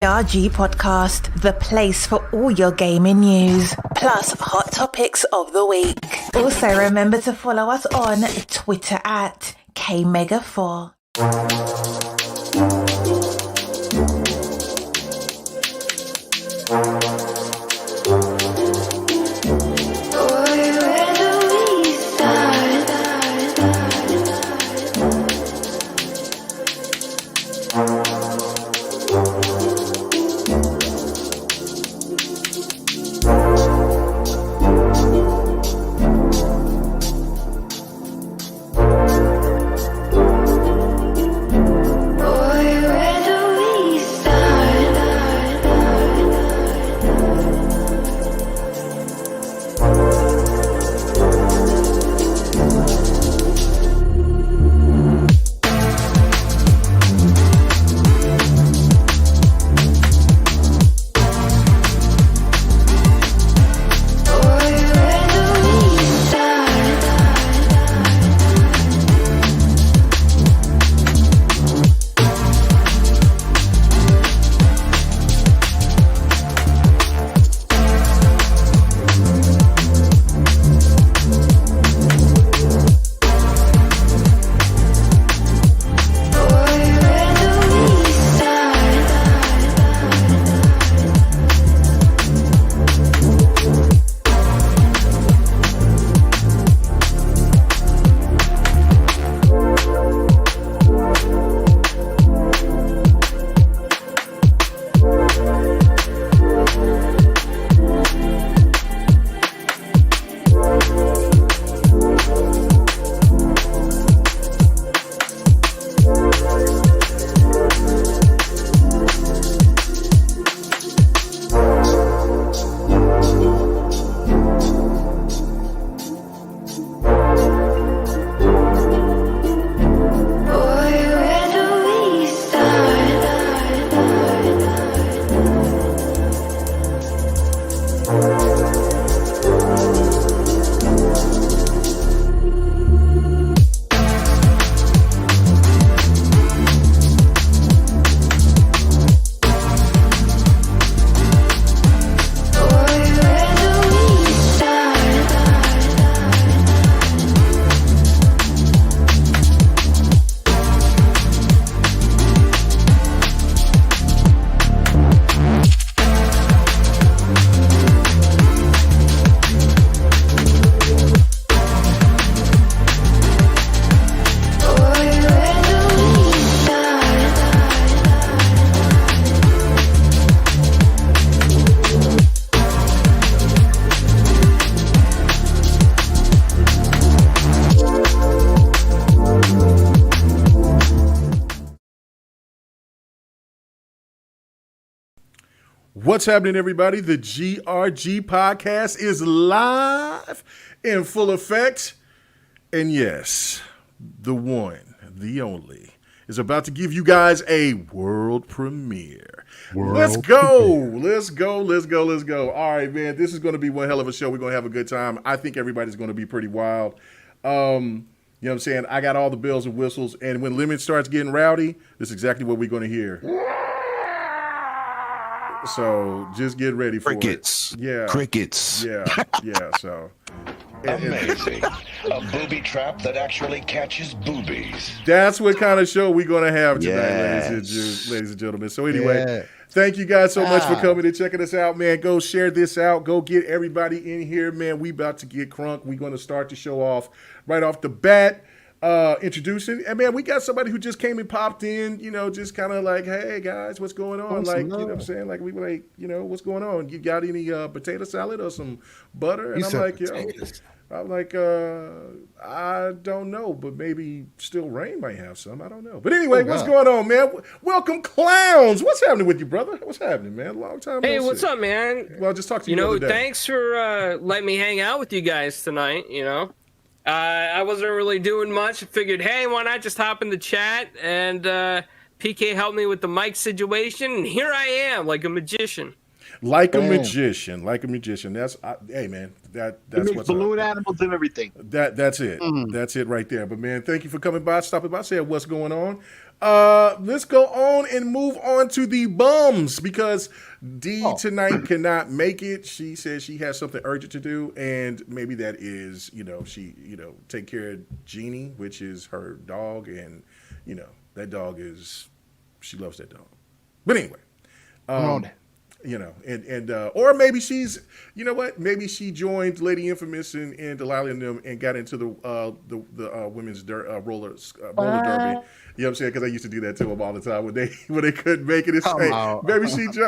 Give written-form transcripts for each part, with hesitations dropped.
RG Podcast, the place for all your gaming news, plus hot topics of the week. Also, remember to follow us on Twitter at KMega4. What's happening, everybody? The GRG podcast is live in full effect. And yes, the one, the only, is about to give you guys a world premiere. Let's go. All right, man, this is going to be one hell of a show. We're going to have a good time. I think everybody's going to be pretty wild. You know what I'm saying? I got all the bells and whistles. And when Lemon starts getting rowdy, this is exactly what we're going to hear. So just get ready for crickets. It. Yeah. Crickets. Yeah. So. Amazing. A booby trap that actually catches boobies. That's what kind of show we're going to have tonight, ladies and gentlemen. So anyway, thank you guys so much for coming and checking us out, man. Go share this out. Go get everybody in here, man. We about to get crunk. We're going to start the show off right off the bat. Introducing, and man, we got somebody who just came and popped in, you know, just kind of like, hey guys, what's going on? Like, you know what I'm saying? Like, we were like, you know, what's going on? You got any potato salad or some butter? And I'm like, potatoes. I don't know, but maybe Still Rain might have some. I don't know. But anyway, what's going on, man? Welcome, clowns. What's happening with you, brother? What's happening, man? Long time. Hey, what's up, man? Well, just talk to you. You know, thanks for letting me hang out with you guys tonight. You know, I wasn't really doing much. I figured, hey, why not just hop in the chat? And PK helped me with the mic situation, and here I am, like a magician. Like a magician. That's hey, man. That's what's balloon up. animals and everything. That's it. That's it right there. But man, thank you for coming by, stopping by, saying what's going on. Let's go on and move on to the bums because D tonight cannot make it. She says she has something urgent to do, and maybe that is, she, take care of Jeannie, which is her dog, and that dog she loves that dog. But anyway, or maybe she's, maybe she joined Lady Infamous and Delilah and them and got into the women's roller derby. You know what I'm saying? Because I used to do that to them all the time when they couldn't make it.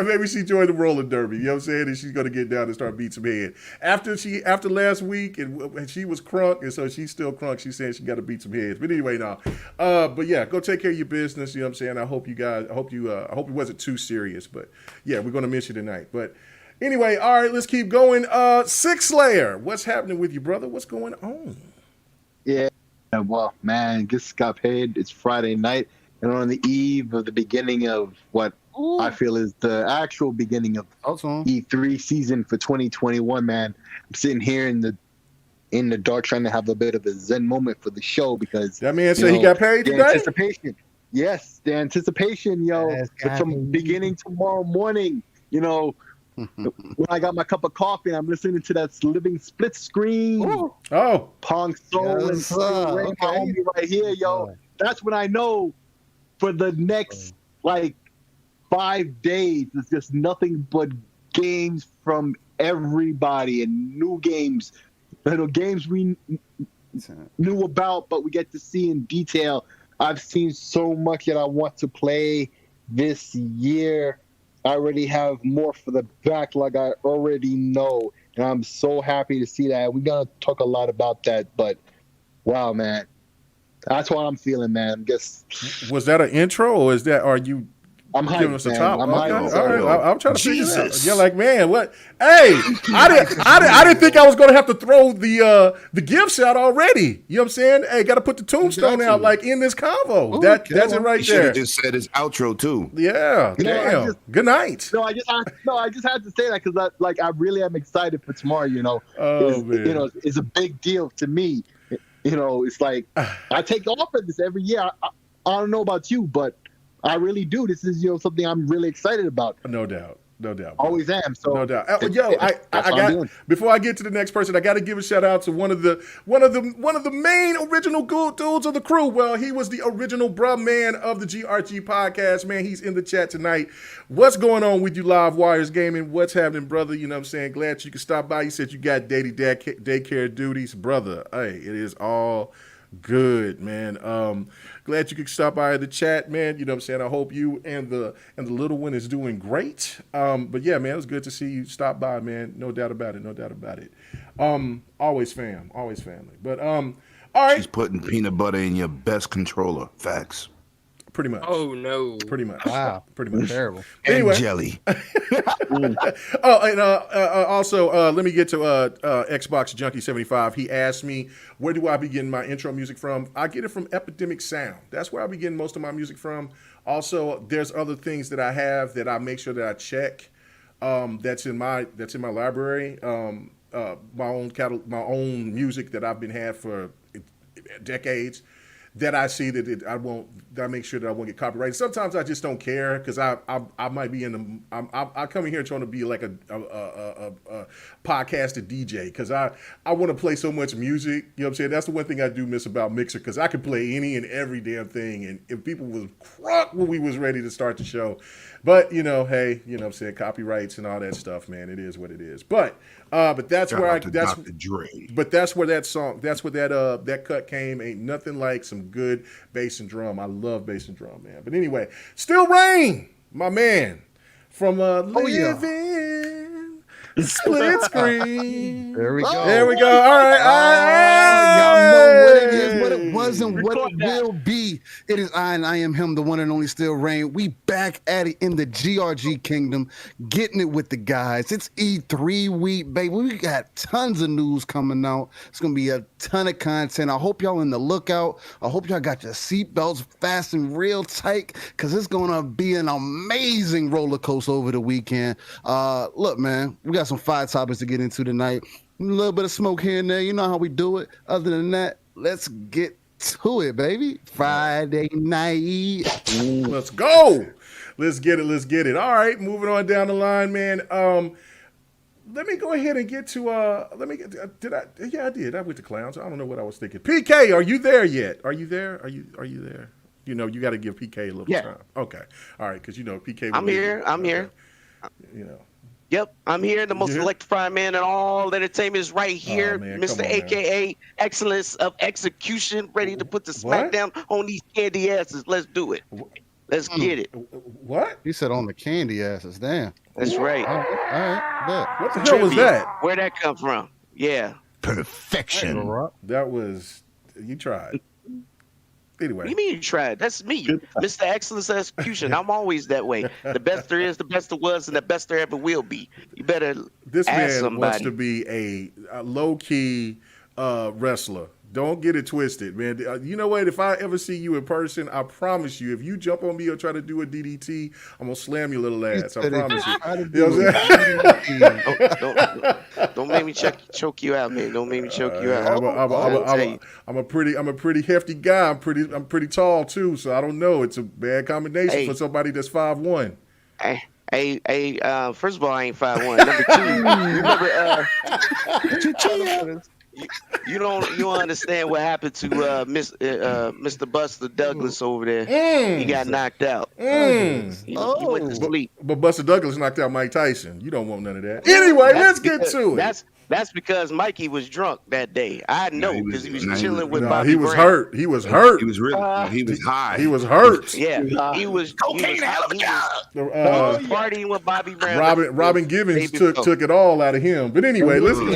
Maybe she joined the roller derby. You know what I'm saying? And she's gonna get down and start beating some head after last week and she was crunk, and so she's still crunk. She's saying she got to beat some heads. But anyway, no. But yeah, go take care of your business. You know what I'm saying? I hope it wasn't too serious. But yeah, we're gonna miss you tonight. But anyway, all right, let's keep going. Six Slayer, what's happening with you, brother? What's going on? Yeah. Well, man, just got paid. It's Friday night, and on the eve of the beginning of what I feel is the actual beginning of E3 season for 2021, man. I'm sitting here in the dark trying to have a bit of a zen moment for the show because that man said he got paid today. Anticipation, yes, the anticipation, from beginning tomorrow morning, when I got my cup of coffee and I'm listening to that living split screen. Oh. Pong Soul and Ray, my homie right here, That's when I know for the next 5 days, it's just nothing but games from everybody and new games. Games we knew about, but we get to see in detail. I've seen so much that I want to play this year. I already have more for the backlog. I already know, and I'm so happy to see that. We're gonna talk a lot about that, but wow, man, that's what I'm feeling, man. Was that an intro, or are you? I'm giving us a man. top. I'm okay. hyped. All right, I'm trying to figure it out. You're like, man, what? Hey, I didn't think I was gonna have to throw the gifts out already. You know what I'm saying? Hey, got to put the tombstone out in this convo. Ooh, that's it right he there. Should have just said his outro too. Yeah. Damn. Good night. I just had to say that because I really am excited for tomorrow. Man. It's a big deal to me. It's like I take off of this every year. I don't know about you, but I really do. This is something I'm really excited about. No doubt. Bro. Always am. So no doubt. I got before I get to the next person, I got to give a shout out to one of the main original dudes of the crew. Well, he was the original bruh man of the GRG podcast. Man, he's in the chat tonight. What's going on with you, Live Wires Gaming? What's happening, brother? You know what I'm saying? Glad you could stop by. You said you got daycare duties, brother. Hey, it is all good, man. Glad you could stop by the chat, man. You know what I'm saying? I hope you and the little one is doing great. But yeah, man, it was good to see you stop by, man. No doubt about it. Always family. But all right. She's putting peanut butter in your best controller. Facts. Pretty much. Oh no. Pretty much. Wow. Pretty much. Terrible. Anyway. And jelly. Also, let me get to Xbox Junkie 75. He asked me, where do I be getting my intro music from? I get it from Epidemic Sound. That's where I be getting most of my music from. Also, there's other things that I have that I make sure that I check. That's in my library. My own music that I've been had for decades. That I see that I make sure that I won't get copyrighted. Sometimes I just don't care because I might be I come in here trying to be like a podcaster DJ because I want to play so much music. You know what I'm saying? That's the one thing I do miss about Mixer because I could play any and every damn thing. And if people was crunk when we was ready to start the show, but hey, you know what I'm saying, copyrights and all that stuff, man. It is what it is. But that's where that cut came. Ain't nothing like some good bass and drum. I love bass and drum, man. But anyway, Still Rain, my man, from Living Split Screen. There we go. All right. Y'all know what it is, what it was, and what it will be. It is I am him, the one and only Still Rain. We back at it in the GRG kingdom, getting it with the guys. It's E3 week, baby. We got tons of news coming out. It's going to be a ton of content. I hope y'all in the lookout. I hope y'all got your seatbelts fastened real tight because it's going to be an amazing roller coaster over the weekend. Look, man, we got some fire topics to get into tonight. A little bit of smoke here and there. You know how we do it. Other than that, let's get to it, baby. Friday night. Let's go. Let's get it. Let's get it. All right, moving on down the line, man. Let me go ahead and get to I did. I went to clowns. I don't know what I was thinking. PK, are you there yet? Are you there? Are you there? You know, you got to give PK a little time. Okay. All right, because you know PK. I'm here. I'm here. You know. Yep, I'm here. The most electrifying man in all entertainment is right here, Mr. AKA Excellence of Execution, ready to put the smackdown on these candy asses. Let's do it. Let's get it. What? He said on the candy asses. Damn. That's right. All right. Bet. What the hell was that? Where'd that come from? Yeah. Perfection. That was, you tried. Anyway. What do you mean you tried? That's me, Mr. Excellence of Execution. I'm always that way. The best there is, the best there was, and the best there ever will be. You better This ask man somebody. wants to be a low-key wrestler. Don't get it twisted, man. You know what? If I ever see you in person, I promise you, if you jump on me or try to do a DDT, I'm going to slam your little ass. I promise you. You know what I'm saying? Don't make me choke you out, man. Don't make me choke you out. I'm a pretty hefty guy. I'm pretty tall, too, so I don't know. It's a bad combination for somebody that's 5'1". Hey, first of all, I ain't 5'1". Number two, you don't understand what happened to Mr. Buster Douglas over there. He got knocked out. He went to sleep. But Buster Douglas knocked out Mike Tyson. You don't want none of that. Anyway, let's get to it. That's because Mikey was drunk that day. I know because he was chilling with Bobby He was Brown. hurt. He was hurt. He was he was high. He was hurt. Yeah, he was partying with Bobby Brown. Robin Givens took it all out of him. But anyway, listen.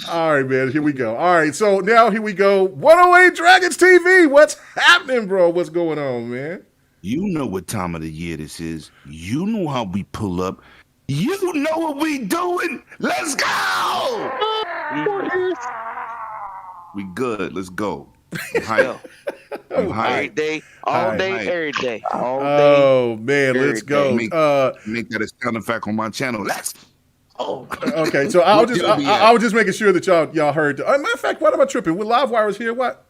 All right, man. Here we go. All right, so now here we go. 108 Dragons TV. What's happening, bro? What's going on, man? You know what time of the year this is. You know how we pull up. You know what we doing. Let's go. We good. Let's go. I'm Every day, all day, every day. Oh, man, let's go. Make that a sound effect on my channel. Let's Okay, so I was just making sure that y'all heard. Matter of fact, what am I tripping? With Live Wires here, what?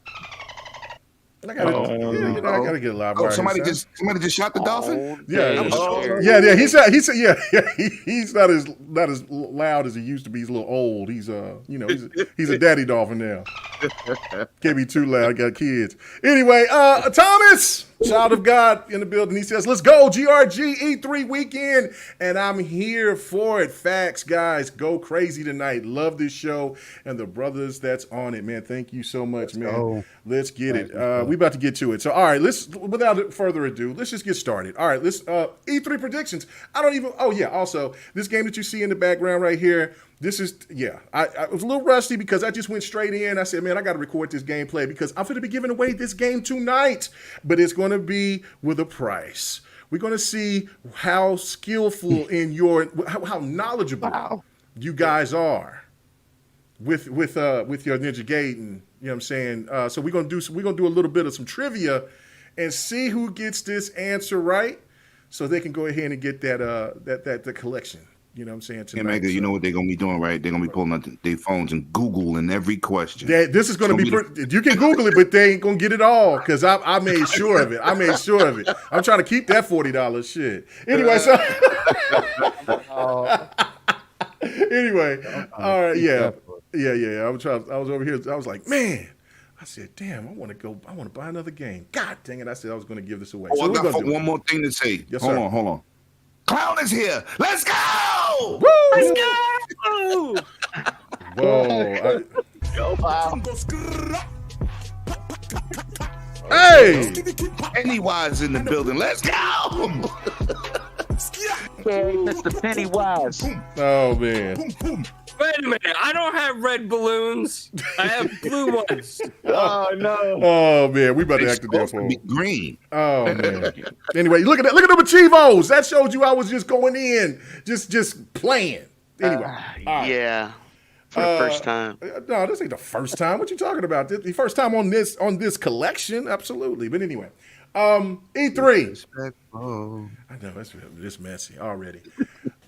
I gotta get a Live Wire. Somebody just shot the dolphin. Yeah. He said, he's not as loud as he used to be. He's a little old. He's he's a daddy dolphin now. Can't be too loud. I got kids. Anyway, Thomas, child of God in the building. He says, let's go, GRG E3 weekend. And I'm here for it. Facts, guys. Go crazy tonight. Love this show and the brothers that's on it, man. Thank you so much, man. Let's get it. We about to get to it. So, all right, without further ado, let's just get started. All right, let's E3 predictions. Also, this game that you see in the background right here, this is, I was a little rusty because I just went straight in. I said, man, I got to record this gameplay because I'm going to be giving away this game tonight, but it's going to be with a price. We're going to see how skillful how knowledgeable you guys are with your Ninja Gaiden. You know what I'm saying? So we're gonna do a little bit of some trivia and see who gets this answer right, so they can go ahead and get the collection. You know what I'm saying? Tonight. You know what they're gonna be doing, right? They're gonna be pulling out their phones and Googling every question. This is gonna be you can Google it, but they ain't gonna get it all because I made sure of it. I'm trying to keep that $40 shit. Anyway, so anyway, all right, yeah. I was over here. I was like, man. I said, damn, I want to buy another game. God dang it. I said I was going to give this away. I got one more thing to say. Yes, hold sir. on. Clown is here. Let's go. Woo! Let's go. Whoa. Hey! Pennywise in the building. Let's go. Mr. Pennywise. Oh, man. Wait a minute. I don't have red balloons. I have blue ones. Oh no. Oh man, we about to act the damn fool. Green. Oh man. Anyway, look at them achievos. That showed you I was just going in, just playing. Anyway. Yeah. For the first time. No, this ain't the first time. What you talking about? The first time on this collection? Absolutely. But anyway. E3. I know it's messy already.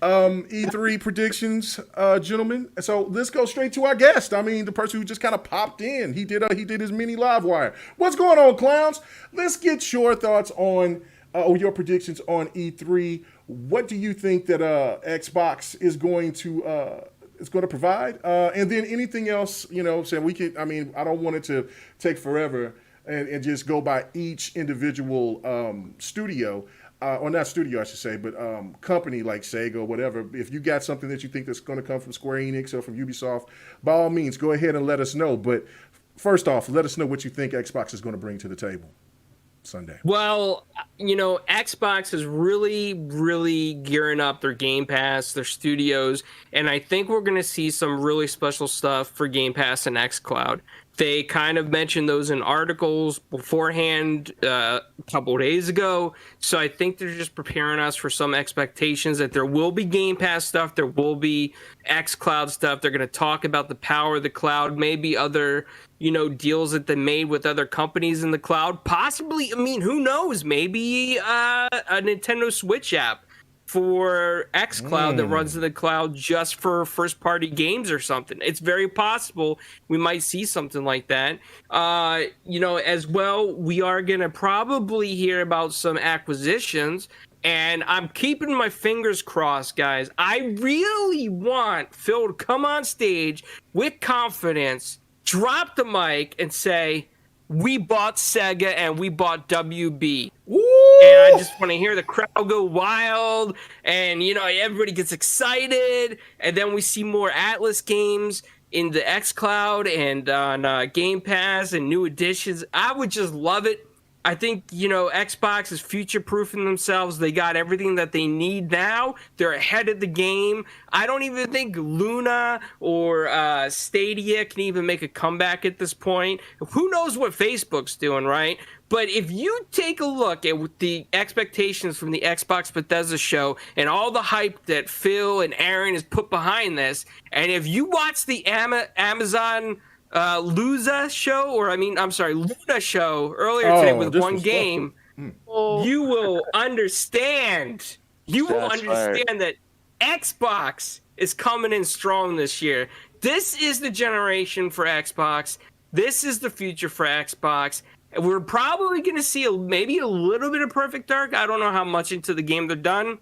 E3 predictions, gentlemen. So let's go straight to our guest. I mean, the person who just kind of popped in. He did his mini live wire. What's going on, clowns? Let's get your thoughts on or your predictions on E3. What do you think that Xbox is going to provide? And then anything else, so we can. I mean, I don't want it to take forever and just go by each individual studio. Or not studio, I should say, but company like Sega or whatever. If you got something that you think that's going to come from Square Enix or from Ubisoft, by all means, go ahead and let us know. But first off, let us know what you think Xbox is going to bring to the table Sunday. Well, Xbox is really, really gearing up their Game Pass, their studios, and I think we're going to see some really special stuff for Game Pass and xCloud. They kind of mentioned those in articles beforehand a couple of days ago. So I think they're just preparing us for some expectations that there will be Game Pass stuff. There will be xCloud stuff. They're going to talk about the power of the cloud, maybe other, deals that they made with other companies in the cloud. Possibly, who knows? Maybe a Nintendo Switch app for xCloud that runs in the cloud just for first-party games or something. It's very possible we might see something like that. As well, we are going to probably hear about some acquisitions, and I'm keeping my fingers crossed, guys. I really want Phil to come on stage with confidence, drop the mic, and say, we bought Sega and we bought WB. Woo! And I just want to hear the crowd go wild, and everybody gets excited, and then we see more Atlas games in the xCloud and on Game Pass and new additions. I would just love it. I think, Xbox is future-proofing themselves. They got everything that they need now. They're ahead of the game. I don't even think Luna or Stadia can even make a comeback at this point. Who knows what Facebook's doing, right? But if you take a look at the expectations from the Xbox Bethesda show and all the hype that Phil and Aaron has put behind this, and if you watch the Amazon Luna show earlier today with one game, you will understand. That Xbox is coming in strong this year. This is the generation for Xbox. This is the future for Xbox. And we're probably going to see maybe a little bit of Perfect Dark. I don't know how much into the game they're done.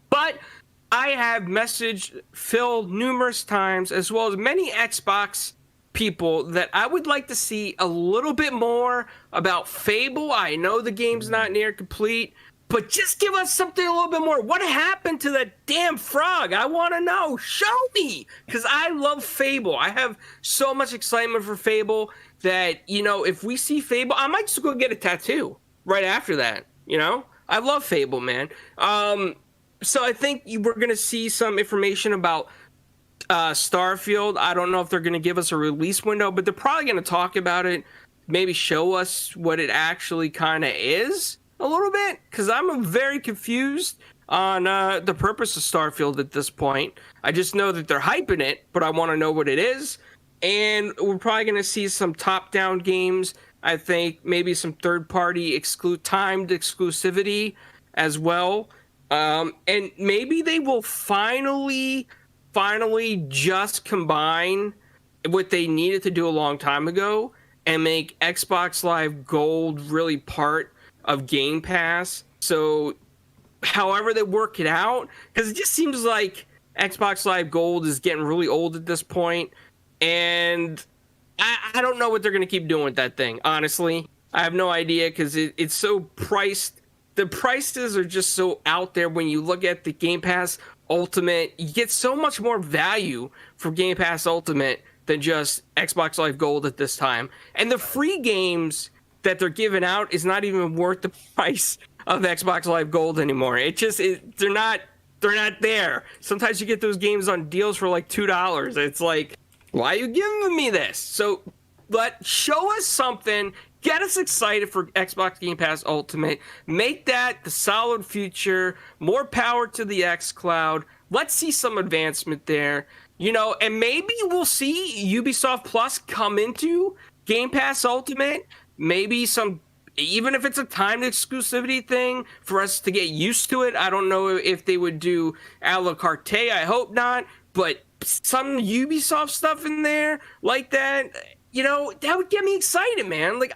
But I have messaged Phil numerous times, as well as many Xbox people, that I would like to see a little bit more about Fable. I know the game's not near complete, but just give us something a little bit more. What happened to that damn frog? I want to know. Show me, because I love Fable. I have so much excitement for Fable that, if we see Fable, I might just go get a tattoo right after that. I love Fable, man. So I think we're going to see some information about Starfield. I don't know if they're going to give us a release window, but they're probably going to talk about it, maybe show us what it actually kind of is a little bit, because I'm very confused on the purpose of Starfield at this point. I just know that they're hyping it, but I want to know what it is. And we're probably going to see some top-down games. I think maybe some third-party timed exclusivity as well. And maybe they will finally just combine what they needed to do a long time ago and make Xbox Live Gold really part of Game Pass. So however they work it out, because it just seems like Xbox Live Gold is getting really old at this point, and I don't know what they're going to keep doing with that thing, honestly. I have no idea, because it's so priced. The prices are just so out there. When you look at the Game Pass Ultimate, you get so much more value from Game Pass Ultimate than just Xbox Live Gold at this time. And the free games that they're giving out is not even worth the price of Xbox Live Gold anymore. They're not there. Sometimes you get those games on deals for like $2. It's like, why are you giving me this? So, show us something. Get us excited for Xbox Game Pass Ultimate. Make that the solid future. More power to the xCloud. Let's see some advancement there. And maybe we'll see Ubisoft Plus come into Game Pass Ultimate. Maybe some even if it's a timed exclusivity thing for us to get used to it. I don't know if they would do a la carte. I hope not. But some Ubisoft stuff in there like that, that would get me excited, man. Like,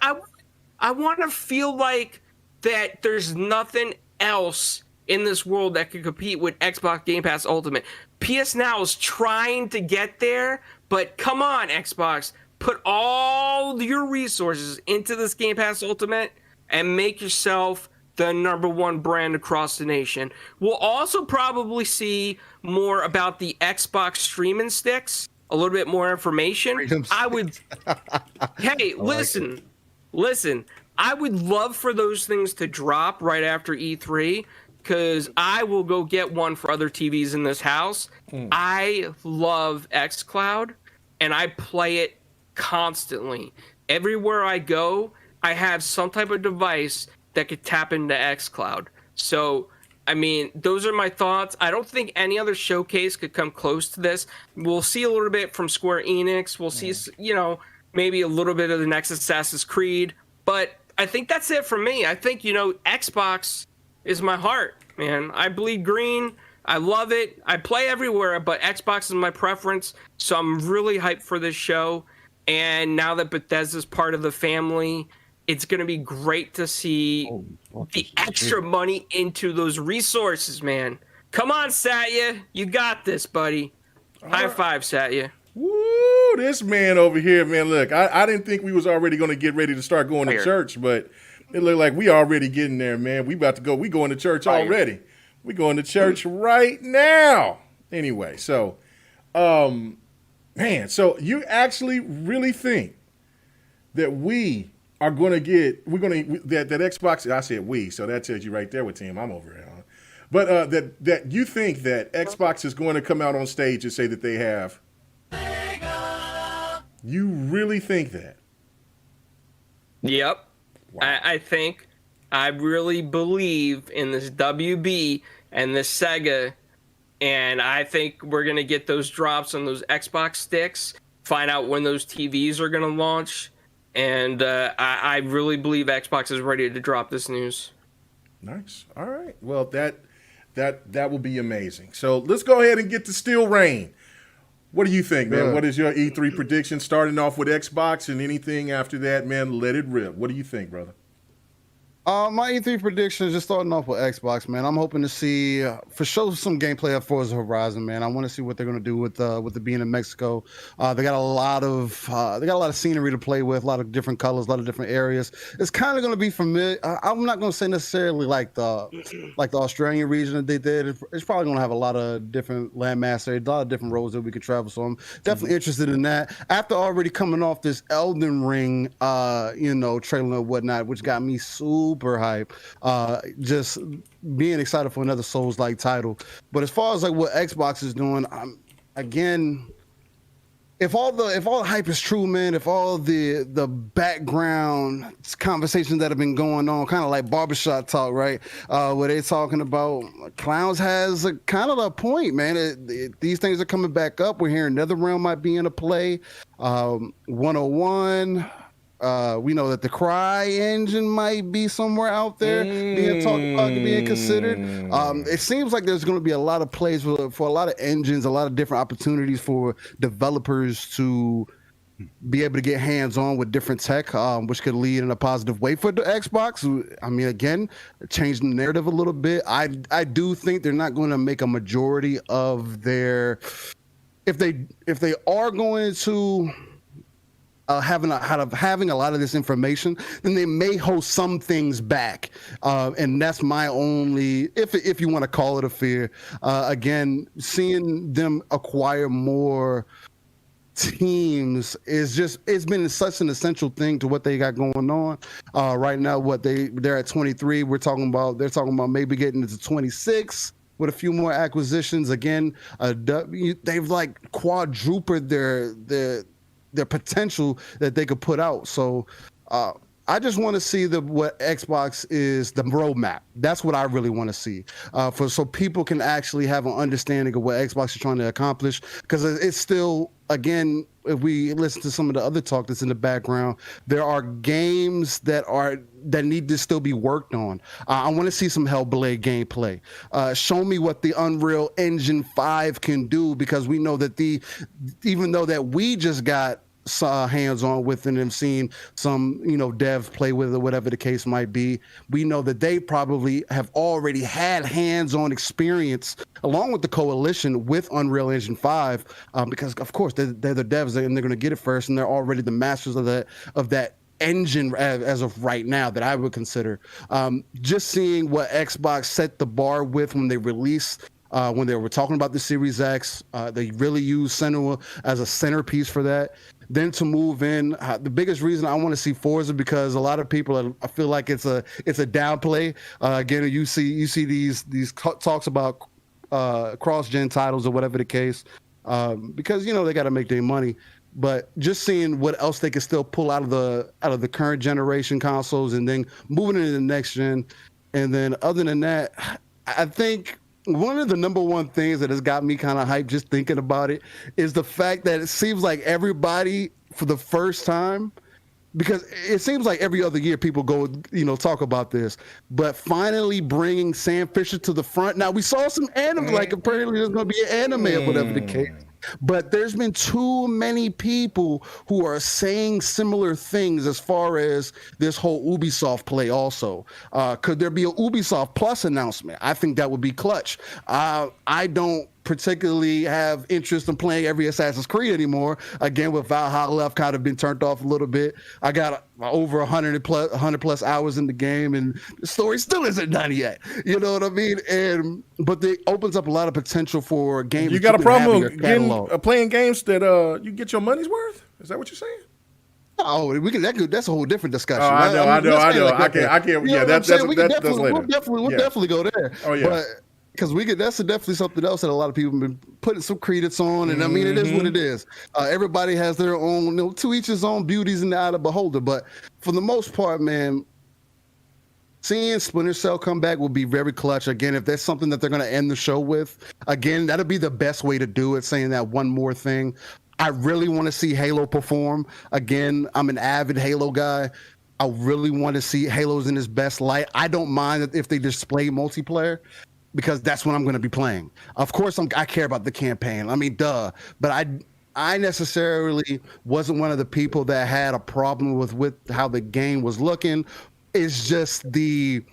I want to feel like that there's nothing else in this world that could compete with Xbox Game Pass Ultimate. PS Now is trying to get there, but come on, Xbox. Put all your resources into this Game Pass Ultimate and make yourself the #1 brand across the nation. We'll also probably see more about the Xbox streaming sticks, a little bit more information. Listen, I would love for those things to drop right after E3, because I will go get one for other TVs in this house. I love xCloud, and I play it constantly. Everywhere I go, I have some type of device that could tap into xCloud. So, I mean, those are my thoughts. I don't think any other showcase could come close to this. We'll see a little bit from Square Enix. We'll see, maybe a little bit of the next Assassin's Creed. But I think that's it for me. I think, Xbox is my heart, man. I bleed green. I love it. I play everywhere, but Xbox is my preference. So I'm really hyped for this show. And now that Bethesda's part of the family, it's going to be great to see the extra money into those resources, man. Come on, Satya. You got this, buddy. High five, Satya. Woo, this man over here, man. Look, I didn't think we was already going to get ready to start going to church, but it looked like we already getting there, man. We about to go. We going to church already. We going to church right now. Anyway, so, man, so you actually really think that we are going to get, that Xbox, I said we, so that tells you right there what team I'm over here on. But that you think that Xbox is going to come out on stage and say that they have, you really think that? Yep. Wow. I really believe in this WB and this Sega, and I think we're going to get those drops on those Xbox sticks, find out when those TVs are going to launch, and I really believe Xbox is ready to drop this news. Nice. All right. Well, that will be amazing. So let's go ahead and get to Steel Rain. What do you think, man? Yeah. What is your E3 prediction? Starting off with Xbox, and anything after that, man, let it rip. What do you think, brother? My E3 prediction is just starting off with Xbox, man. I'm hoping to see for sure some gameplay of Forza Horizon, man. I want to see what they're going to do with it being in Mexico. They got a lot of scenery to play with, a lot of different colors, a lot of different areas. It's kind of going to be familiar. I'm not going to say necessarily like the Australian region that they did. It's probably going to have a lot of different landmass areas, a lot of different roads that we could travel. So I'm definitely interested in that. After already coming off this Elden Ring, trailer and whatnot, which got me super hype, just being excited for another Souls-like title. But as far as like what Xbox is doing, again, if all the hype is true, man, if all the background conversations that have been going on, kind of like barbershop talk, right, where they're talking about Clowns has a kind of a point, man. These things are coming back up. We're hearing NetherRealm might be in a play. 101. We know that the Cry engine might be somewhere out there being talked about, being considered. It seems like there's going to be a lot of plays for a lot of engines, a lot of different opportunities for developers to be able to get hands-on with different tech, which could lead in a positive way for the Xbox. I mean, again, changing the narrative a little bit. I do think they're not going to make a majority of their, if they are going to having a lot of this information, then they may hold some things back, and that's my only, if you want to call it a fear. Again, seeing them acquire more teams it's been such an essential thing to what they got going on right now. They're at 23. They're talking about maybe getting into 26 with a few more acquisitions. Again, they've like quadrupled their potential that they could put out. So I just want to see what Xbox is, the roadmap. That's what I really want to see, so people can actually have an understanding of what Xbox is trying to accomplish. Because it's still, again, if we listen to some of the other talk that's in the background, there are games that need to still be worked on. I want to see some Hellblade gameplay. Show me what the Unreal Engine 5 can do, because we know that even though that we just got hands-on with and have seen some dev play with it, whatever the case might be, we know that they probably have already had hands-on experience along with the coalition with Unreal Engine 5, because of course they're the devs and they're going to get it first, and they're already the masters of that engine as of right now, that I would consider. Just seeing what Xbox set the bar with when they released, when they were talking about the Series X, they really used Senua as a centerpiece for that. Then to move in, the biggest reason I want to see Forza, because a lot of people, I feel like it's a downplay. Again, you see these talks about cross-gen titles or whatever the case, because they got to make their money. But just seeing what else they can still pull out of the current generation consoles, and then moving into the next gen, and then other than that, I think one of the number one things that has got me kind of hyped just thinking about it is the fact that it seems like everybody, for the first time, because it seems like every other year people go, talk about this, but finally bringing Sam Fisher to the front. Now, we saw some anime, like apparently there's going to be an anime or whatever the case. But there's been too many people who are saying similar things as far as this whole Ubisoft play also. Could there be a Ubisoft Plus announcement? I think that would be clutch. I don't particularly have interest in playing every Assassin's Creed anymore. Again, with Valhalla, I've kind of been turned off a little bit. I got over 100 plus hours in the game, and the story still isn't done yet. You know what I mean? But it opens up a lot of potential for games. You got a problem with playing games that you get your money's worth? Is that what you're saying? Oh, that's a whole different discussion. Oh, I know. I can't. Yeah, that's later. We'll definitely go there. Oh yeah. But because that's definitely something else that a lot of people have been putting some credence on, and I mean, it is what it is. Everybody has their own, to each his own, beauties in the eye of the beholder. But for the most part, man, seeing Splinter Cell come back will be very clutch. Again, if that's something that they're going to end the show with, again, that'll be the best way to do it. Saying that one more thing, I really want to see Halo perform. Again, I'm an avid Halo guy. I really want to see Halo's in its best light. I don't mind if they display multiplayer, because that's what I'm going to be playing. Of course, I care about the campaign. I mean, duh. But I necessarily wasn't one of the people that had a problem with how the game was looking. It's just the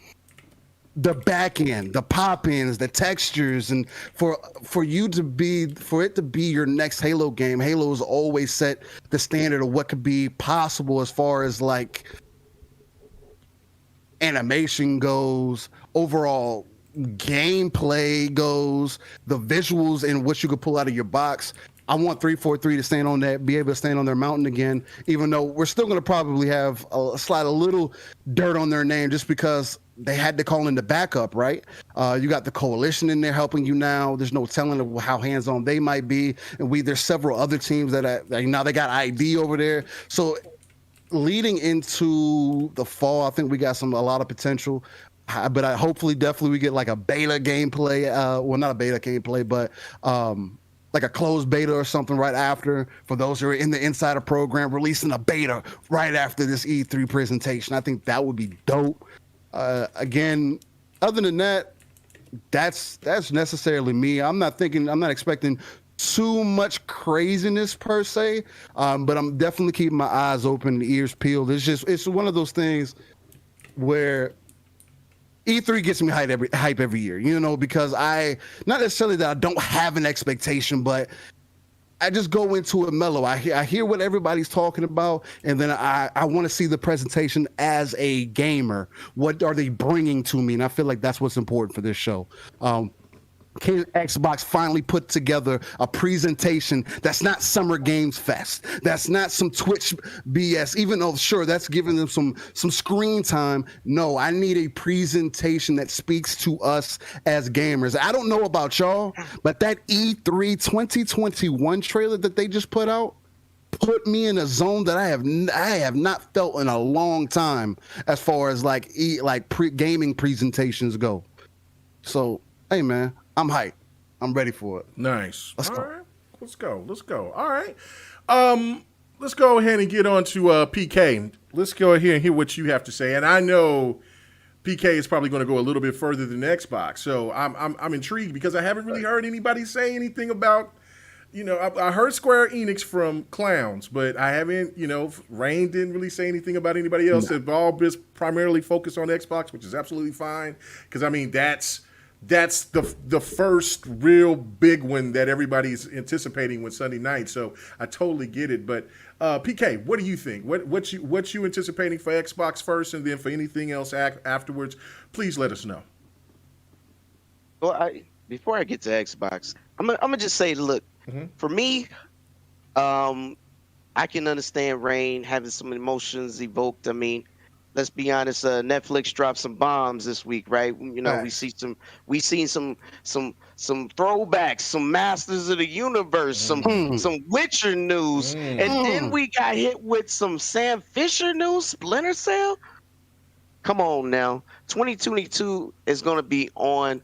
back end, the pop-ins, the textures, and for it to be your next Halo game. Halo has always set the standard of what could be possible as far as like animation goes, overall gameplay goes, the visuals and what you could pull out of your box. I want 343 to stand on that, be able to stand on their mountain again, even though we're still going to probably have slide a little dirt on their name just because they had to call in the backup, right? You got the coalition in there helping you now. There's no telling how hands-on they might be. And there's several other teams that now they got ID over there. So leading into the fall, I think we got a lot of potential. But hopefully, definitely, we get like a beta gameplay. Well, not a beta gameplay, but like a closed beta or something right after. For those who are in the insider program, releasing a beta right after this E3 presentation. I think that would be dope. Again, other than that, that's necessarily me. I'm not expecting too much craziness per se, but I'm definitely keeping my eyes open and ears peeled. It's one of those things where E3 gets me hype every year, because not necessarily that I don't have an expectation, but I just go into it mellow. I hear what everybody's talking about, and then I want to see the presentation as a gamer. What are they bringing to me? And I feel like that's what's important for this show. Can Xbox finally put together a presentation that's not Summer Games Fest, that's not some Twitch BS, even though sure that's giving them some screen time. No, I need a presentation that speaks to us as gamers. I don't know about y'all, but that E3 2021 trailer that they just put out, put me in a zone that I have not felt in a long time as far as like gaming presentations go. So, hey man, I'm hyped. I'm ready for it. Nice. Let's go. Right. Let's go. All right. Let's go ahead and get on to PK. Let's go ahead and hear what you have to say. And I know PK is probably going to go a little bit further than Xbox. So I'm intrigued because I haven't really heard anybody say anything about, I heard Square Enix from clowns, but I haven't, Rain didn't really say anything about anybody else. They've all been primarily focused on Xbox, which is absolutely fine. Because, I mean, that's the first real big one that everybody's anticipating with Sunday night. So I totally get it. But PK, what do you think? What you anticipating for Xbox first, and then for anything else afterwards? Please let us know. Well, before I get to Xbox, I'm gonna just say, look, for me, I can understand Rain having some emotions evoked. I mean, let's be honest. Netflix dropped some bombs this week, right? We seen some throwbacks, some Masters of the Universe, some Witcher news, and then we got hit with some Sam Fisher news, Splinter Cell. Come on now, 2022 is gonna be on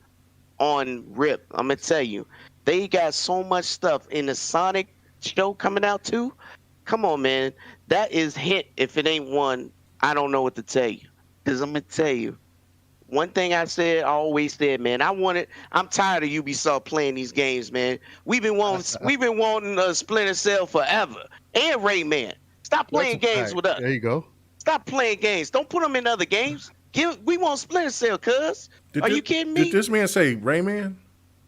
rip. I'm gonna tell you, they got so much stuff in the Sonic show coming out too. Come on, man, that is hit. If it ain't one, I don't know what to tell you. Because I'm gonna tell you, one thing I always said, man, I'm tired of Ubisoft playing these games, man. We've been wanting a Splinter Cell forever, and Rayman. Stop playing games with us. There you go. Stop playing games. Don't put them in other games. We want Splinter Cell, cuz. Are you kidding me? Did this man say Rayman?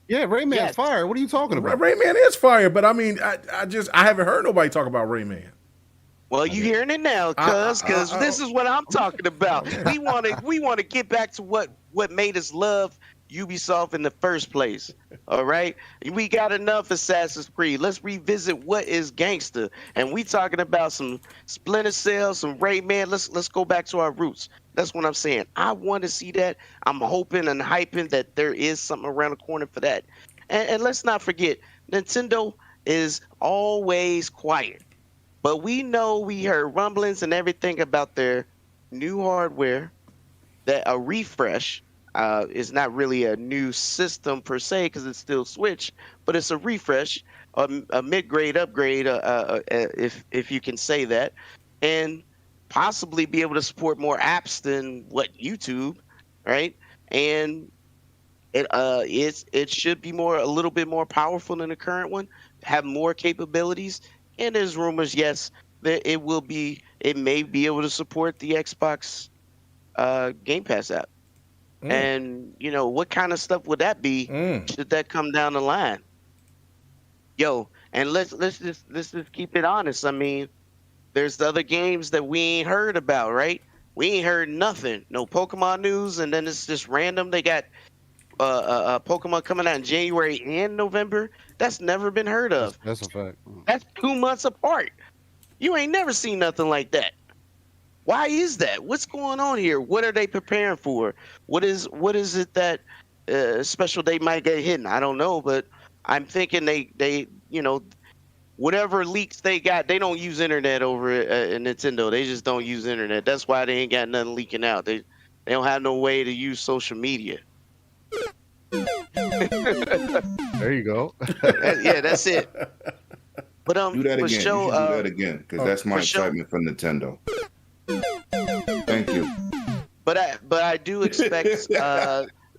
Yeah, Rayman's fire. What are you talking about? Rayman is fire, but I mean, I haven't heard nobody talk about Rayman. Well, you hearing it now, cuz this is what I'm talking about. We want to get back to what made us love Ubisoft in the first place. All right, we got enough Assassin's Creed. Let's revisit what is gangster, and we talking about some Splinter Cell, some Rayman. Let's go back to our roots. That's what I'm saying. I want to see that. I'm hoping and hyping that there is something around the corner for that. And let's not forget, Nintendo is always quiet. But we heard rumblings and everything about their new hardware, that a refresh is not really a new system per se because it's still Switch, but it's a refresh, a mid-grade upgrade, if you can say that, and possibly be able to support more apps than YouTube, right? And it should be a little bit more powerful than the current one, have more capabilities. And there's rumors, yes, that it may be able to support the Xbox Game Pass app. And what kind of stuff would that be? Should that come down the line? Yo, and let's just keep it honest. I mean, there's the other games that we ain't heard about, right? We ain't heard nothing. No Pokemon news, and then it's just random. They got Pokemon coming out in January and November. That's never been heard of. That's a fact. That's 2 months apart. You ain't never seen nothing like that. Why is that? What's going on here? What are they preparing for? What is it that special they might get hidden? I don't know, but I'm thinking they whatever leaks they got, they don't use internet over at Nintendo. They just don't use internet. That's why they ain't got nothing leaking out. They don't have no way to use social media. There you go. Yeah, that's it. But do that again. Show, you should do that again because that's my excitement for Nintendo. Thank you. But I do expect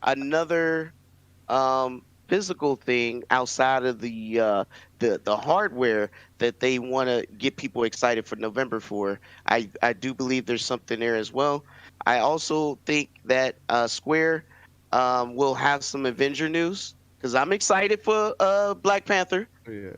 another physical thing outside of the hardware that they want to get people excited for November for. I do believe there's something there as well. I also think that Square will have some Avenger news because I'm excited for Black Panther. Yeah.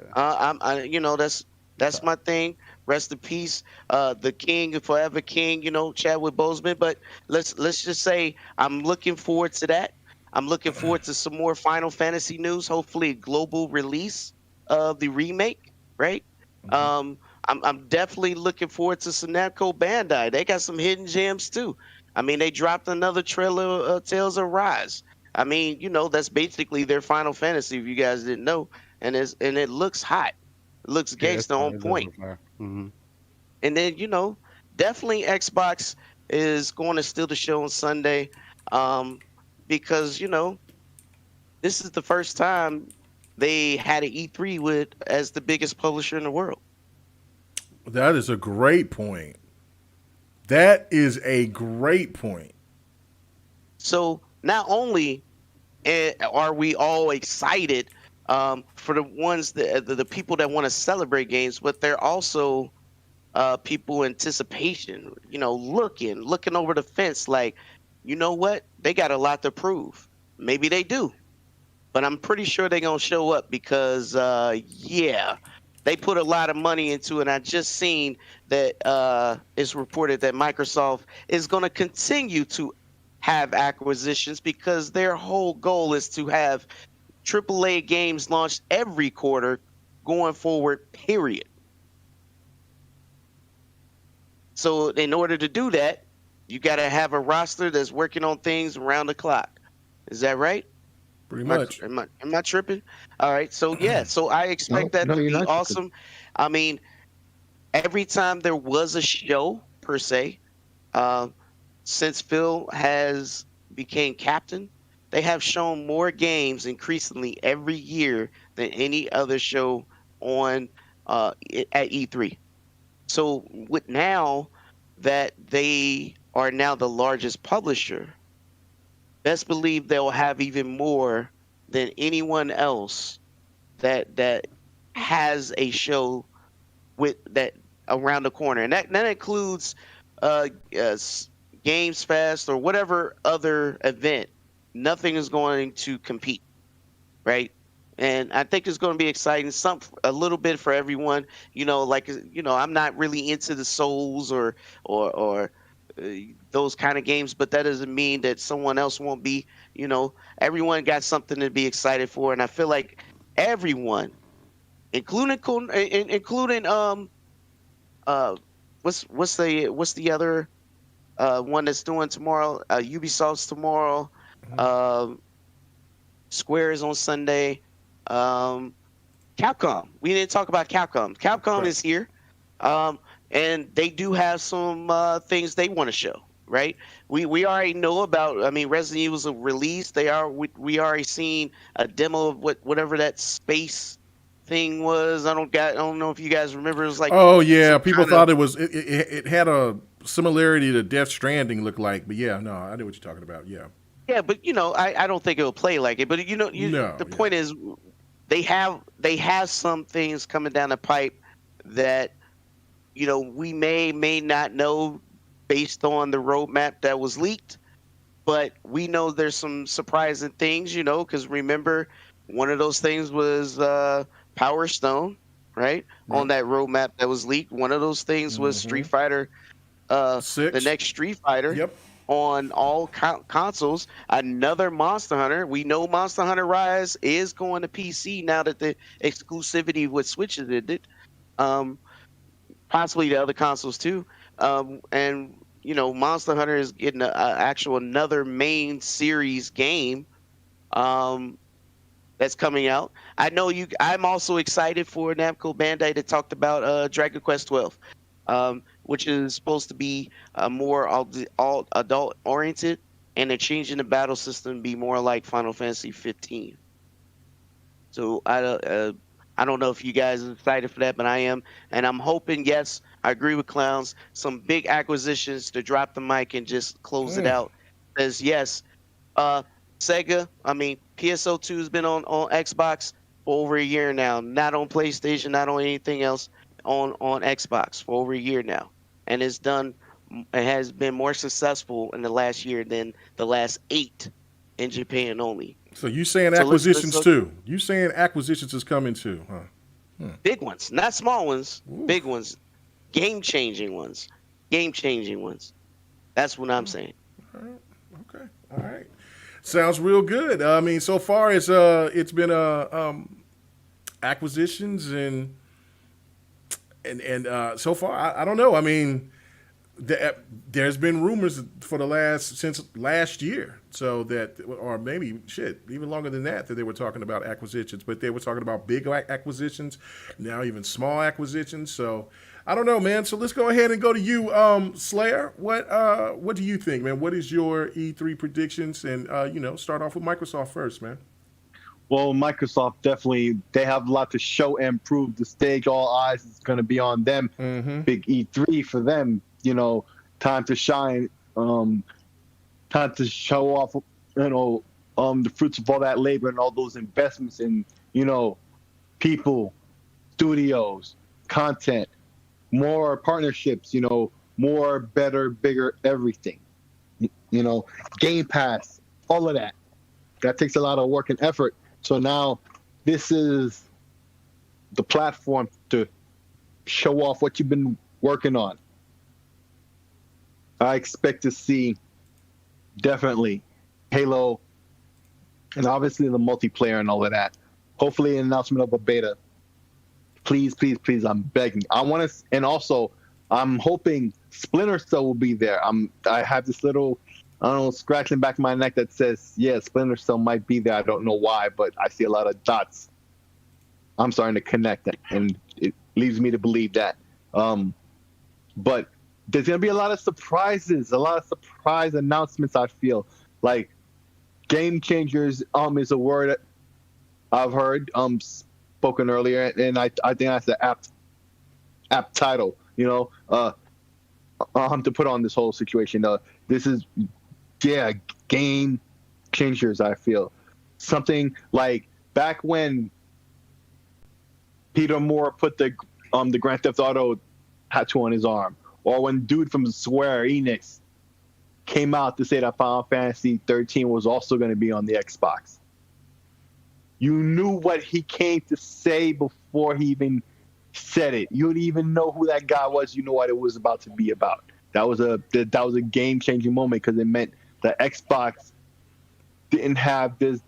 That's my thing. Rest in peace, the King, forever King. Chadwick Boseman. But let's just say I'm looking forward to that. I'm looking forward to some more Final Fantasy news. Hopefully, a global release of the remake. Right. I'm definitely looking forward to some Namco Bandai. They got some hidden gems too. I mean, they dropped another trailer of Tales of Rise. I mean, that's basically their Final Fantasy. If you guys didn't know, and it looks hot. It looks Yeah, it's gangster on fire. point. Mm-hmm. And then, definitely Xbox is going to steal the show on Sunday, because this is the first time they had an E3 with as the biggest publisher in the world. That is a great point. That is a great point. So not only are we all excited for the ones that the people that want to celebrate games, but they're also people anticipation, looking over the fence like, you know what? They got a lot to prove. Maybe they do. But I'm pretty sure they're going to show up because, they put a lot of money into it. I just seen that it's reported that Microsoft is going to continue to have acquisitions because their whole goal is to have AAA games launched every quarter going forward, period. So in order to do that, you got to have a roster that's working on things around the clock. Is that right? Pretty much. Am I tripping? All right. So yeah. So I expect that to be awesome. I mean, every time there was a show per se, since Phil has became captain, they have shown more games increasingly every year than any other show on at E3. So with now that they are now the largest publisher, best believe they'll have even more than anyone else that has a show with that around the corner, and that includes Games Fest or whatever other event. Nothing is going to compete, right? And I think it's going to be exciting. A little bit for everyone. I'm not really into the Souls or those kind of games, but that doesn't mean that someone else won't be. Everyone got something to be excited for, and I feel like everyone, including what's the other one that's doing tomorrow? Ubisoft's tomorrow. Square is on Sunday. Capcom. We didn't talk about Capcom. Capcom is here. And they do have some things they want to show, right? We already know about. I mean, Resident Evil's a release. We already seen a demo of whatever that space thing was. I don't know if you guys remember. It was like, oh yeah, people thought it had a similarity to Death Stranding looked like, but yeah, no, I know what you're talking about. Yeah. Yeah, but I don't think it'll play like it. But the point is, they have some things coming down the pipe that we may not know based on the roadmap that was leaked, but we know there's some surprising things, because remember, one of those things was Power Stone, right? On that roadmap that was leaked. One of those things was Street Fighter, 6. The next Street Fighter. Yep. On all consoles. Another Monster Hunter. We know Monster Hunter Rise is going to PC now that the exclusivity with Switch did it. Possibly the other consoles too. And Monster Hunter is getting another main series game that's coming out. I know I'm also excited for Namco Bandai that talked about Dragon Quest 12. Which is supposed to be more adult oriented, and they're changing the battle system to be more like Final Fantasy 15. So I don't know if you guys are excited for that, but I am, and I'm hoping. Yes, I agree with Clowns. Some big acquisitions to drop the mic and just close it out. Because yes, Sega. I mean, PSO2 has been on Xbox for over a year now. Not on PlayStation, not on anything else. On Xbox for over a year now, and it has been more successful in the last year than the last 8 in Japan only. So you saying acquisitions too? You saying acquisitions is coming too, huh? Big ones, not small ones. Ooh. Big ones, game-changing ones. That's what I'm saying. All right. Okay. All right. Sounds real good. I mean, so far it's been acquisitions and so far, I don't know. I mean, there's been rumors for since last year, so that, or maybe even longer than that they were talking about acquisitions, but they were talking about big acquisitions, now even small acquisitions. So I don't know, man. So let's go ahead and go to you, Slayer. What do you think, man? What is your E3 predictions? And start off with Microsoft first, man. Well, Microsoft definitely, they have a lot to show and prove. The stage, all eyes is going to be on them. Mm-hmm. Big E3 for them, time to shine, time to show off, the fruits of all that labor and all those investments in, people, studios, content, more partnerships, more, better, bigger, everything. Game Pass, all of that. That takes a lot of work and effort. So now this is the platform to show off what you've been working on. I expect to see definitely Halo and obviously the multiplayer and all of that. Hopefully an announcement of a beta. Please, please, please, I'm begging. I want to, and also I'm hoping Splinter Cell will be there. I have this little, scratch in the back of my neck that says, yeah, Splinter Cell might be there. I don't know why, but I see a lot of dots. I'm starting to connect that, and it leads me to believe that. But there's going to be a lot of surprises, a lot of surprise announcements, I feel. Like, game changers is a word I've heard spoken earlier, and I think that's an apt title, to put on this whole situation. This is, game changers, I feel. Something like back when Peter Moore put the Grand Theft Auto tattoo on his arm, or when dude from Square Enix came out to say that Final Fantasy 13 was also going to be on the Xbox. You knew what he came to say before he even said it. You didn't even know who that guy was. You know what it was about to be about. That was a game-changing moment, because it meant the Xbox didn't have this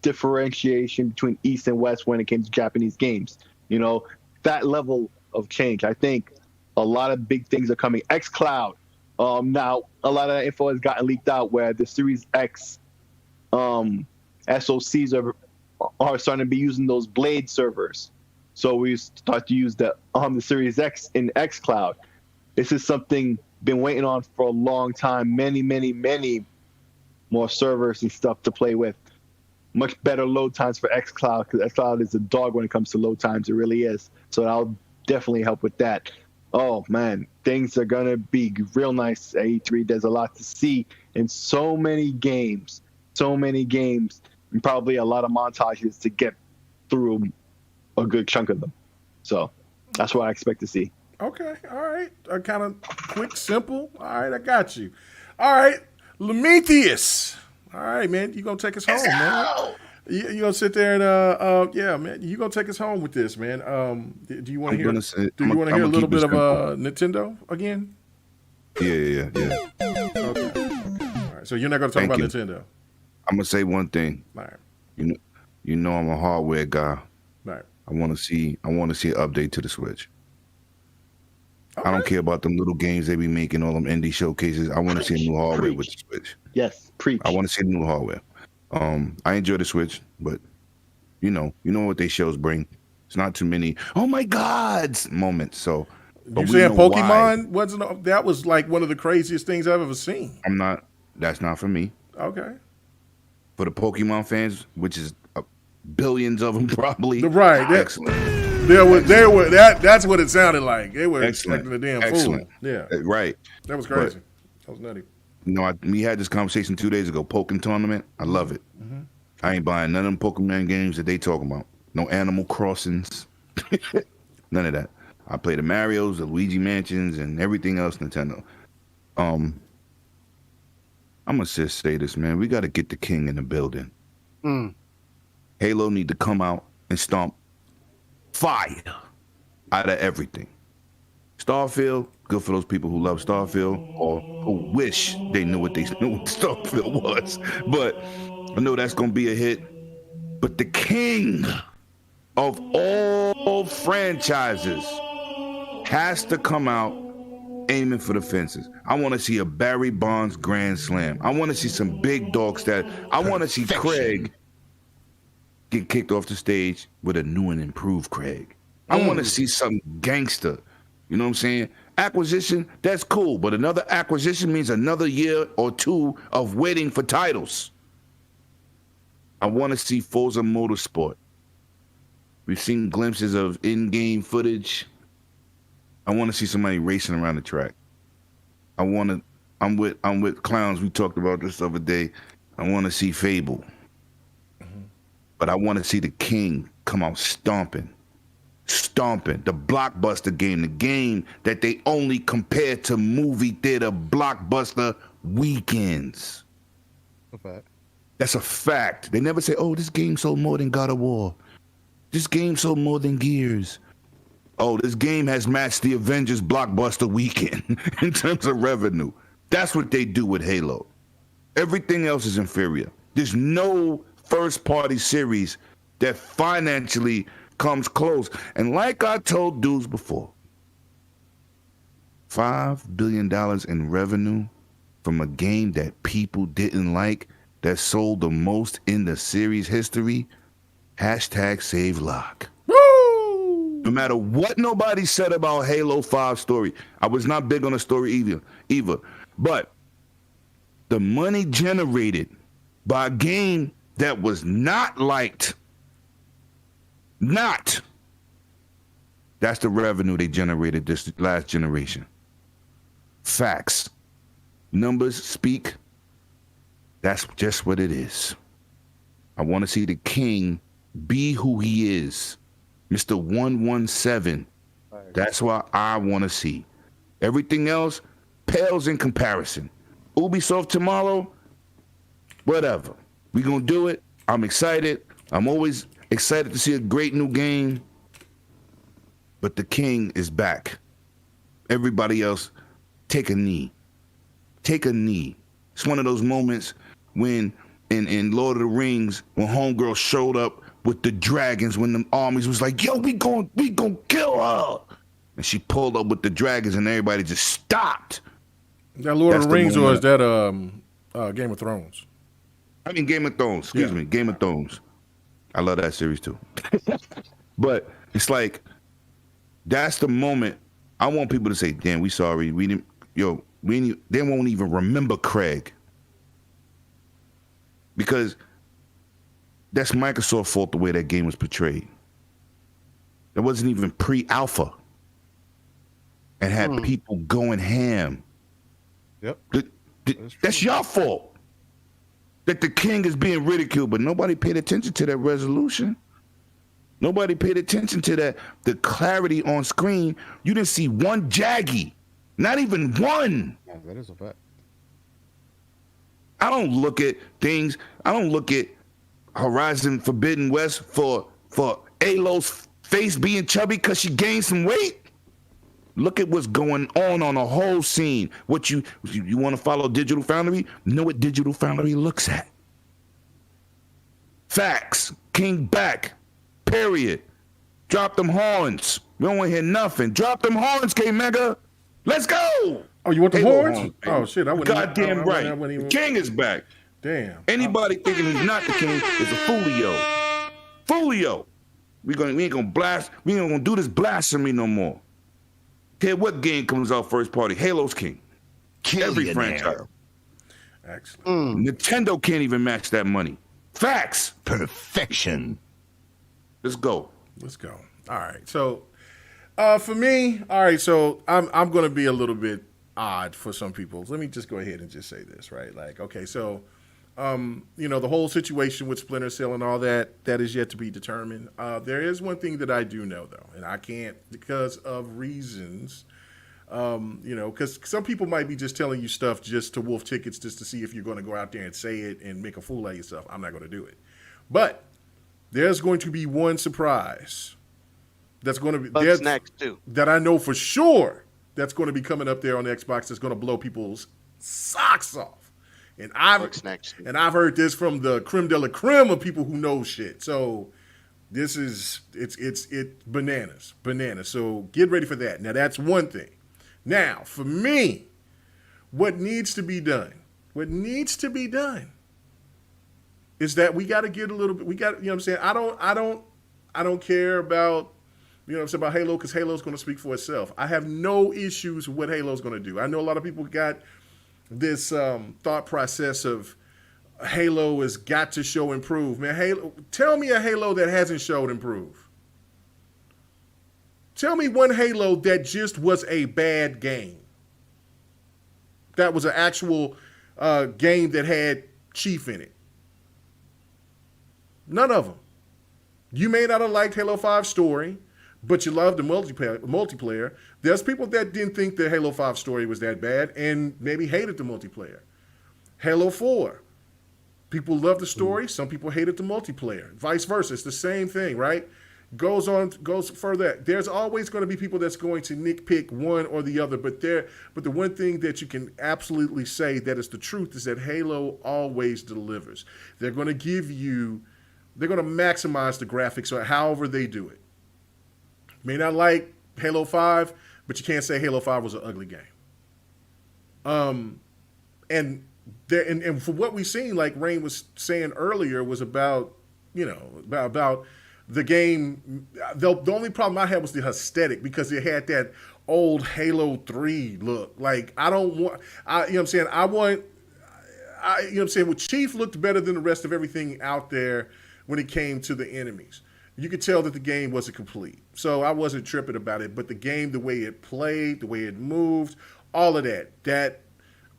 differentiation between East and West when it came to Japanese games. That level of change. I think a lot of big things are coming. xCloud. Now, a lot of that info has gotten leaked out where the Series X SoCs are starting to be using those Blade servers. So we start to use the Series X in xCloud. This is something been waiting on for a long time. Many, many, many more servers and stuff to play with. Much better load times for xCloud, because xCloud is a dog when it comes to load times. It really is. So that'll definitely help with that. Oh, man, things are going to be real nice at E3. There's a lot to see in so many games, and probably a lot of montages to get through a good chunk of them. So that's what I expect to see. Okay, all right. Kind of quick, simple. All right, I got you. All right, Prometheus. All right, man, you gonna take us home, man. You gonna sit there and yeah, man, you gonna take us home with this, man. Do you want to hear? Do you want to hear a little bit of Nintendo again? Yeah. Okay. All right. So you're not gonna talk about Nintendo. I'm gonna say one thing. All right. You know I'm a hardware guy. All right. I want to see an update to the Switch. Okay. I don't care about them little games they be making, all them indie showcases. I want to see a new hardware with the Switch. Yes, preach. I want to see new hardware. I enjoy the Switch, but you know what they shows bring. It's not too many oh my God moments. So you saying Pokemon wasn't? That was like one of the craziest things I've ever seen. That's not for me. Okay. For the Pokemon fans, which is billions of them probably. Right. Excellent. That's what it sounded like. They were expecting a damn fool. Yeah. Right. That was crazy. That was nutty. We had this conversation 2 days ago. Pokken tournament. I love it. Mm-hmm. I ain't buying none of them Pokemon games that they talking about. No Animal Crossings. None of that. I play the Marios, the Luigi Mansions, and everything else Nintendo. I'm gonna just say this, man. We got to get the king in the building. Halo need to come out and stomp fire out of everything. Starfield, good for those people who love Starfield or who wish they knew what Starfield was. But I know that's gonna be a hit. But the king of all franchises has to come out aiming for the fences. I want to see a Barry Bonds grand slam. I want to see some big dog stat. I want to see Craig get kicked off the stage with a new and improved Craig. I want to see some gangster. You know what I'm saying? Acquisition, that's cool, but another acquisition means another year or two of waiting for titles. I want to see Forza Motorsport. We've seen glimpses of in-game footage. I want to see somebody racing around the track. I'm with clowns. We talked about this the other day. I want to see Fable. But I want to see the King come out stomping. The blockbuster game, the game that they only compare to movie theater blockbuster weekends. That's a fact. They never say, oh, this game sold more than God of War. This game sold more than Gears. Oh, this game has matched the Avengers blockbuster weekend in terms of revenue. That's what they do with Halo. Everything else is inferior. There's no first-party series that financially comes close. And like I told dudes before, $5 billion in revenue from a game that people didn't like, that sold the most in the series history, #save Lock. Woo! No matter what nobody said about Halo 5 story, I was not big on the story either. But the money generated by a game that was not liked, that's the revenue they generated this last generation. Facts. Numbers speak. That's just what it is. I want to see the King be who he is. Mr. 117. That's what I want to see. Everything else pales in comparison. Ubisoft tomorrow, whatever. We gonna do it. I'm excited. I'm always excited to see a great new game. But the King is back. Everybody else, take a knee. Take a knee. It's one of those moments when in Lord of the Rings, when Homegirl showed up with the dragons, when the armies was like, yo, we gon' kill her. And she pulled up with the dragons and everybody just stopped. Is that Lord of the Rings or is that Game of Thrones? I mean, Game of Thrones. Excuse me, Game of Thrones. I love that series too. But it's like, that's the moment I want people to say, damn, we sorry. They won't even remember Craig. Because that's Microsoft's fault the way that game was portrayed. It wasn't even pre-alpha. And had people going ham. Yep. That's your fault. That the King is being ridiculed, but nobody paid attention to that resolution. Nobody paid attention to that. The clarity on screen. You didn't see one Jaggy. Not even one. Yeah, that is a fact. I don't look at things. I don't look at Horizon Forbidden West for Alo's face being chubby because she gained some weight. Look at what's going on a whole scene. What you want to follow Digital Foundry? Know what Digital Foundry looks at. Facts. King back. Period. Drop them horns. We don't want to hear nothing. Drop them horns, K-Mega. Let's go. Oh, you want the horns? Oh, shit. Goddamn right. King is back. Damn. Anybody thinking he's not the King is a foolio. Foolio. We ain't gonna blast. We ain't gonna do this blasphemy no more. Care what game comes out first party. Halo's King. Every franchise. Excellent. Nintendo can't even match that money. Facts. Perfection. Let's go. All right. So, for me, so I'm going to be a little bit odd for some people. Let me just go ahead and just say this, right? Like, okay, so, the whole situation with Splinter Cell and all that is yet to be determined. There is one thing that I do know, though, and I can't because of reasons, because some people might be just telling you stuff just to wolf tickets just to see if you're going to go out there and say it and make a fool of yourself. I'm not going to do it. But there's going to be one surprise that's going to be next too. That I know for sure that's going to be coming up there on the Xbox that's going to blow people's socks off. And I've heard this from the creme de la creme of people who know shit. So this is it's bananas. So get ready for that. Now that's one thing. Now, for me, what needs to be done is that we got to get a little bit. We got, you know what I'm saying. I don't care about, you know what I'm saying, about Halo, because Halo's going to speak for itself. I have no issues with what Halo's going to do. I know a lot of people got this thought process of Halo has got to show improve. Man, Halo, tell me a Halo that hasn't showed improve. Tell me one Halo that just was a bad game. That was an actual game that had Chief in it. None of them. You may not have liked Halo 5 story, but you loved the multiplayer. There's people that didn't think the Halo 5 story was that bad and maybe hated the multiplayer. Halo 4. People loved the story. Some people hated the multiplayer. Vice versa. It's the same thing, right? Goes further. There's always going to be people that's going to nitpick one or the other, but the one thing that you can absolutely say that is the truth is that Halo always delivers. They're going to maximize the graphics or however they do it. May not like Halo 5, but you can't say Halo 5 was an ugly game. And for what we've seen, like Rain was saying earlier, was about, you know, about the game. The only problem I had was the aesthetic, because it had that old Halo 3 look. Like, you know what I'm saying? Well, Chief looked better than the rest of everything out there when it came to the enemies. You could tell that the game wasn't complete. So I wasn't tripping about it. But the game, the way it played, the way it moved, all of that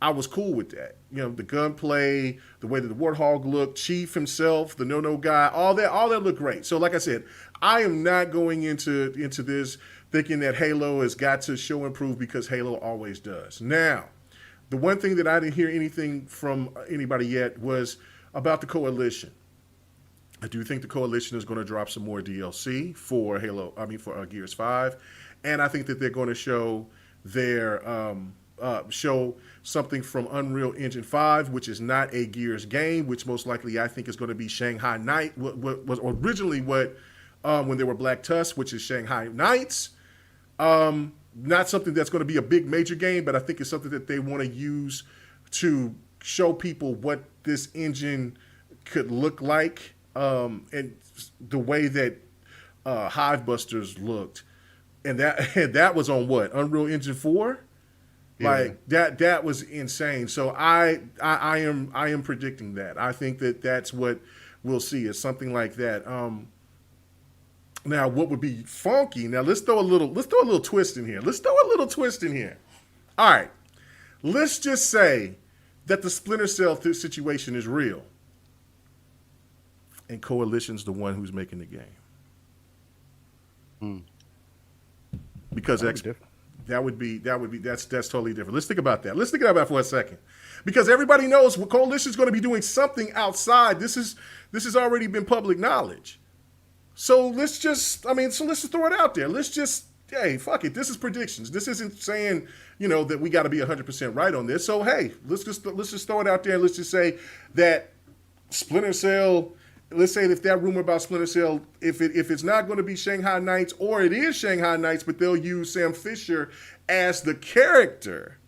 I was cool with that. You know, the gunplay, the way that the Warthog looked, Chief himself, the no guy, all that looked great. So like I said, I am not going into this thinking that Halo has got to show improve, because Halo always does. Now, the one thing that I didn't hear anything from anybody yet was about the Coalition. I do think the Coalition is going to drop some more DLC for Gears 5, and I think that they're going to show show something from Unreal Engine 5, which is not a Gears game, which most likely I think is going to be Shanghai Night, what was originally when they were Black Tusk, which is Shanghai Knights. Not something that's going to be a big major game, but I think it's something that they want to use to show people what this engine could look like. And the way that Hivebusters looked, and that was on what, Unreal Engine 4? Yeah. Like that was insane. So I am predicting that. I think that that's what we'll see, is something like that. Now, what would be funky? Now let's throw a little twist in here. All right, let's just say that the Splinter Cell situation is real, and Coalition's the one who's making the game. Because that's totally different. Let's think about that. Let's think about that for a second, because everybody knows Coalition's going to be doing something outside. This has already been public knowledge. So let's just throw it out there. Hey, fuck it. This is predictions. This isn't saying, you know, that we got to be 100% right on this. So hey, let's just throw it out there. And let's just say that Splinter Cell. Let's say if that rumor about Splinter Cell, if it's not going to be Shanghai Knights, or it is Shanghai Knights, but they'll use Sam Fisher as the character.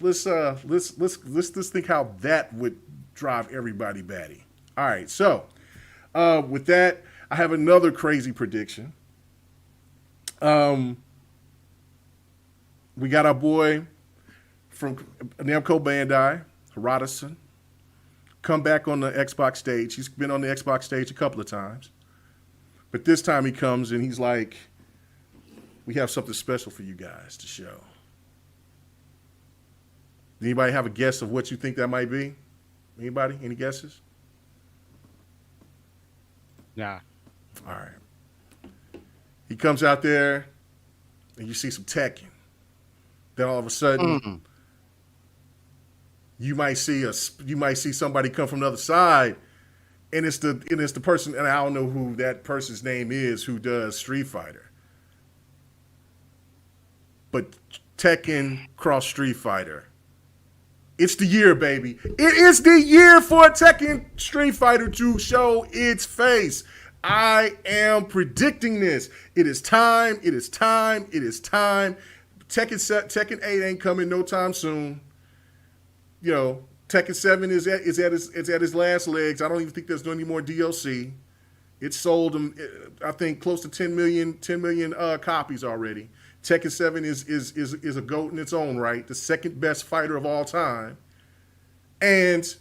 Let's think how that would drive everybody batty. All right, so with that, I have another crazy prediction. We got our boy from Namco Bandai, Radisson, come back on the Xbox stage. He's been on the Xbox stage a couple of times, but this time he comes and he's like, we have something special for you guys to show. Anybody have a guess of what you think that might be? Anybody? Any guesses? Nah. All right. He comes out there and you see some Tekken. Then all of a sudden, you might see somebody come from the other side, and it's the person, and I don't know who that person's name is, who does Street Fighter. But Tekken cross Street Fighter. It's the year, baby. It is the year for Tekken Street Fighter to show its face. I am predicting this. It is time. Tekken 8 ain't coming no time soon. You know, Tekken 7 is at his last legs. I don't even think there's any more DLC. It sold them, I think, close to 10 million copies already. Tekken 7 is a GOAT in its own right, the second best fighter of all time. And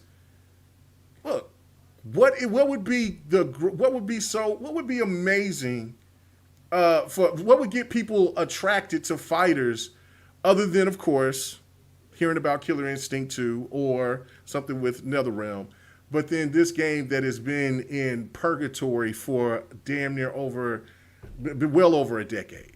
look, what would be amazing what would get people attracted to fighters, other than, of course, hearing about Killer Instinct 2 or something with NetherRealm. But then this game that has been in purgatory for damn near well over a decade.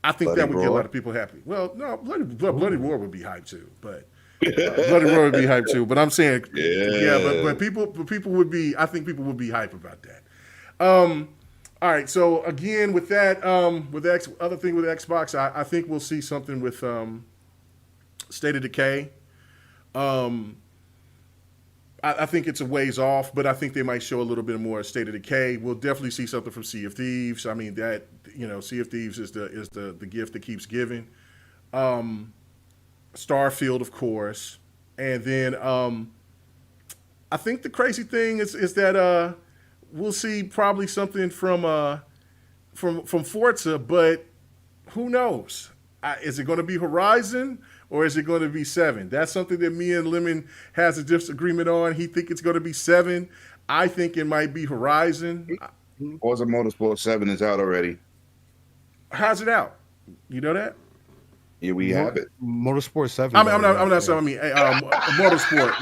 I think Bloody that would get a Roar? lot of people happy. Well, no, Bloody Roar would be hype too, but Bloody Roar would be hype too. But I'm saying, but people would be. I think people would be hype about that. All right, so again with that, other thing with Xbox, I think we'll see something with State of Decay. I think it's a ways off, but I think they might show a little bit more State of Decay. We'll definitely see something from Sea of Thieves. I mean, that, Sea of Thieves is the gift that keeps giving. Starfield, of course, and then I think the crazy thing is that we'll see probably something from Forza, but who knows? Is it going to be Horizon? Or is it going to be 7? That's something that me and Lemon has a disagreement on. He think it's going to be 7. I think it might be Horizon. Forza Motorsport 7 is out already. How's it out? You know that? Yeah, we have it. Motorsport 7. I'm not saying. I mean, motorsport.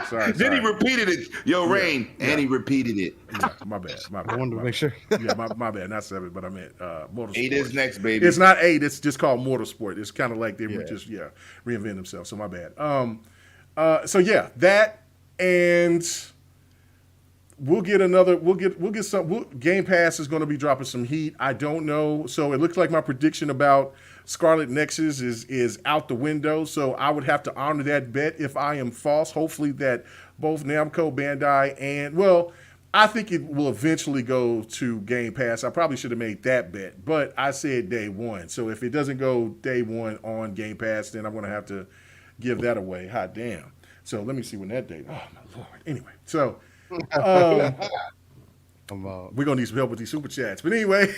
Sorry. Then he repeated it. Yo, Rain, and he repeated it. Yeah, my bad. I wanted to make sure. Yeah, my bad. Not 7, but I meant motorsport. 8 is next, baby. It's not 8. It's just called motorsport. It's kind of like they were just reinvent themselves. So my bad. So yeah, that, and we'll get some. Game Pass is going to be dropping some heat. I don't know. So it looks like my prediction about Scarlet Nexus is out the window. So I would have to honor that bet if I am false. Hopefully that both Namco, Bandai, and, well, I think it will eventually go to Game Pass. I probably should have made that bet, but I said day one. So if it doesn't go day one on Game Pass, then I'm going to have to give that away. Hot damn. So let me see when that date. Oh, my Lord. Anyway, so we're going to need some help with these super chats. But anyway,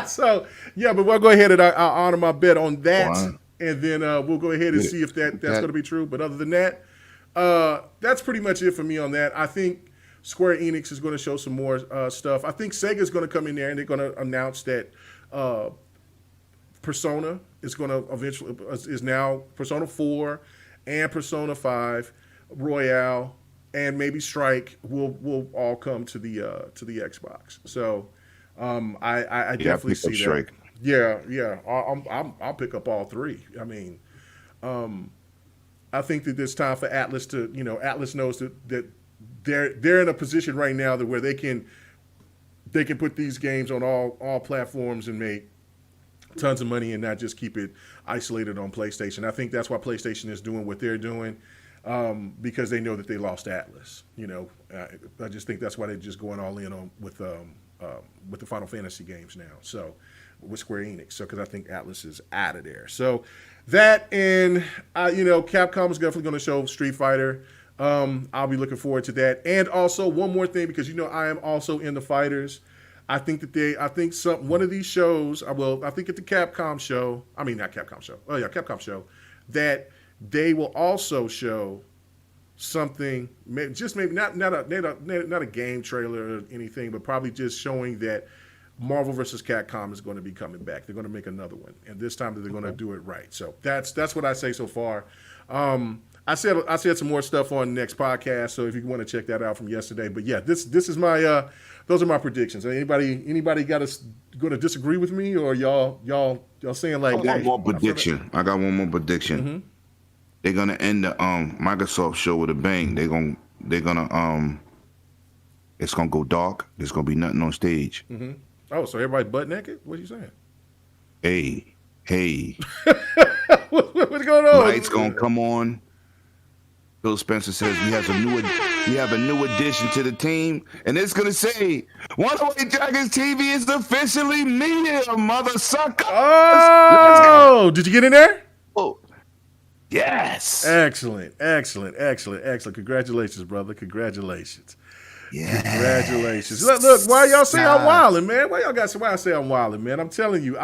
so, yeah, but we'll go ahead and I'll honor my bet on that. Wow. And then we'll go ahead and see if that's going to be true. But other than that, that's pretty much it for me on that. I think Square Enix is going to show some more stuff. I think Sega's going to come in there and they're going to announce that Persona is going to eventually is now Persona 4 and Persona 5 Royale and maybe Strike will all come to the Xbox. So I definitely see that. Strike. Yeah. I'll pick up all three. I mean, I think that it's time for Atlas to, Atlas knows that they're in a position right now that where they can put these games on all platforms and make tons of money and not just keep it isolated on PlayStation. I think that's why PlayStation is doing what they're doing, because they know that they lost Atlas. I just think that's why they're just going all in on with the Final Fantasy games now. So with Square Enix, because I think Atlas is out of there. So that, and Capcom is definitely going to show Street Fighter. I'll be looking forward to that. And also one more thing, because I am also into fighters. I think one of these shows, I think at the Capcom show, Capcom show, that they will also show something, just maybe not a game trailer or anything, but probably just showing that Marvel vs. Capcom is going to be coming back. They're going to make another one, and this time they're going to do it right. So that's what I say so far. I said some more stuff on the next podcast, so if you want to check that out from yesterday. But yeah, this is my those are my predictions. Anybody going to disagree with me, or y'all saying like? I got one more prediction. Mm-hmm. They're gonna end the Microsoft show with a bang. They're gonna it's gonna go dark. There's gonna be nothing on stage. Mm-hmm. Oh, so everybody butt naked? What are you saying? Hey. What's going on? Lights gonna come on. Phil Spencer says we have a new We have a new addition to the team, and it's gonna say 108 Dragons TV is officially me, mother sucker. Oh, did you get in there? Oh, yes. Excellent. Congratulations, brother. Congratulations. Yes. Congratulations. Look, why y'all say I'm wilding, man? Why I say I'm wilding, man? I'm telling you,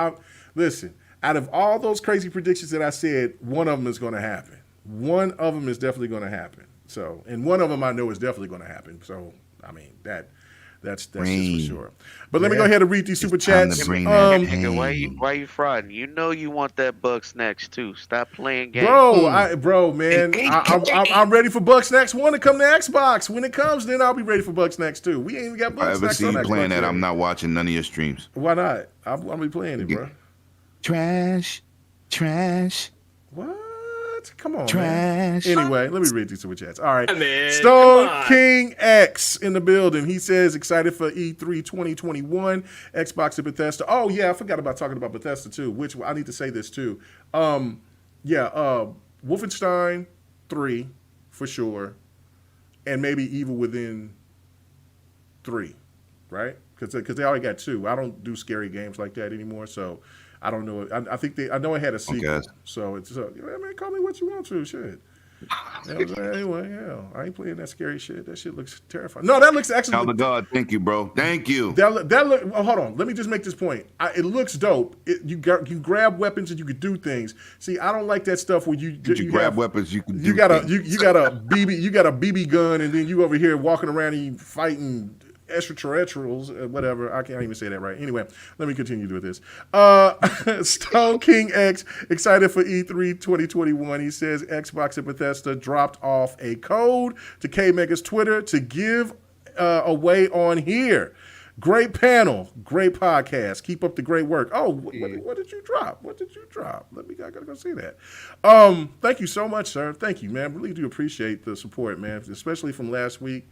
listen, out of all those crazy predictions that I said, one of them is going to happen. One of them is definitely going to happen. So, and one of them I know is definitely going to happen. So, I mean, that's just for sure. But let me go ahead and read these super chats. Nigga, why you frauding? You know you want that Bucks next too. Stop playing games. I'm ready for Bucks next 1 to come to Xbox. When it comes, then I'll be ready for Bucks next 2. We ain't even got Bucks next. I ever see you playing that, I'm not watching none of your streams. Why not? I'll be playing it, bro. Trash. What? Come on, trash. Man. Anyway, let me read these super chats. All right. Man, Stone King X in the building. He says excited for E3 2021. Xbox and Bethesda. Oh yeah, I forgot about talking about Bethesda too. Which I need to say this too. Wolfenstein 3 for sure, and maybe Evil Within 3, right? Because they already got 2. I don't do scary games like that anymore, so. I don't know. I know it had a sequel, okay. So it's call me what you want to, shit. Anyway, yeah, I ain't playing that scary shit. That shit looks terrifying. No, that looks actually. Tell the God, thank you, bro. Thank you. That look. Oh, hold on. Let me just make this point. It looks dope. You grab weapons and you can do things. See, I don't like that stuff where you grab weapons. You can. You got a BB gun and then you over here walking around and you fighting extraterrestrials, whatever. I can't even say that right. Anyway, let me continue with this. Stone King X, excited for E3 2021. He says Xbox and Bethesda dropped off a code to K-Mega's Twitter to give away on here. Great panel, great podcast. Keep up the great work. Oh, what did you drop? I gotta go see that. Thank you so much, sir. Thank you, man. Really do appreciate the support, man, especially from last week.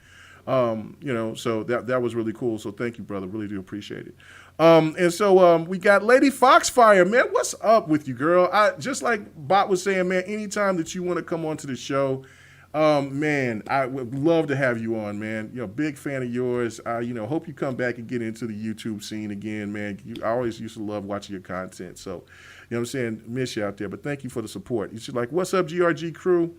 So that was really cool. So thank you, brother. Really do appreciate it. And so we got Lady Foxfire, man. What's up with you, girl? Just like Bot was saying, man, anytime that you want to come on to the show, man, I would love to have you on, man. Big fan of yours. Hope you come back and get into the YouTube scene again, man. I always used to love watching your content. So, what I'm saying? Miss you out there, but thank you for the support. You should what's up, GRG crew?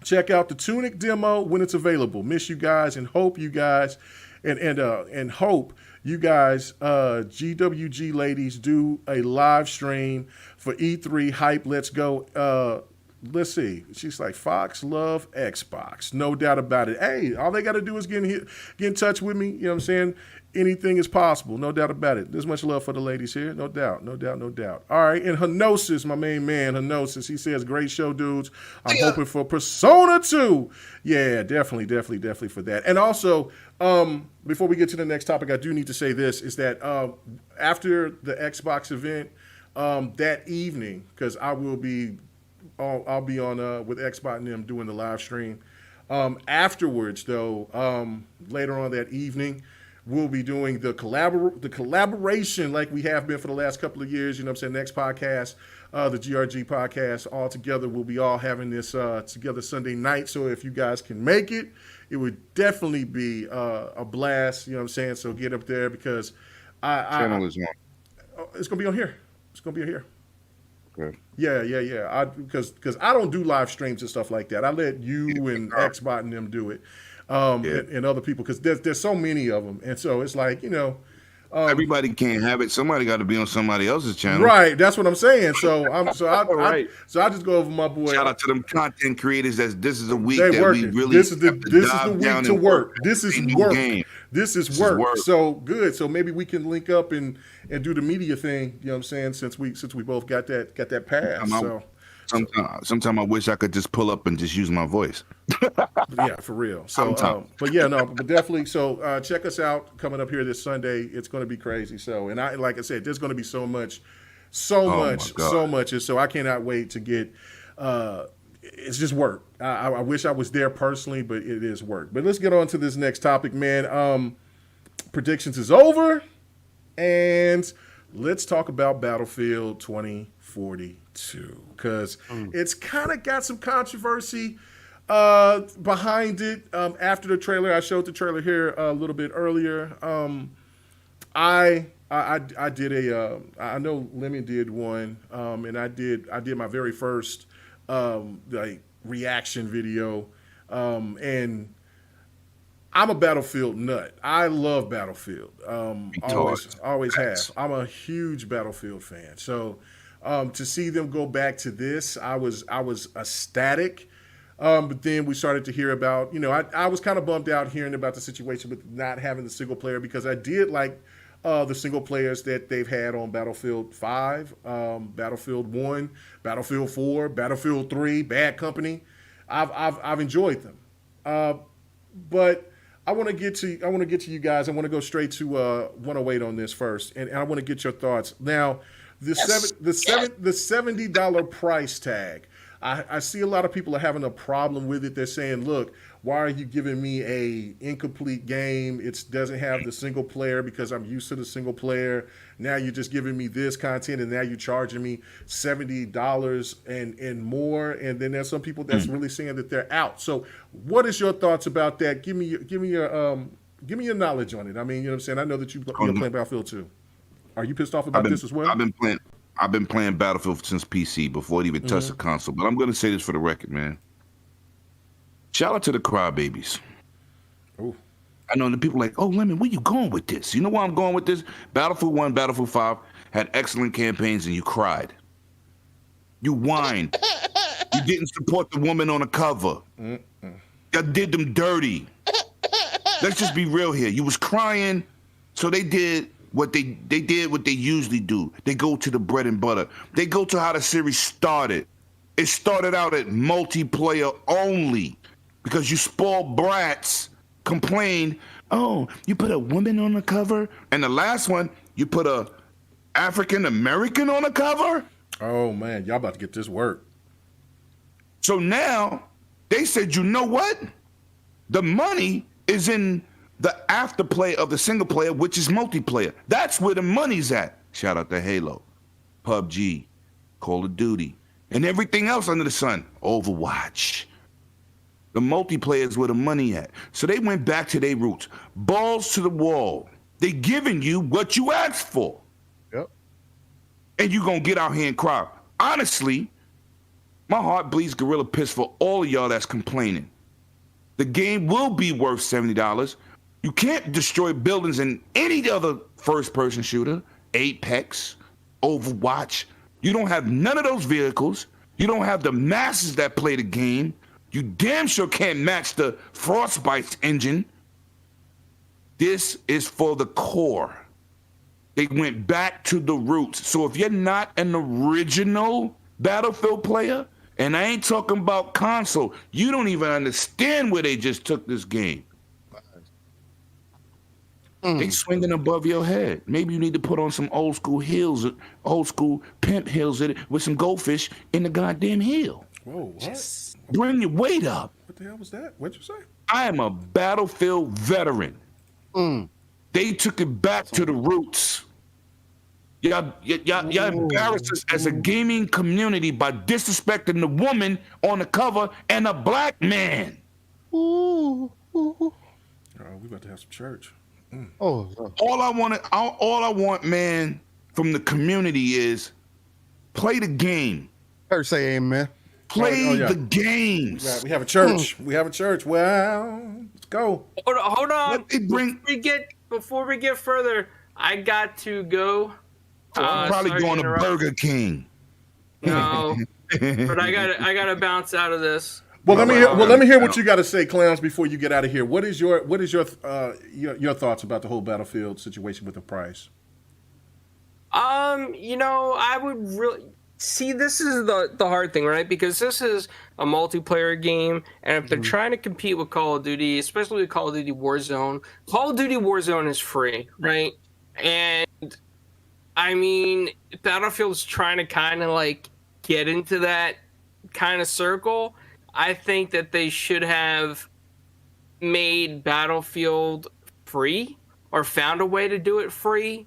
Check out the Tunic demo when it's available. Miss you guys and hope you guys and hope you guys GWG ladies do a live stream for E3 hype. Let's go. Let's see. She's like Fox love Xbox. No doubt about it. Hey, all they got to do is get in touch with me. You know what I'm saying? Anything is possible. No doubt about it. There's much love for the ladies here. No doubt. All right. And Henosis, my main man, Henosis, he says, great show, dudes. I'm hoping for Persona 2. Yeah, definitely for that. And also, before we get to the next topic, I do need to say this, is that after the Xbox event that evening, because I'll be on with Xbox and them doing the live stream. Afterwards, though, later on that evening, we'll be doing the collaboration like we have been for the last couple of years. You know what I'm saying? Next podcast, the GRG podcast, all together. We'll be all having this together Sunday night. So if you guys can make it, it would definitely be a blast. You know what I'm saying? So get up there because channel is on. It's going to be on here. It's going to be on here. Okay. Yeah. Because I don't do live streams and stuff like that. I let you and Xbot and them do it. And other people, because there's so many of them, and so it's like everybody can't have it. Somebody got to be on somebody else's channel, right? That's what I'm saying. So I just go over my boy. Shout out to them content creators. This is a week they that working. we really this is the week to work. This is work. Game. This is work. So good. So maybe we can link up and do the media thing. You know what I'm saying? Since we both got that pass. Sometimes I wish I could just pull up and just use my voice. Yeah, for real. So, but definitely. So check us out coming up here this Sunday. It's going to be crazy. So, and like I said, there's going to be so much. And so I cannot wait to get. It's just work. I wish I was there personally, but it is work. But let's get on to this next topic, man. Predictions is over, and let's talk about Battlefield 2042 because it's kind of got some controversy. Behind it, after the trailer, I showed the trailer here a little bit earlier. I did a I know Lemmy did one, and I did my very first like reaction video, and I'm a Battlefield nut. I love Battlefield. Always have. I'm a huge Battlefield fan. So to see them go back to this, I was ecstatic. But then we started to hear about, I was kind of bummed out hearing about the situation with not having the single player, because I did like the single players that they've had on Battlefield 5, Battlefield 1, Battlefield 4, Battlefield 3, Bad Company. I've enjoyed them. But I want to get to you guys. I want to go straight to 108 on this first, and I want to get your thoughts. Now, the $70 price tag. I see a lot of people are having a problem with it. They're saying, look, why are you giving me a incomplete game? It doesn't have the single player because I'm used to the single player. Now you're just giving me this content, and now you're charging me $70 and more. And then there's some people that's really saying that they're out. So what is your thoughts about that? Give me your knowledge on it. I mean, you know what I'm saying? I know that you're playing Battlefield too. Are you pissed off about this as well? I've been playing Battlefield since PC before it even touched the console. But I'm going to say this for the record, man. Shout out to the crybabies. Ooh. I know the people like, oh, Lemon, where you going with this? You know where I'm going with this? Battlefield 1, Battlefield 5 had excellent campaigns, and you cried. You whined. You didn't support the woman on the cover. You did them dirty. Let's just be real here. You was crying, so they did what they usually do. They go to the bread and butter. They go to how the series started. It started out at multiplayer only because you spoiled brats complained, oh, you put a woman on the cover? And the last one, you put a African American on the cover? Oh, man, y'all about to get this work. So now they said, you know what? The money is in the afterplay of the single player, which is multiplayer. That's where the money's at. Shout out to Halo, PUBG, Call of Duty, and everything else under the sun. Overwatch. The multiplayer is where the money at. So they went back to their roots. Balls to the wall. They giving you what you asked for. Yep. And you gonna get out here and cry. Honestly, my heart bleeds gorilla piss for all of y'all that's complaining. The game will be worth $70. You can't destroy buildings in any other first-person shooter, Apex, Overwatch. You don't have none of those vehicles. You don't have the masses that play the game. You damn sure can't match the Frostbite's engine. This is for the core. They went back to the roots. So if you're not an original Battlefield player, and I ain't talking about console, you don't even understand where they just took this game. They swinging above your head. Maybe you need to put on some old school heels, old school pimp heels with some goldfish in the goddamn heel. Whoa, what? Yes. Bring your weight up. What the hell was that? What'd you say? I am a Battlefield veteran. They took it back to the roots. Y'all embarrassed us as a gaming community by disrespecting the woman on the cover and a black man. Oh, we about to have some church. All I want, man, from the community is play the game. Or say amen. Play the games. Yeah, we have a church. We have a church. Well, let's go. Hold on. Before we get further, I got to go. I'm probably going to Burger King. No, but I gotta bounce out of this. Well, let me hear what you got to say, Clowns, before you get out of here. What is your thoughts about the whole Battlefield situation with the price? I would really see, this is the hard thing, right? Because this is a multiplayer game, and if they're trying to compete with Call of Duty, especially with Call of Duty Warzone, Call of Duty Warzone is free, right? And I mean, Battlefield's trying to kind of like get into that kind of circle. I think that they should have made Battlefield free or found a way to do it free,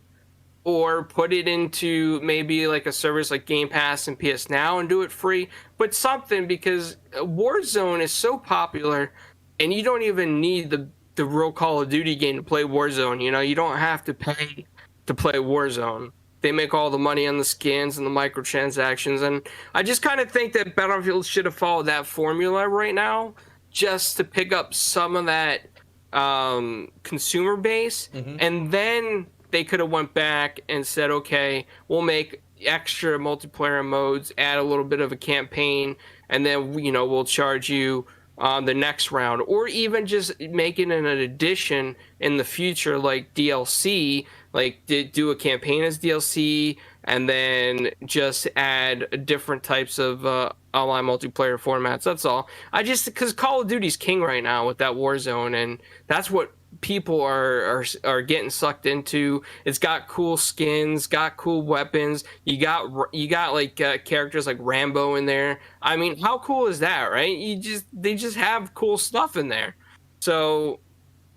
or put it into maybe like a service like Game Pass and PS Now and do it free, but something, because Warzone is so popular and you don't even need the real Call of Duty game to play Warzone. You know, you don't have to pay to play Warzone. They make all the money on the skins and the microtransactions, and I just kind of think that Battlefield should have followed that formula right now, just to pick up some of that consumer base, and then they could have went back and said, okay, we'll make extra multiplayer modes, add a little bit of a campaign, and then, you know, we'll charge you the next round, or even just making an addition in the future, like DLC, like do a campaign as DLC, and then just add different types of online multiplayer formats. That's all. Because Call of Duty's king right now with that Warzone, and that's what people are getting sucked into. It's got cool skins, got cool weapons. You got like characters like Rambo in there. I mean, how cool is that, right? They just have cool stuff in there. So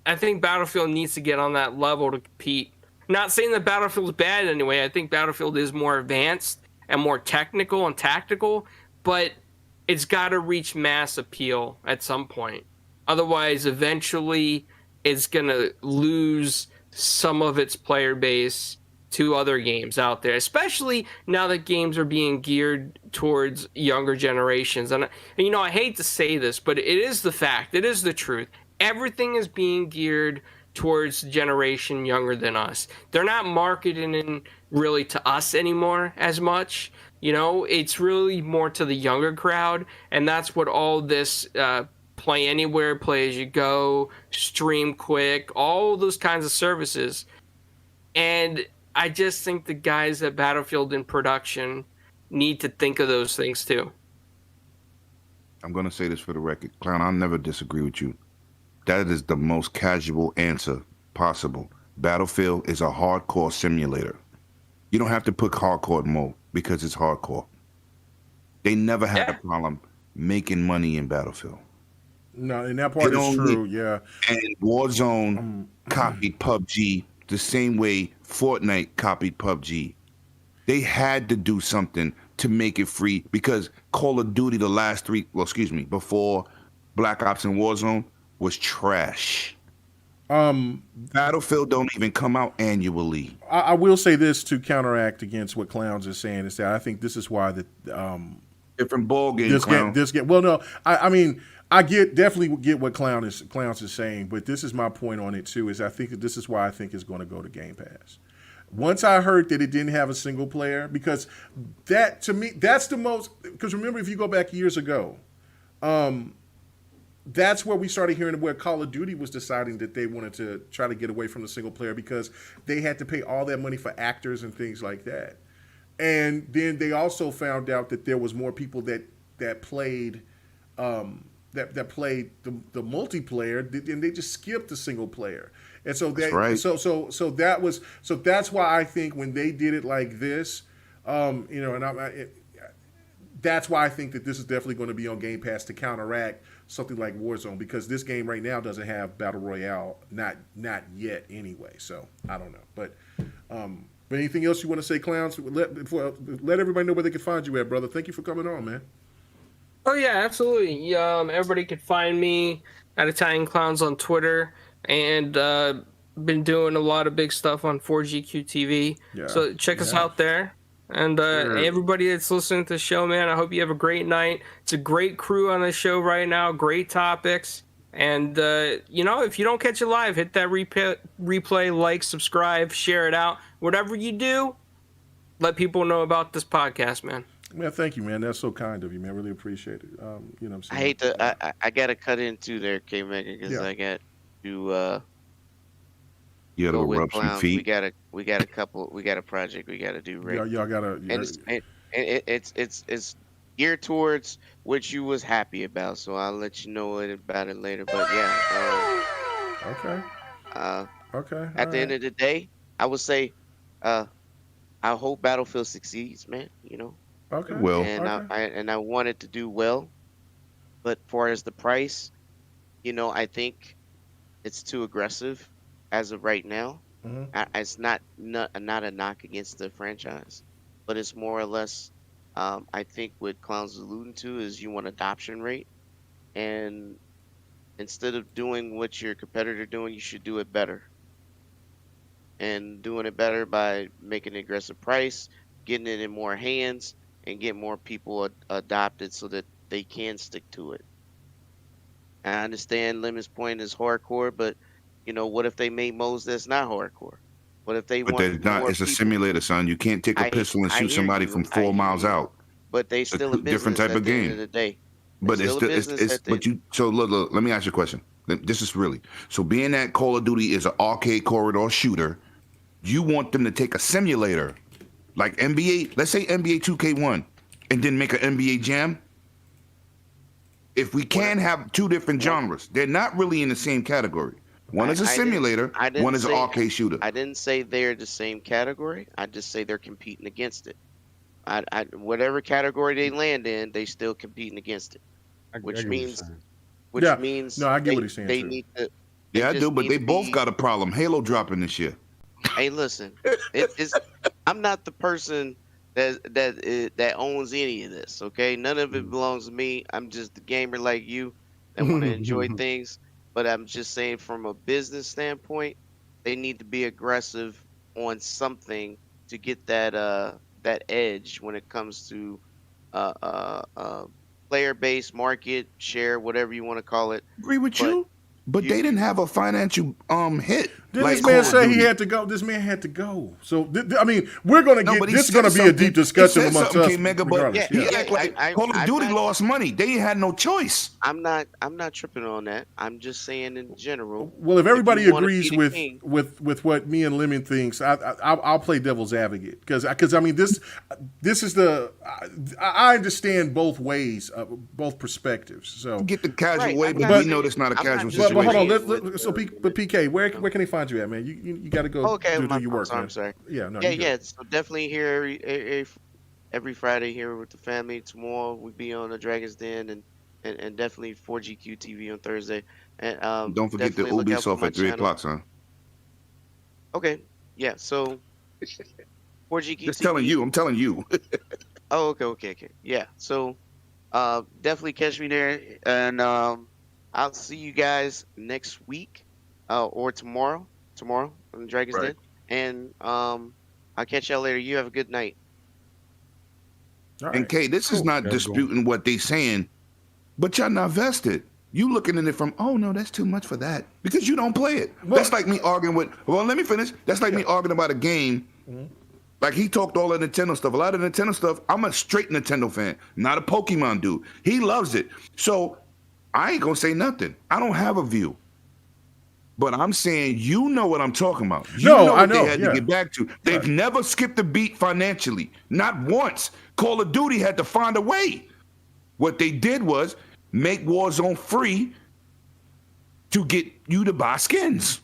I think Battlefield needs to get on that level to compete. Not saying that Battlefield's bad anyway. I think Battlefield is more advanced and more technical and tactical, but it's got to reach mass appeal at some point. Otherwise, eventually, it's going to lose some of its player base to other games out there, especially now that games are being geared towards younger generations. And you know, I hate to say this, but it is the fact. It is the truth. Everything is being geared towards the generation younger than us. They're not marketing really to us anymore as much. You know, it's really more to the younger crowd, and that's what all this play anywhere, play as you go, stream quick, all those kinds of services. And I just think the guys at Battlefield in production need to think of those things too. I'm going to say this for the record. Clown, I'll never disagree with you. That is the most casual answer possible. Battlefield is a hardcore simulator. You don't have to put hardcore in mode because it's hardcore. They never had a problem making money in Battlefield. No, and that part is true, yeah. And Warzone copied PUBG the same way Fortnite copied PUBG. They had to do something to make it free because Call of Duty before Black Ops and Warzone was trash. Battlefield don't even come out annually. I will say this to counteract against what Clowns is saying, is that I think this is why different ball game. This game. Well, no, I mean, I definitely get what Clowns is saying, but this is my point on it too. Is I think that this is why I think it's going to go to Game Pass. Once I heard that it didn't have a single player, because that to me that's the most. Because remember, if you go back years ago, that's where we started hearing where Call of Duty was deciding that they wanted to try to get away from the single player because they had to pay all that money for actors and things like that. And then they also found out that there was more people that played that played the multiplayer, and they just skipped the single player. And so that's right. So that's why I think when they did it like this, that's why I think that this is definitely going to be on Game Pass to counteract something like Warzone, because this game right now doesn't have Battle Royale, not yet anyway. So I don't know, but anything else you want to say, Clowns? Let everybody know where they can find you at, brother. Thank you for coming on, man. Oh yeah, absolutely. Everybody can find me at Italian Clowns on Twitter, and been doing a lot of big stuff on 4GQ TV. Yeah, so check us out there. And everybody that's listening to the show, man, I hope you have a great night. It's a great crew on the show right now, great topics. And, if you don't catch it live, hit that replay, like, subscribe, share it out. Whatever you do, let people know about this podcast, man. Man, thank you, man. That's so kind of you, man. I really appreciate it. You know what I'm saying? I hate to, I got to cut into there, K-Mega, because I got to... You gotta rub some feet. We got a project we gotta do right. Y'all gotta. And it's geared towards what you was happy about. So I'll let you know about it later. But yeah. Okay. Okay. At the end of the day, I would say, I hope Battlefield succeeds, man. You know. Okay. Well. And I want it to do well, but far as the price, I think it's too aggressive as of right now. It's not a knock against the franchise, but it's more or less. I think what Clown's alluding to is you want adoption rate, and instead of doing what your competitor doing, you should do it better. And doing it better by making an aggressive price, getting it in more hands, and get more people adopted so that they can stick to it. And I understand Lemon's point is hardcore, but what if they made modes that's not hardcore? What if they But want there's not. more It's a people? simulator, son. You can't take a pistol and I shoot hear somebody you. from I 4 hear miles you. out. But they still a business Different type at of the end game. of the day. But Still a business at the but you. So look. Let me ask you a question. This is really so. Being that Call of Duty is an arcade corridor shooter, you want them to take a simulator, like NBA. Let's say NBA 2K1, and then make an NBA Jam. If we can have two different genres, they're not really in the same category. One is a simulator. One is an arcade shooter. I didn't say they're the same category. I just say they're competing against it. Whatever category they land in, they still competing against it. Which means No, I get what he's saying. They too. need to. Yeah, I do, but they both got a problem. Halo dropping this year. Hey, listen, I'm not the person that owns any of this. Okay, none of it belongs to me. I'm just a gamer like you that want to enjoy things. But I'm just saying, from a business standpoint, they need to be aggressive on something to get that edge when it comes to player base, market share, whatever you want to call it. Agree with you. But they didn't have a financial hit. Did like this man Call say of he Duty. had to go? This man had to go. So I mean, we're gonna No, get. but he This is gonna said be a deep something. discussion He said amongst something, us. K-Mega, but regardless. he act like Call of Duty lost money. They had no choice. I'm not tripping on that. I'm just saying in general. Well, if everybody you wanna agrees be the king- with what me and Lemon thinks, I'll play devil's advocate because I mean this is I understand both ways, both perspectives. So Get the casual Right, way, I'm but not we know saying- that's not a I'm not casual just but hold on, situation. but PK, where can he find you at, man? You got to go Okay, do I'm your work. sorry, man. I'm sorry. Yeah, no, Yeah, you good. yeah. So definitely here every Friday here with the family. Tomorrow we be on the Dragon's Den and definitely 4GQ TV on Thursday. And Don't forget the definitely look out for Ubisoft my at 3 channel. o'clock, son. Okay, yeah. So 4GQ Just TV. telling you. I'm telling you. Oh, okay. Yeah. So definitely catch me there, and I'll see you guys next week or tomorrow on the Dragon's Right. Den, and I'll catch y'all later. You have a good night. All And right. K, this is not Yeah, disputing what they saying, but y'all not vested. You looking at it from, oh no, that's too much for that because you don't play it. That's like me arguing with. Well, let me finish. That's like me arguing about a game. Like he talked all the Nintendo stuff. A lot of Nintendo stuff. I'm a straight Nintendo fan, not a Pokemon dude. He loves it, so I ain't gonna say nothing. I don't have a view. But I'm saying you know what I'm talking about. You No, know I what know, they had yeah. to get back to. They've never skipped a beat financially. Not once. Call of Duty had to find a way. What they did was make Warzone free to get you to buy skins.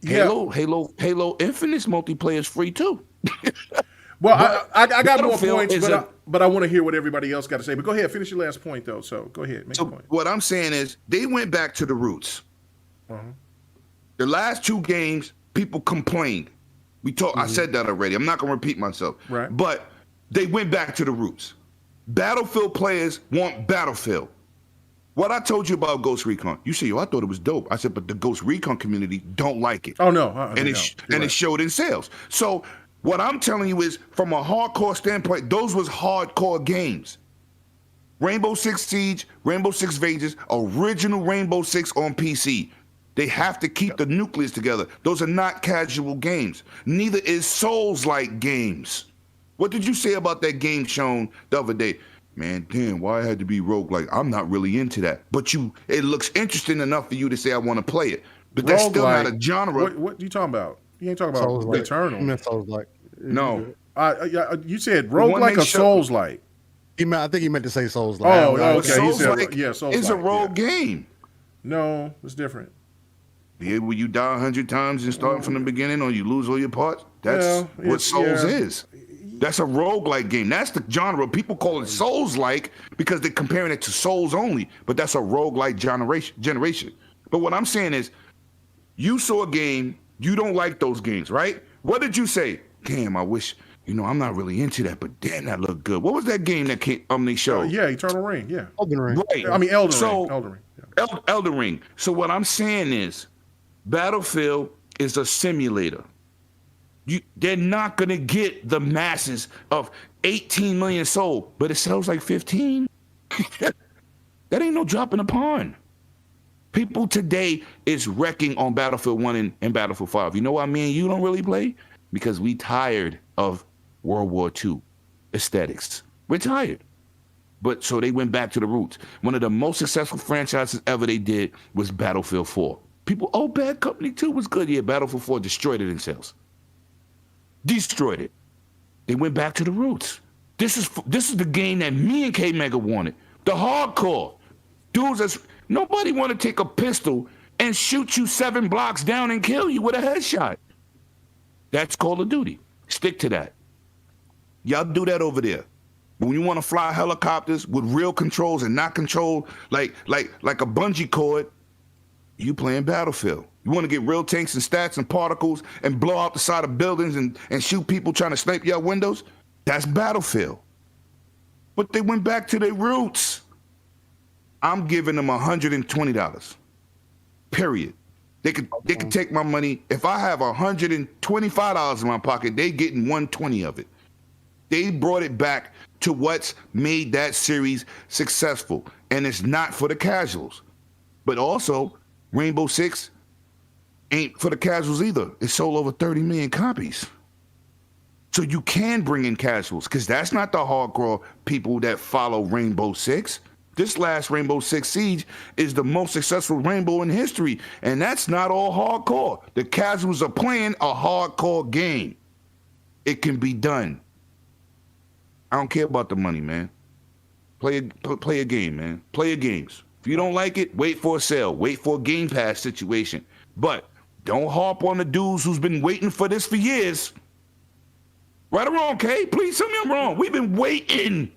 Yeah. Halo Infinite's multiplayer is free too. Well, But I got more Battlefield points, is but I want to hear what everybody else got to say. But go ahead, finish your last point though. So go ahead, make So a point. what I'm saying is they went back to the roots. The last two games, people complained. I said that already. I'm not going to repeat myself. Right. But they went back to the roots. Battlefield players want Battlefield. What I told you about Ghost Recon, you say, I thought it was dope. I said, but the Ghost Recon community don't like it. Oh no, And it showed in sales. So what I'm telling you is, from a hardcore standpoint, those was hardcore games. Rainbow Six Siege, Rainbow Six Vengeance, original Rainbow Six on PC. They have to keep the nucleus together. Those are not casual games. Neither is Souls-like games. What did you say about that game shown the other day? Man, damn, why it had to be roguelike? I'm not really into that. But it looks interesting enough for you to say I want to play it. But that's still not a genre. What you talking about? You ain't talking about Souls-like. Eternal. Souls-like. No. You said one roguelike they or show- Souls-like? I think he meant to say Souls-like. Oh, okay. He Souls-like said, yeah, Souls-like. is a rogue game. No, it's different. Yeah, will you die 100 times and start from the beginning, or you lose all your parts? That's what Souls is. That's a roguelike game. That's the genre. People call it Souls-like because they're comparing it to Souls only, but that's a roguelike generation. But what I'm saying is, you saw a game You don't like those games, right? What did you say? Damn, I wish, I'm not really into that, but damn, that looked good. What was that game that they showed? Yeah, Eternal Ring, yeah. Elden Ring. Right. I mean, Elden Ring. Yeah. Elden Ring. So what I'm saying is, Battlefield is a simulator. They're not going to get the masses of 18 million sold, but it sells like 15. That ain't no drop in the pond. People today is wrecking on Battlefield 1 and Battlefield 5. You know why me and you don't really play? Because we tired of World War II aesthetics. We're tired. But so they went back to the roots. One of the most successful franchises ever they did was Battlefield 4. People, Bad Company 2 was good. Yeah, Battlefield 4 destroyed it in sales. Destroyed it. They went back to the roots. This is the game that me and K Mega wanted. The hardcore. Dudes, nobody want to take a pistol and shoot you 7 blocks down and kill you with a headshot. That's Call of Duty. Stick to that. Y'all do that over there. When you want to fly helicopters with real controls and not controlled like a bungee cord, you playing Battlefield. You want to get real tanks and stats and particles and blow out the side of buildings and shoot people trying to snipe your windows? That's Battlefield. But they went back to their roots. I'm giving them $120. Period. They could take my money. If I have $125 in my pocket, they getting $120 of it. They brought it back to what's made that series successful. And it's not for the casuals. But also, Rainbow Six ain't for the casuals either. It sold over 30 million copies. So you can bring in casuals, because that's not the hardcore people that follow Rainbow Six. This last Rainbow Six Siege is the most successful Rainbow in history, and that's not all hardcore. The casuals are playing a hardcore game. It can be done. I don't care about the money, man. Play a game, man. Play your games. If you don't like it, wait for a sale. Wait for a Game Pass situation. But don't harp on the dudes who's been waiting for this for years. Right or wrong, Kay? Please tell me I'm wrong. We've been waiting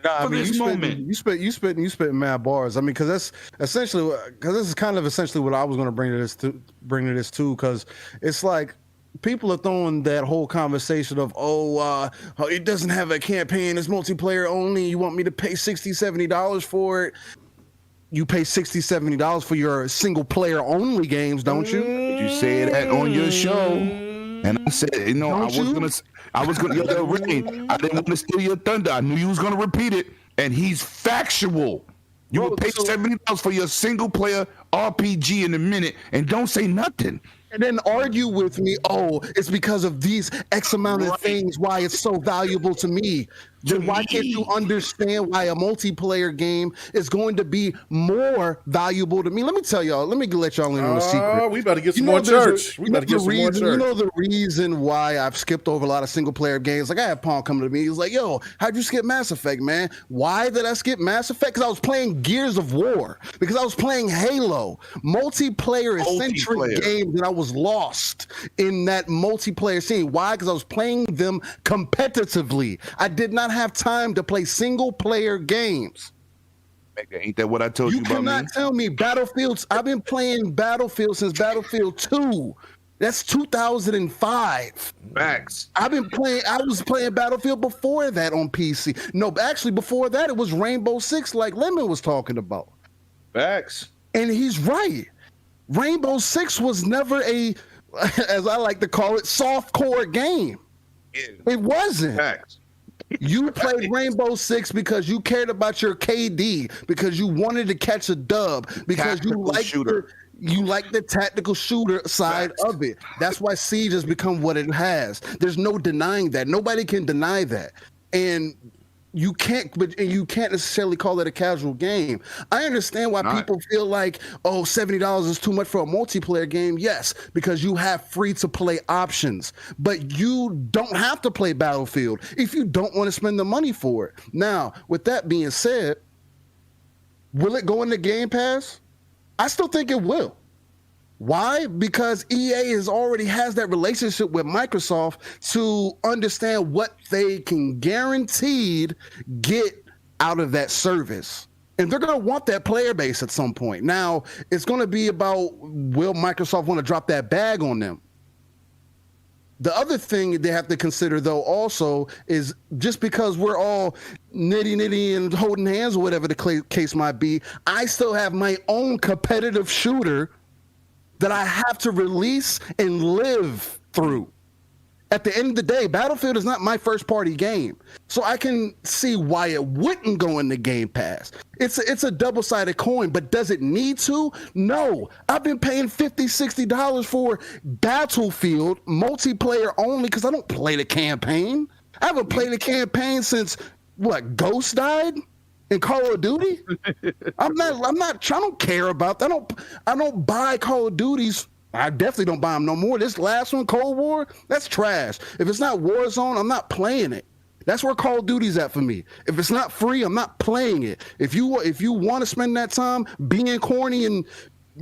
for this moment. You spit mad bars. I mean, because that's essentially, because this is kind of essentially what I was going to bring to this too. Because it's like people are throwing that whole conversation of, it doesn't have a campaign, it's multiplayer only. You want me to pay $60, $70 for it? You pay $60, $70 for your single player only games, don't you? Did you say that on your show? And I said, I was gonna Rain. I didn't want to steal your thunder. I knew you was gonna repeat it. And he's factual. You will pay $70 for your single player RPG in a minute and don't say nothing. And then argue with me, it's because of these X amount of things why it's so valuable to me. Then why can't you understand why a multiplayer game is going to be more valuable to me? Let me tell y'all, let y'all in on a secret. We better get some more church. We better get some more church. You know the reason why I've skipped over a lot of single player games? Like I had Paul come to me, he was like, yo, how'd you skip Mass Effect, man? Why did I skip Mass Effect? Because I was playing Gears of War. Because I was playing Halo. Multiplayer-centric games, and I was lost in that multiplayer scene. Why? Because I was playing them competitively. I did not have time to play single player games. Ain't that what I told you about? You cannot tell me Battlefields. I've been playing Battlefield since Battlefield 2. That's 2005. Facts. I was playing Battlefield before that on PC. No, actually before that it was Rainbow Six, like Lemon was talking about. Facts. And he's right. Rainbow Six was never a, as I like to call it, soft-core game. Yeah. It wasn't. Facts. You played Rainbow Six because you cared about your KD, because you wanted to catch a dub, because you like the tactical shooter side of it. That's why Siege has become what it has. There's no denying that. Nobody can deny that. And you can't necessarily call it a casual game. I understand why people feel like, $70 is too much for a multiplayer game. Yes, because you have free to play options, but you don't have to play Battlefield if you don't want to spend the money for it. Now, with that being said, will it go into Game Pass? I still think it will. Why? Because EA already has that relationship with Microsoft to understand what they can guaranteed get out of that service. And they're going to want that player base at some point. Now, it's going to be about, will Microsoft want to drop that bag on them? The other thing they have to consider, though, also is just because we're all nitty and holding hands or whatever the case might be, I still have my own competitive shooter that I have to release and live through. At the end of the day, Battlefield is not my first party game. So I can see why it wouldn't go in the Game Pass. It's a double-sided coin, but does it need to? No. I've been paying $50, $60 for Battlefield multiplayer only because I don't play the campaign. I haven't played the campaign since Ghost died in Call of Duty? I don't care about that. I don't buy Call of Duties. I definitely don't buy them no more. This last one, Cold War, that's trash. If it's not Warzone, I'm not playing it. That's where Call of Duty's at for me. If it's not free, I'm not playing it. If you want to spend that time being corny and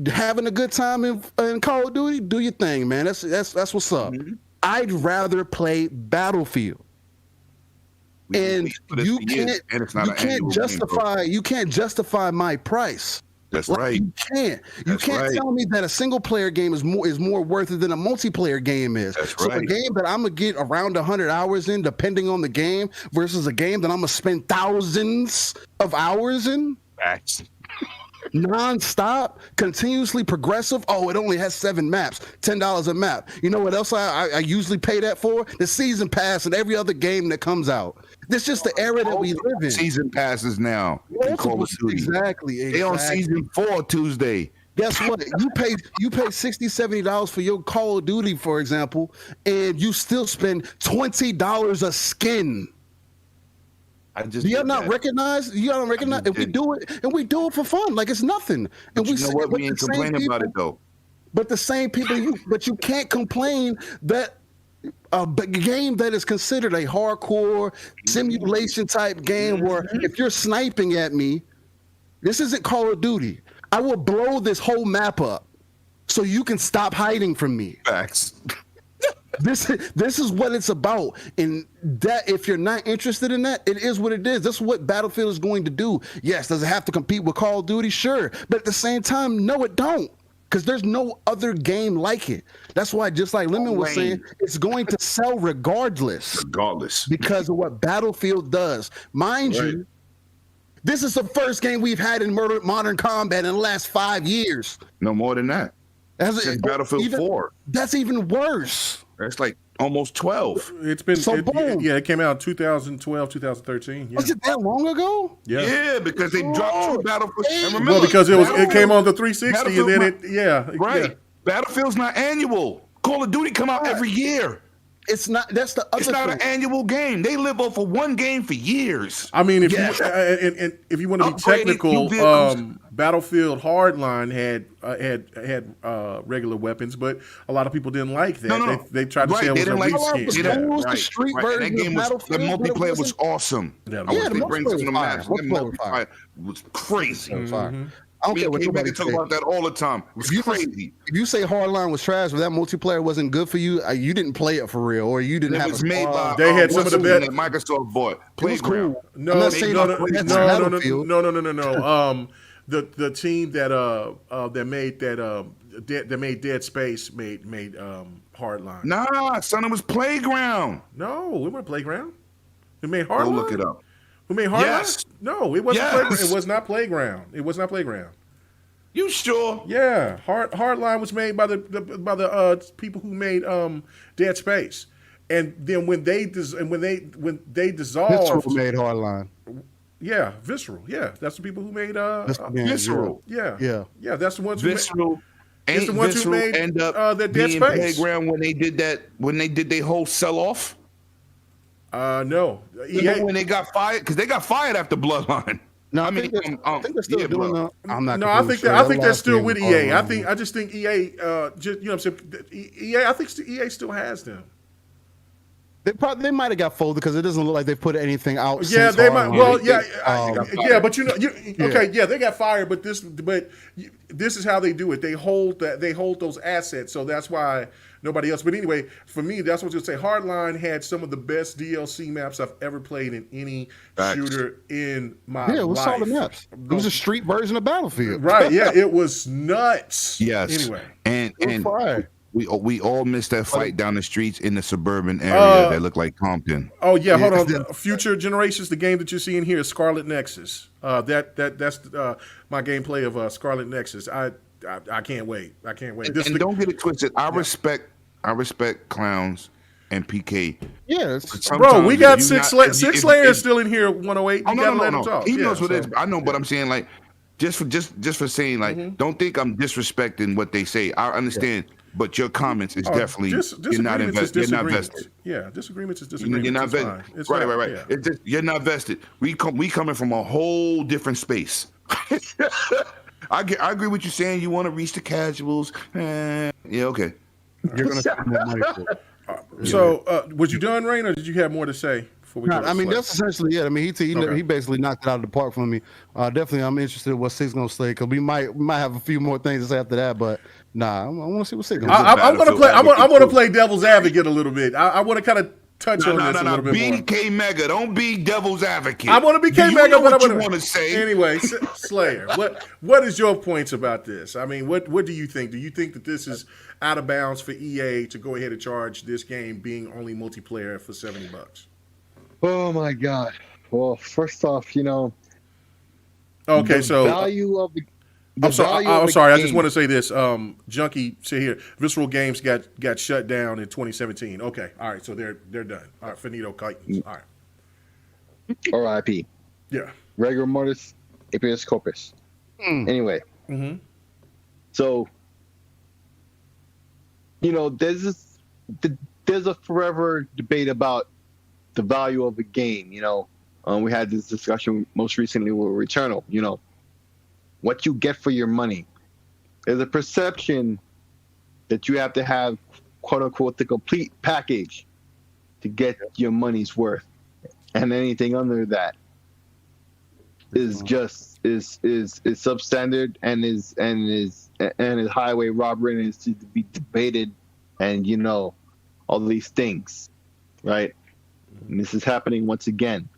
having a good time in Call of Duty, do your thing, man. That's what's up. Mm-hmm. I'd rather play Battlefield. And you can't justify my price. That's right. You can't tell me that a single player game is more worth it than a multiplayer game is. That's so right. A game that I'm gonna get around 100 hours in, depending on the game, versus a game that I'm gonna spend thousands of hours in. Facts. Non-stop, continuously progressive. Oh, it only has 7 maps, $10 a map. You know what else I usually pay that for? The season pass and every other game that comes out. This is just the era that we live in. Season passes now. Exactly. They on season 4 Tuesday. Guess what? You pay $60, $70 for your Call of Duty, for example, and you still spend $20 a skin. Do you not recognize? And we do it for fun, like it's nothing. And we ain't complaining about it though. But the same people, you can't complain that a game that is considered a hardcore simulation type game where if you're sniping at me, this isn't Call of Duty. I will blow this whole map up so you can stop hiding from me. Facts. This is what it's about, and that if you're not interested in that, it is what it is. This is what Battlefield is going to do. Yes, does it have to compete with Call of Duty? Sure, but at the same time, no, it don't, because there's no other game like it. That's why, just like Lemon was saying, it's going to sell regardless, because of what Battlefield does. Mind you, this is the first game we've had in Modern Combat in the last 5 years. No more than that. Since Battlefield 4. That's even worse. That's like almost 12. It's been boom. It came out in 2012, 2013. Yeah. Was it that long ago? Yeah, because they dropped 2 Battlefields. And remember, well, because it came on the 360 and then right. Battlefield's not annual. Call of Duty come out every year. It's not. That's the other. It's not an annual game. They live off of one game for years. I mean, if you want to be technical, Battlefield Hardline had regular weapons, but a lot of people didn't like that. No. They tried to say it was a weak skin. The street version that game was the multiplayer was awesome. The multiplayer was crazy. I don't care what nobody talk about that all the time. It was crazy. If you say Hardline was trash, or that multiplayer wasn't good for you, you didn't play it for real, or you didn't have it. Made by, they had some of the best. Microsoft bought Playground. Cool. No. The team that made Dead Space made Hardline. Nah, son, it was Playground. No, it wasn't Playground. It made Hardline. Go look it up. Who made Hardline? Yes. No, it wasn't. Playground. It was not Playground. It was not Playground. You sure? Yeah, Hardline was made by the people who made Dead Space, and then when they dissolved, Visceral made Hardline. Yeah, Visceral. Yeah, that's the people who made Visceral. Yeah. That's the ones Visceral. It's the ones who made end up the Dead being Space. Playground when they did their whole sell off. No. When they got fired, because they got fired after Bloodline. No, I think they're still doing that. I'm not. No, I think they're still with EA. I just think EA. Just what I'm saying. EA. I think EA still has them. They might have got folded because it doesn't look like they've put anything out. Yeah, they might. Well, yeah, but they got fired. But this is how they do it. They hold those assets. So that's why nobody else. But anyway, for me, that's what you'll say. Hardline had some of the best DLC maps I've ever played in any shooter in my life. Yeah, it was solid maps. It was a street version of Battlefield. Right? Yeah, it was nuts. Yes. Anyway, and We all missed that fight down the streets in the suburban area that looked like Compton. Oh yeah, hold on. Future Generations, the game that you're seeing here is Scarlet Nexus. That's my gameplay of Scarlet Nexus. I can't wait. I can't wait. And don't get it twisted. I respect Clowns and PK. Yeah, bro, we got Six Slayer still in here. 108. You gotta let him talk. He knows what it is. I know, but I'm saying like, just for saying like, don't think I'm disrespecting what they say. I understand. But your comments is definitely you're not invested. You're not vested. Yeah, disagreements is disagreements. You're not vested. Right. Yeah. It's just, you're not vested. We coming from a whole different space. I agree with you saying you want to reach the casuals. Yeah, okay. You're gonna spend that money for it. So, was you done, Rain, or did you have more to say? I mean, that's essentially it. I mean, he basically knocked it out of the park for me. Definitely, I'm interested in what Six gonna say because we might have a few more things to say after that. But nah, I want to see what Six gonna say. I'm gonna play. I want to play devil's advocate a little bit. I want to kind of touch on this a little bit more. Be K Mega. Don't be devil's advocate. I want to be K Mega, but I want to say anyway. Slayer, what is your points about this? I mean, what do you think? Do you think that this is out of bounds for EA to go ahead and charge this game being only multiplayer for $70? Oh my God! Well, first off, okay, so value of the. I'm sorry. I just want to say this. Junkie said here, Visceral Games got shut down in 2017. Okay, all right, so they're done. All right, finito, Titans. All right. R.I.P. Yeah. Rigor mortis, habeas corpus. Anyway. Mm-hmm. So, there's a forever debate about the value of a game. We had this discussion most recently with Returnal. What you get for your money. There's a perception that you have to have, quote unquote, the complete package to get your money's worth, and anything under that is just is substandard and is highway robbery and is to be debated, and all these things, right? And this is happening once again.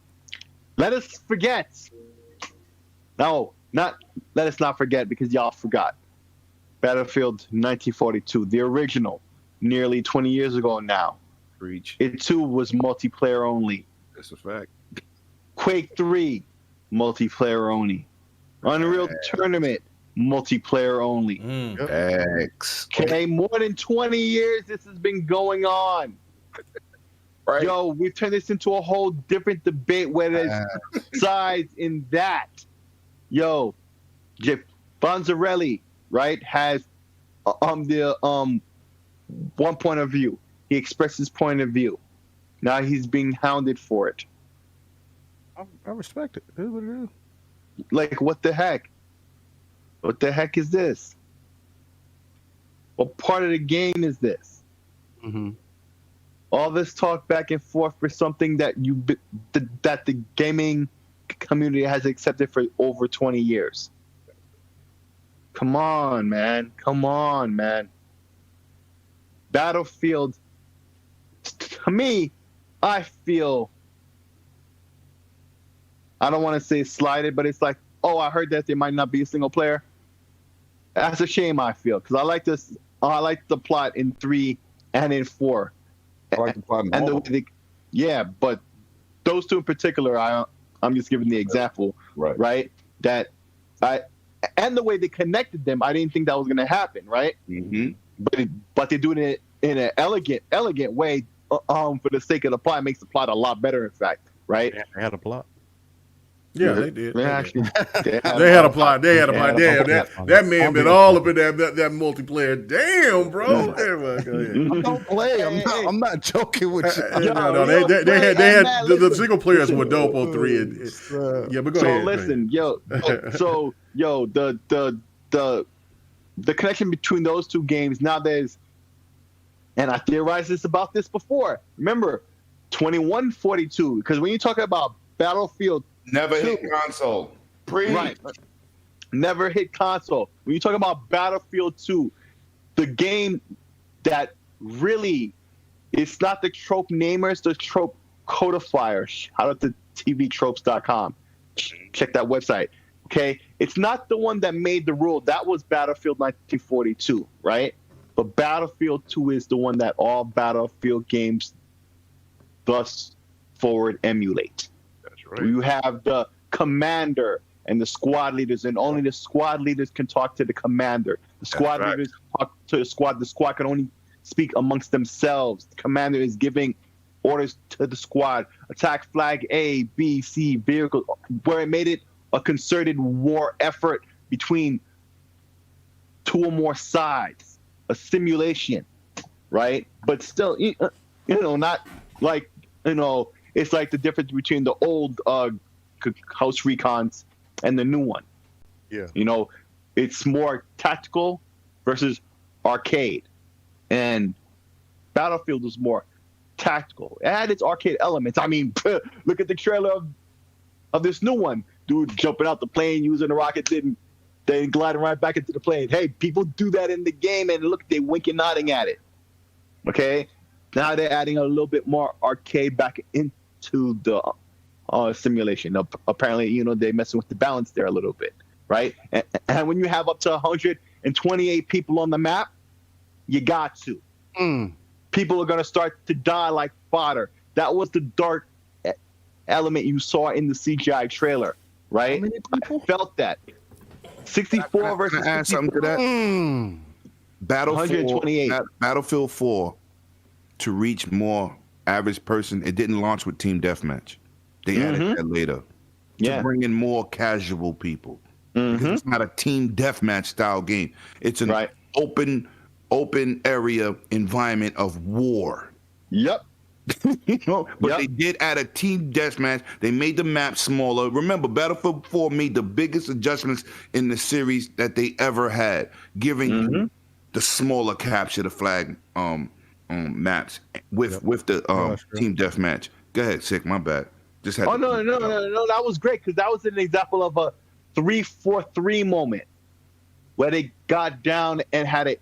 Let us forget. No, let us not forget, because y'all forgot. Battlefield 1942, the original, nearly 20 years ago now. Preach. It too was multiplayer only. That's a fact. Quake 3, multiplayer only. Unreal Tournament, multiplayer only. X. Okay, more than 20 years this has been going on. Right. Yo, we've turned this into a whole different debate where there's sides in that. Yo, Jeff Bonzarelli, right, has one point of view. He expressed his point of view. Now he's being hounded for it. I respect it. It is what it is. Like, what the heck? What the heck is this? What part of the game is this? Mm-hmm. All this talk back and forth for something that that the gaming community has accepted for over 20 years. Come on, man. Battlefield, to me, I feel, I don't want to say slighted, but it's like, oh, I heard that there might not be a single player. That's a shame, I feel, because I like the plot in 3 and in 4. But those two in particular, I'm just giving the example, right? And the way they connected them, I didn't think that was going to happen, right? Mm-hmm. But they do it in an elegant way, for the sake of the plot. It makes the plot a lot better, in fact, right? Yeah, they had a plot. Yeah, they did. They had a plot. Damn, that man been all up in that multiplayer. Damn, bro. Anyway, go ahead. Don't play. I'm not joking with you. No, they had the single players were dope on 3. Yeah, but go ahead. So listen, the connection between those two games now, and I theorized about this before. Remember, 2142, because when you talk about Battlefield. Never hit console. Right. Never hit console. When you talk about Battlefield 2, the game that really, it's not the trope namer, it's the trope codifier. Shout out to tvtropes.com. Check that website. Okay? It's not the one that made the rule. That was Battlefield 1942, right? But Battlefield 2 is the one that all Battlefield games thus forward emulate. That's right. You have the commander and the squad leaders, and only the squad leaders can talk to the commander. The squad leaders talk to the squad. The squad can only speak amongst themselves. The commander is giving orders to the squad. Attack flag A, B, C, vehicle, where it made it a concerted war effort between two or more sides, a simulation, right? But still, not like, it's like the difference between the old House Recons and the new one. Yeah. It's more tactical versus arcade. And Battlefield was more tactical. It had its arcade elements. I mean, look at the trailer of this new one. Dude jumping out the plane using the rocket, then gliding right back into the plane. Hey, people do that in the game, and look, they winking, nodding at it. Okay? Now they're adding a little bit more arcade back into the simulation. Apparently, they're messing with the balance there a little bit, right? And when you have up to 128 people on the map, you got to. People are going to start to die like fodder. That was the dark element you saw in the CGI trailer, right? I felt that. 64 versus 64. Add something to that. Battlefield 4, to reach more average person, it didn't launch with Team Deathmatch. They added that later to bring in more casual people. Because it's not a Team Deathmatch style game. It's an open area environment of war. Yep. But they did add a Team Deathmatch. They made the map smaller. Remember, Battlefield 4 made the biggest adjustments in the series that they ever had, giving you the smaller capture the flag maps with the Team Deathmatch. Go ahead, Sick. My bad. Just had. No. That was great because that was an example of a 3-4-3 moment where they got down and had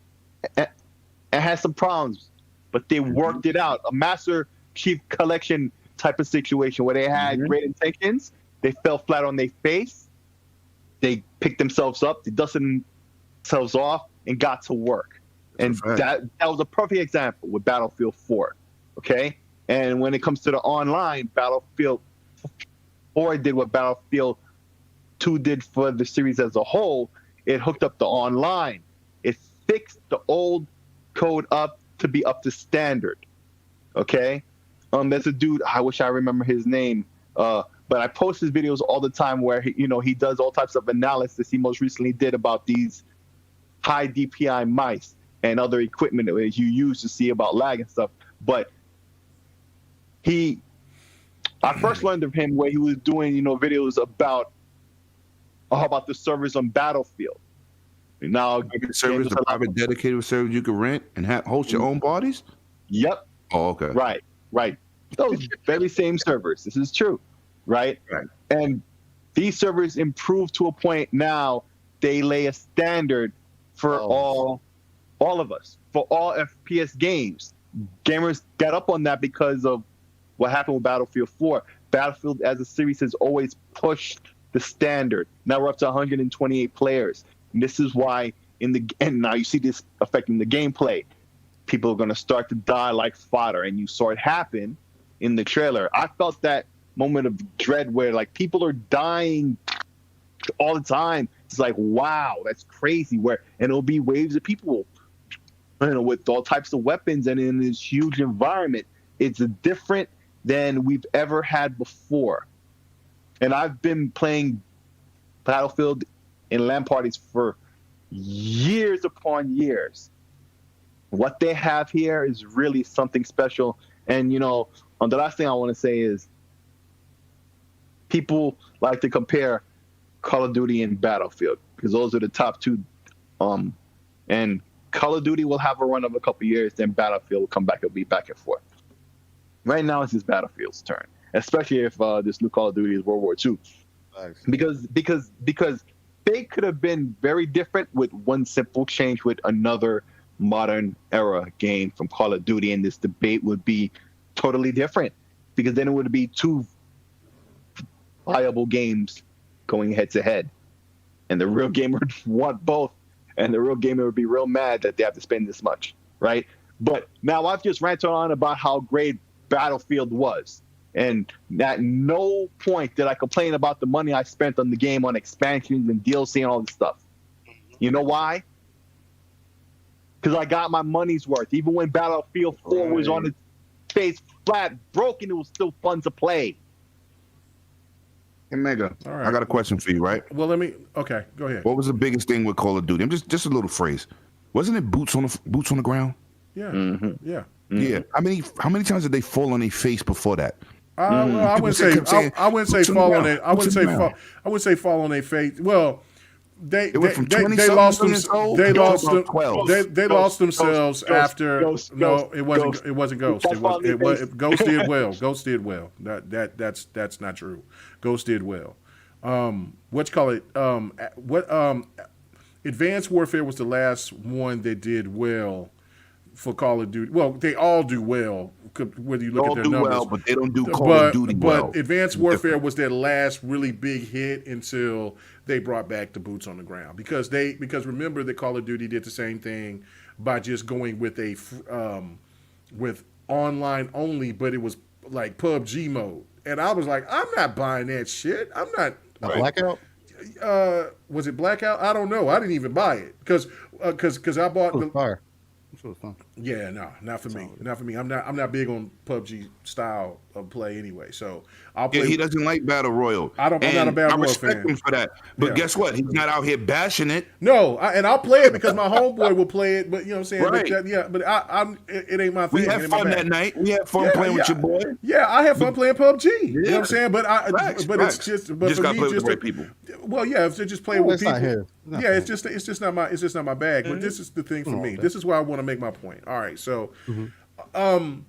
some problems, but they worked it out. A Master Chief Collection type of situation where they had great intentions. They fell flat on their face. They picked themselves up. They dusted themselves off and got to work. And that was a perfect example with Battlefield 4. Okay? And when it comes to the online, Battlefield 4 did what Battlefield 2 did for the series as a whole. It hooked up the online. It fixed the old code up to be up to standard. Okay? There's a dude, I wish I remember his name, but I post his videos all the time where he does all types of analysis. He most recently did about these high DPI mice and other equipment that you use to see about lag and stuff. But I first learned of him where he was doing, videos about the servers on Battlefield. Now, servers, the private dedicated servers you can rent and host your own parties? Yep. Oh, okay. Right. Those very same servers. This is true. Right. And these servers improved to a point now they lay a standard for all of us, for all FPS games. Gamers got up on that because of what happened with Battlefield 4. Battlefield as a series has always pushed the standard. Now we're up to 128 players. And this is why and now you see this affecting the gameplay. People are going to start to die like fodder, and you saw it happen in the trailer. I felt that moment of dread where like people are dying all the time. It's like, wow, that's crazy. And it'll be waves of people, with all types of weapons and in this huge environment. It's different than we've ever had before. And I've been playing Battlefield in LAN parties for years upon years. What they have here is really something special. And, the last thing I want to say is people like to compare Call of Duty and Battlefield because those are the top two. And Call of Duty will have a run of a couple years, then Battlefield will come back and be back and forth. Right now, it's just Battlefield's turn, especially if this new Call of Duty is World War II. Nice. Because they could have been very different with one simple change with another modern era game from Call of Duty, and this debate would be totally different because then it would be two viable games going head to head, and the real gamer would want both and the real gamer would be real mad that they have to spend this much, right? But now I've just ranted on about how great Battlefield was. And at no point did I complain about the money I spent on the game on expansions and DLC and all this stuff. You know why? Because I got my money's worth. Even when Battlefield 4 was on its face flat, broken, it was still fun to play. Hey, Mega, All right. I got a question for you, right? Well, okay, go ahead. What was the biggest thing with Call of Duty? I'm just a little phrase. Wasn't it boots on the ground? Yeah, yeah. Yeah. How many times did they fall on their face before that? Well, I wouldn't say fall on their. I wouldn't say fall on their face. Well, they lost them. They lost themselves after. No, it wasn't Ghost. Ghost did well. Ghost did well. That's not true. Ghost did well. Advanced Warfare was the last one that did well for Call of Duty. Well, they all do well, whether you look at their numbers. Well, but they don't do Call of Duty well. But Advanced Warfare was their last really big hit until they brought back the boots on the ground. Because remember that Call of Duty did the same thing by just going with with online only, but it was like PUBG mode. And I was like, I'm not buying that shit. I'm not. Blackout? Was it Blackout? I don't know. I didn't even buy it because I bought the fire. Sure, fun. Yeah, no, not for me. Not for me. I'm not big on PUBG style of play anyway. So I'll play. Yeah, he doesn't like Battle Royale. I'm not a Battle Royale fan. I respect him for that. But guess what? He's not out here bashing it. No, and I'll play it because my homeboy will play it. But you know what I'm saying? Right. But it ain't my thing. We had fun that night. We had fun playing with your boy. Yeah, I had fun playing PUBG. You know what I'm saying? But Facts. It's just. But just for got me, play with just the right people. Well, yeah, if they're just playing with people. It's just not my bag. But this is the thing for me. This is where I want to make my point. All right, so, The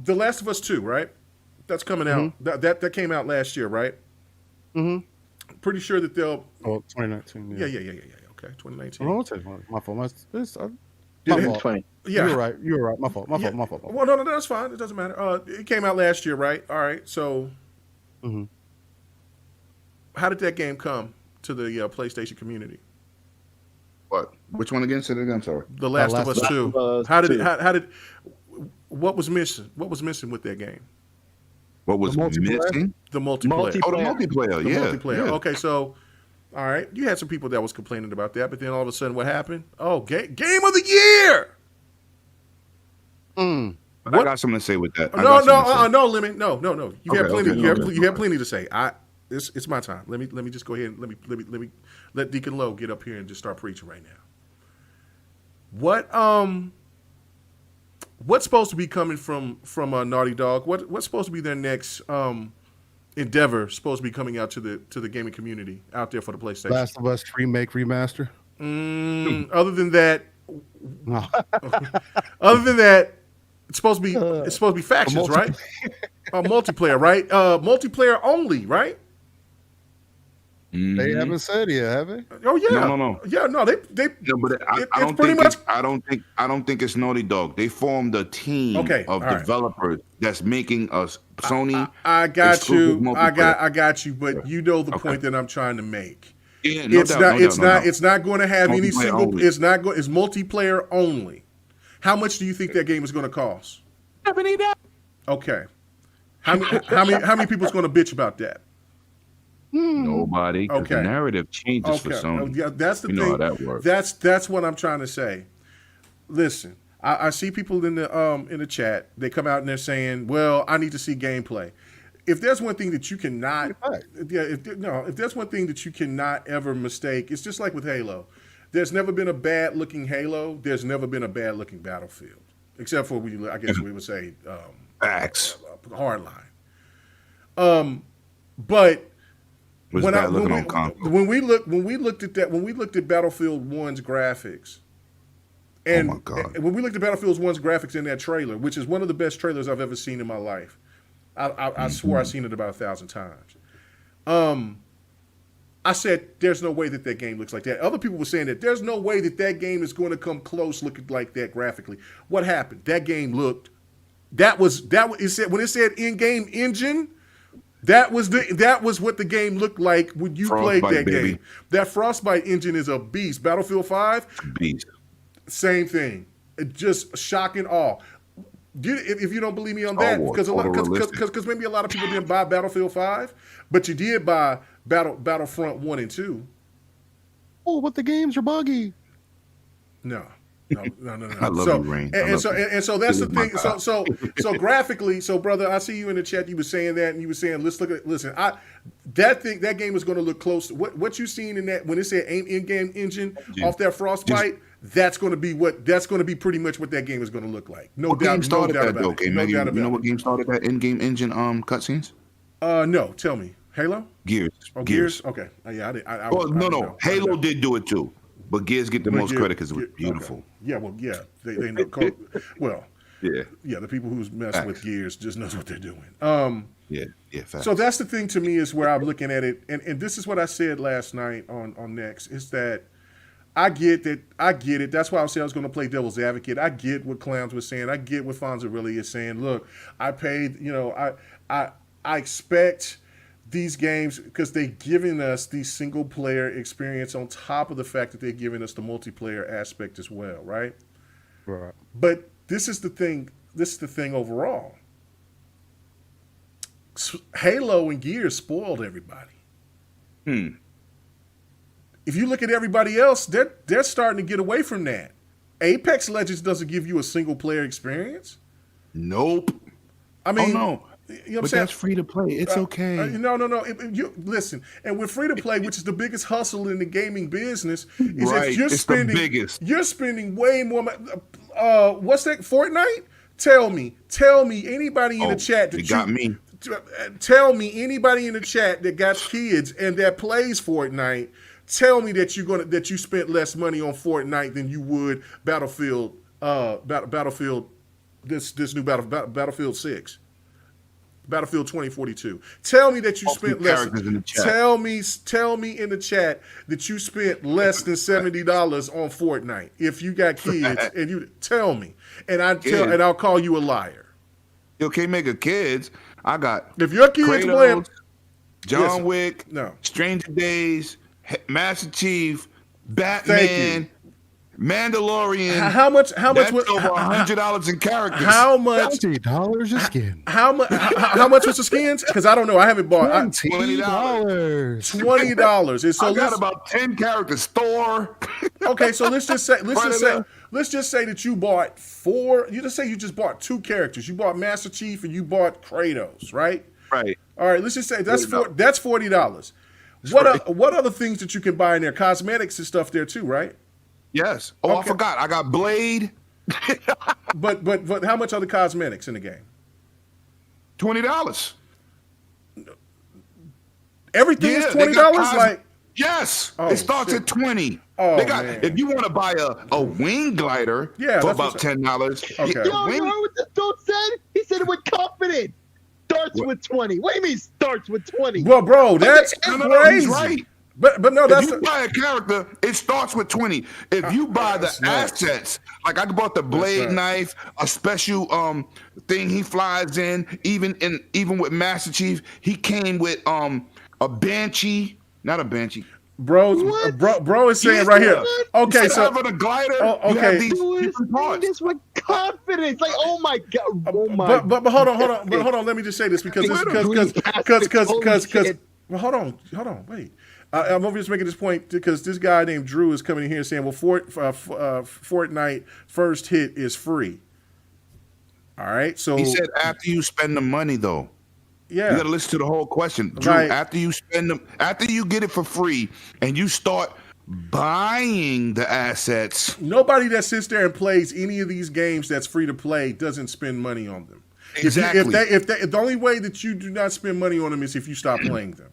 Last of Us 2, right? That's coming out. That came out last year, right? Mm-hmm. Pretty sure that they'll. 2019. Yeah. Okay, 2019. Oh, my fault. My fault. Yeah, you were right. My fault. Well, no, that's fine. It doesn't matter. It came out last year, right? All right. So, how did that game come to the PlayStation community? What? Which one again? Say it again. I'm sorry. The Last of Us 2. How did? What was missing? What was missing with that game? What was missing? The multiplayer. Oh, the multiplayer. Multiplayer. Okay, so. All right, you had some people that was complaining about that, but then all of a sudden, what happened? Oh, game of the year! I got something to say with that. No, Lemon, no. You have plenty. You have plenty to say. It's my time. Let me just go ahead and let Deacon Lowe get up here and just start preaching right now. What's supposed to be coming from Naughty Dog? What's supposed to be their next endeavor supposed to be coming out to the gaming community out there for the PlayStation? Last of Us remake remaster. Other than that, it's supposed to be factions, right? Multiplayer, right? Multiplayer only, right? They haven't said yet, have they? Oh yeah, no. Yeah, no, they. No, but I don't think it's Naughty Dog. They formed a team of developers that's making us Sony. I got you. I got you. But you know the point that I'm trying to make. Yeah, it's not going to have any single. Only. It's not going. It's multiplayer only. How much do you think that game is going to cost? Okay. How many people is going to bitch about that? Nobody. Okay. The narrative changes for Sony. Yeah, that's the thing. Know how that works. That's what I'm trying to say. Listen, I see people in the chat. They come out and they're saying, "Well, I need to see gameplay." If there's one thing that you cannot, if there's one thing that you cannot ever mistake, it's just like with Halo. There's never been a bad looking Halo. There's never been a bad looking Battlefield, except for I guess we would say Hardline. But when we looked at Battlefield 1's graphics, and when we looked at Battlefield 1's graphics in that trailer, which is one of the best trailers I've ever seen in my life, I swore I've seen it about 1,000 times. I said, "There's no way that game looks like that." Other people were saying that there's no way that game is going to come close looking like that graphically. What happened? That game looked. It said when it said in-game engine. That was what the game looked like when you played that baby. game. That Frostbite engine is a beast. Battlefield 5, beast. Same thing. It just shock and awe. If you don't believe me on that, because maybe a lot of people didn't buy Battlefield 5, but you did buy Battlefront 1 and 2. Oh, but the games are buggy. No. I love you, Rain. And so that's the thing. So graphically, brother, I see you in the chat. You were saying that, and you were saying, listen. That game is going to look close. What you seen in that when it said in-game engine off that Frostbite, that's going to be pretty much what that game is going to look like. No doubt about it. You know what game started that in-game engine cutscenes? No, tell me. Halo? Gears. Oh, Gears? Okay. Yeah, No. Halo did do it too. But Gears get the most credit because it was beautiful. Okay. Yeah, well, yeah, they know. Well, yeah. The people who's messing with Gears just knows what they're doing. Facts. So that's the thing to me is where I'm looking at it, and this is what I said last night on Next is that I get it. That's why I said I was going to play devil's advocate. I get what Clams was saying. I get what Fonza really is saying. Look, I paid. I expect these games because they're giving us the single player experience on top of the fact that they're giving us the multiplayer aspect as well, right? Right. But this is the thing overall. Halo and Gears spoiled everybody. If you look at everybody else, they're starting to get away from that. Apex Legends doesn't give you a single player experience. Nope. I mean, no. You know what but that's free to play. It's okay. No. You listen, and with free to play, which is the biggest hustle in the gaming business, is right. the biggest. You're spending way more. What's that? Fortnite? Tell me. Anybody in the chat that got me. Tell me anybody in the chat that got kids and that plays Fortnite. Tell me that you spent less money on Fortnite than you would Battlefield. Battlefield. This new Battlefield 6. Battlefield 2042. Tell me that you spent less. Tell me in the chat that you spent less than $70 on Fortnite. If you got kids, and you tell me, and I'll call you a liar. Okay, mega kids. I got if your kids Kratos, playing John Wick, Stranger Days, Master Chief, Batman. Mandalorian. How much? That's over $100 in characters. How much? $20 a skin. How much was the skins? Because I don't know. I haven't bought $20. $20. And so I got about 10 characters. Thor. Okay, so let's just say that you bought 4. You just bought 2 characters. You bought Master Chief and you bought Kratos, right? Right. All right. Let's just say that's $40. What other things that you can buy in there? Cosmetics and stuff there too, right? Yes. Oh, okay. I forgot. I got Blade. but how much are the cosmetics in the game? $20. Everything is $20. Yes. It starts at $20. Oh, they got. Man. If you want to buy a wing glider for about $10. Okay. You know what the dude said? He said it with confidence. Starts with 20. What do you mean starts with 20? Well, bro, that's crazy. He's right. But no, if you buy a character, it starts with 20. If you buy the assets, like I bought the blade knife, a special thing he flies in, even with Master Chief, he came with a Banshee, not a Banshee. Bro is saying right here. Okay, so the glider, okay. You have these different parts. This with confidence, like oh my god, But hold on. Let me just say this because hold on, wait. I'm over just making this point because this guy named Drew is coming in here saying, well, Fortnite first hit is free. All right, so he said after you spend the money, though. Yeah, you got to listen to the whole question, Drew. Right. After you get it for free, and you start buying the assets. Nobody that sits there and plays any of these games that's free to play doesn't spend money on them. Exactly. If the only way that you do not spend money on them is if you stop playing them.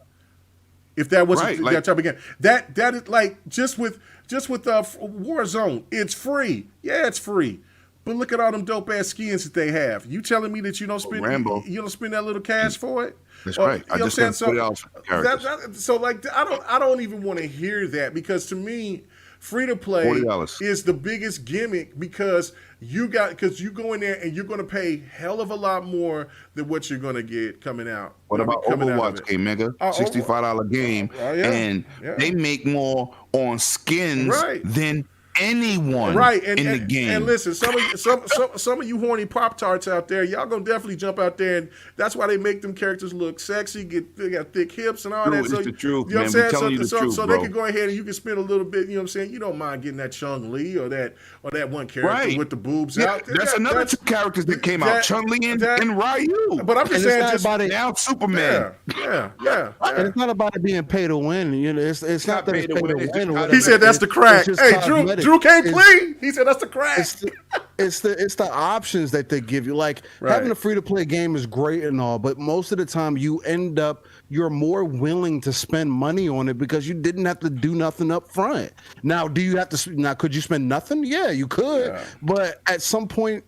If that wasn't that type of game, that is like just with Warzone, it's free. Yeah, it's free. But look at all them dope ass skins that they have. You telling me that you don't spend that little cash for it? That's right. I just spent $40 for characters. So like I don't even want to hear that because to me Free to play $40. is the biggest gimmick because you go in there and you're going to pay hell of a lot more than what you're going to get coming out. What about Overwatch, K-Mega? $65 game, and they make more on skins than anyone in the game. And listen, some of you horny Pop-Tarts out there, y'all gonna definitely jump out there, and that's why they make them characters look sexy, they got thick hips and all that. So, it's the truth, you know man. what I'm Telling you the truth, so they can go ahead and you can spend a little bit, you know what I'm saying? You don't mind getting that Chun-Li or that one character with the boobs out. That's another two characters that came out, Chun-Li and Ryu. But I'm just saying, now Superman. Yeah. And it's not about it being pay to win. You know, it's not that it's pay to win. He said that's the crack. Hey, Drew can't plead. He said that's the crack. It's the options that they give you. Like having a free to play game is great and all, but most of the time you're more willing to spend money on it because you didn't have to do nothing up front. Now, could you spend nothing? Yeah, you could, but at some point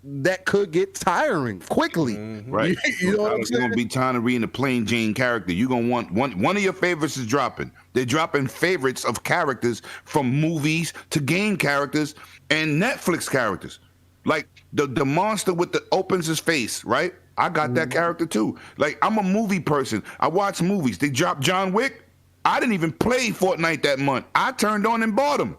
that could get tiring quickly. Right. You know what I'm saying? It's gonna be time to read a plain Jane character. You're gonna want one of your favorites is dropping. They're dropping favorites of characters from movies to game characters and Netflix characters. Like the monster with the opens his face, right? I got that character too. Like, I'm a movie person. I watch movies. They dropped John Wick. I didn't even play Fortnite that month. I turned on and bought them.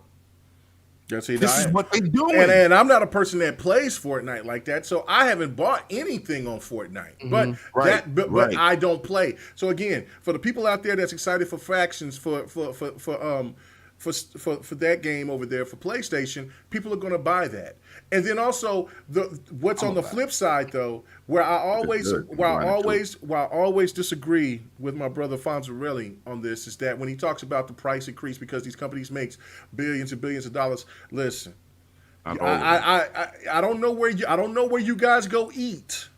This is what they're doing. And I'm not a person that plays Fortnite like that, so I haven't bought anything on Fortnite. But I don't play. So again, for the people out there that's excited for factions for that game over there for PlayStation, people are going to buy that. And then also what's on the flip side though, where I always disagree with my brother Fonzarelli on this, is that when he talks about the price increase because these companies makes billions and billions of dollars. Listen, I don't know where you guys go eat,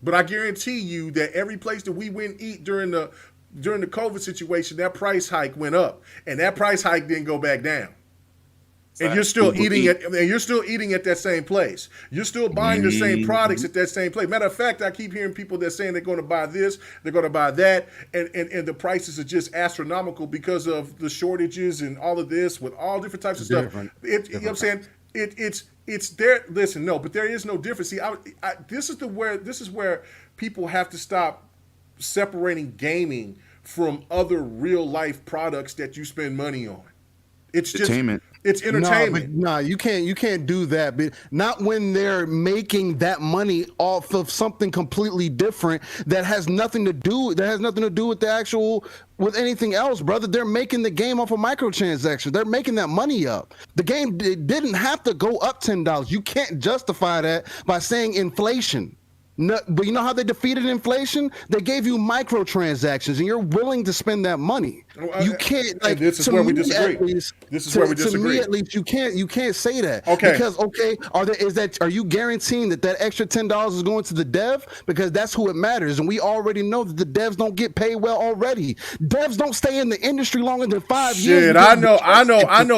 but I guarantee you that every place that we went eat during the COVID situation, that price hike went up, and that price hike didn't go back down. And you're still eating at that same place. You're still buying the same products at that same place. Matter of fact, I keep hearing people that saying they're going to buy this, they're going to buy that, and the prices are just astronomical because of the shortages and all of this with all different types of stuff. You know what I'm saying? It's there. Listen, no, but there is no difference. See, this is where people have to stop separating gaming from other real life products that you spend money on. It's just entertainment. It's entertainment. No, you can't do that. But not when they're making that money off of something completely different that has nothing to do with anything else, brother. They're making the game off of microtransactions. They're making that money up. The game didn't have to go up $10. You can't justify that by saying inflation. No, but you know how they defeated inflation? They gave you microtransactions, and you're willing to spend that money. You can't. Like, this is where we disagree. To me, at least, you can't say that. Okay. Because are you guaranteeing that extra $10 is going to the dev? Because that's who it matters, and we already know that the devs don't get paid well already. Devs don't stay in the industry longer than 5 years. Shit, I know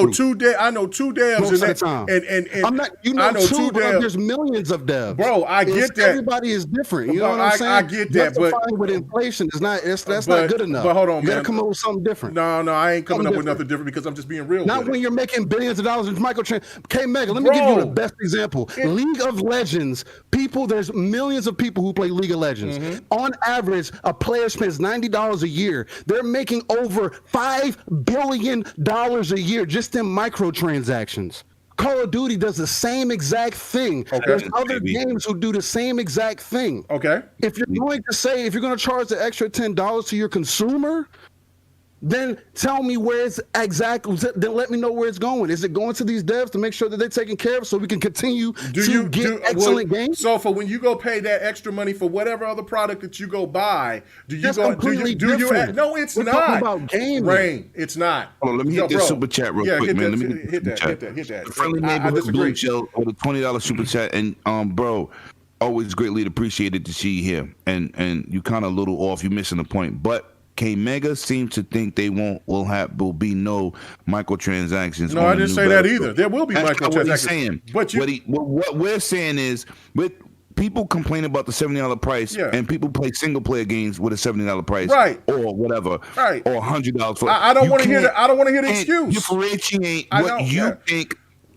two devs most of the time. And I'm not. There's millions of devs. Bro, I get that. Everybody is different. You know what I'm saying? I get that, but with inflation, that's not good enough. But hold on, you gotta come up with something different. No, I ain't coming up with nothing different because I'm just being real. Not when you're making billions of dollars in microtransactions. K-Mega, let me give you the best example. League of Legends, there's millions of people who play League of Legends. On average, a player spends $90 a year. They're making over $5 billion a year just in microtransactions. Call of Duty does the same exact thing. Okay. There's other games who do the same exact thing. Okay. If you're going to charge the extra $10 to your consumer, then tell me where it's exactly. Then let me know where it's going. Is it going to these devs to make sure that they're taken care of so we can continue to get excellent games? So for when you go pay that extra money for whatever other product that you go buy, no, it's We're not. Talking about gaming. Rain, it's not. Hold on, let me hit this super chat real quick, man. Let me hit that. Friendly neighborhood Blue Shell with a $20 super chat, and bro, always greatly appreciated to see you here. And you kind of a little off. You're missing the point, but K-Mega seems to think will be no microtransactions. No, I didn't say that either. There will be microtransactions. What he's saying. What we're saying is, people complain about the $70 price, and people play single player games with a $70 price, right, or whatever, right, or $100 for. I don't want to hear that. I don't want to hear the excuse. Differentiate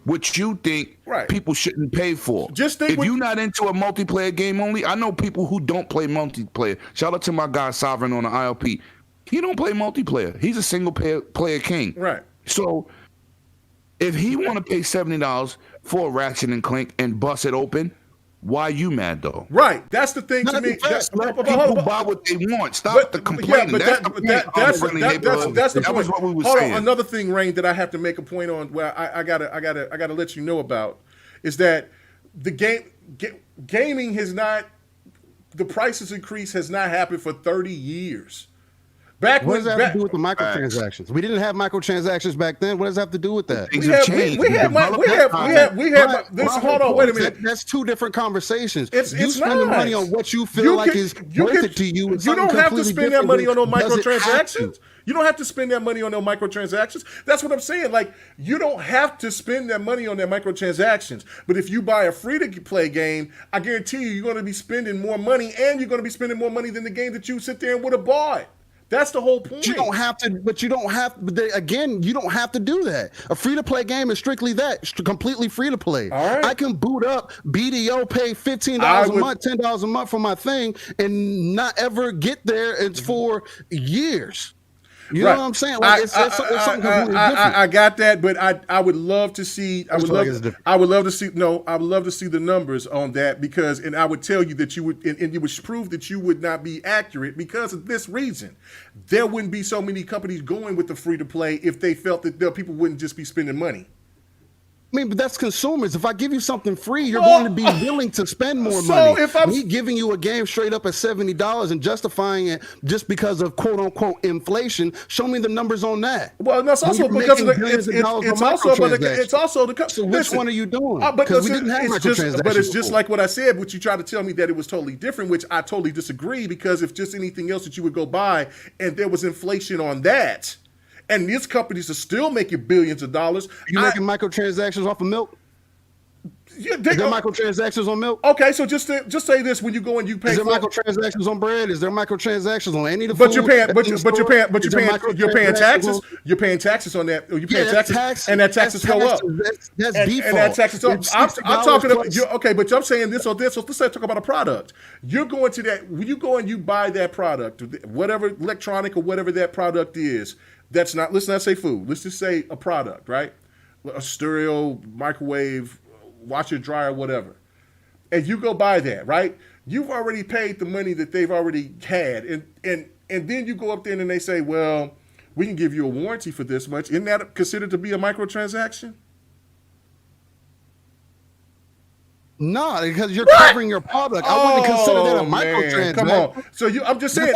what you think right. people shouldn't pay for. Just think if you're not into a multiplayer game only, I know people who don't play multiplayer. Shout out to my guy Sovereign on the ILP. He don't play multiplayer. He's a single player king. Right. So if he want to pay $70 for a Ratchet and Clank and bust it open, why you mad though? Right. That's the thing to me. People buy what they want. Stop the complaining. Yeah, that's the point. Was what we were saying. On. Another thing, Rain, that I have to make a point on. Where I gotta let you know about is that the gaming has not. The prices increase has not happened for 30 years. What does that have to do with the microtransactions? We didn't have microtransactions back then. What does that have to do with that? Hold on, wait a minute. That's two different conversations. You spending money on what you feel like is worth it to you. You don't have to spend that money on no microtransactions. You don't have to spend that money on no microtransactions. That's what I'm saying. Like, you don't have to spend that money on their microtransactions. But if you buy a free-to-play game, I guarantee you're going to be spending more money, and you're going to be spending more money than the game that you sit there and would have bought. That's the whole point. You don't have to, again, you don't have to do that. A free-to-play game is strictly that, completely free-to-play. All right. I can boot up BDO, pay $15 a month, $10 a month for my thing, and not ever get there. It's for years. You know what I'm saying? Like it's something completely different. I got that, but I would love to see. I would love to see the numbers on that, because, and I would tell you that you would, and you would prove that you would not be accurate because of this reason. There wouldn't be so many companies going with the free to play if they felt that people wouldn't just be spending money. I mean, but that's consumers. If I give you something free, you're going to be willing to spend more money. If I'm me giving you a game straight up at $70 and justifying it just because of quote unquote inflation, show me the numbers on that. Well, that's also because it's also the. So which one are you doing? Because we didn't have microtransactions. But it's just like what I said. But you tried to tell me that it was totally different, which I totally disagree. Because if just anything else that you would go buy, and there was inflation on that. And these companies are still making billions of dollars. You making microtransactions off of milk? Yeah, is there microtransactions on milk? Okay, so just say this: when you go and you pay, is there microtransactions on bread? Is there microtransactions on any of the but food? You're paying taxes. You're paying taxes on that. You're paying taxes, and that taxes go up. That's default. And that taxes go up. I'm talking about okay, but I'm saying this or this. So let's talk about a product. You're going to that. When you go and you buy that product, whatever electronic or whatever that product is. That's not. Let's not say food. Let's just say a product, right? A stereo, microwave, washer, dryer, whatever. And you go buy that, right? You've already paid the money that they've already had, and then you go up there and they say, well, we can give you a warranty for this much. Isn't that considered to be a microtransaction? No, because you're covering your product. I wouldn't consider that a microtransaction. Come on. So I'm just saying,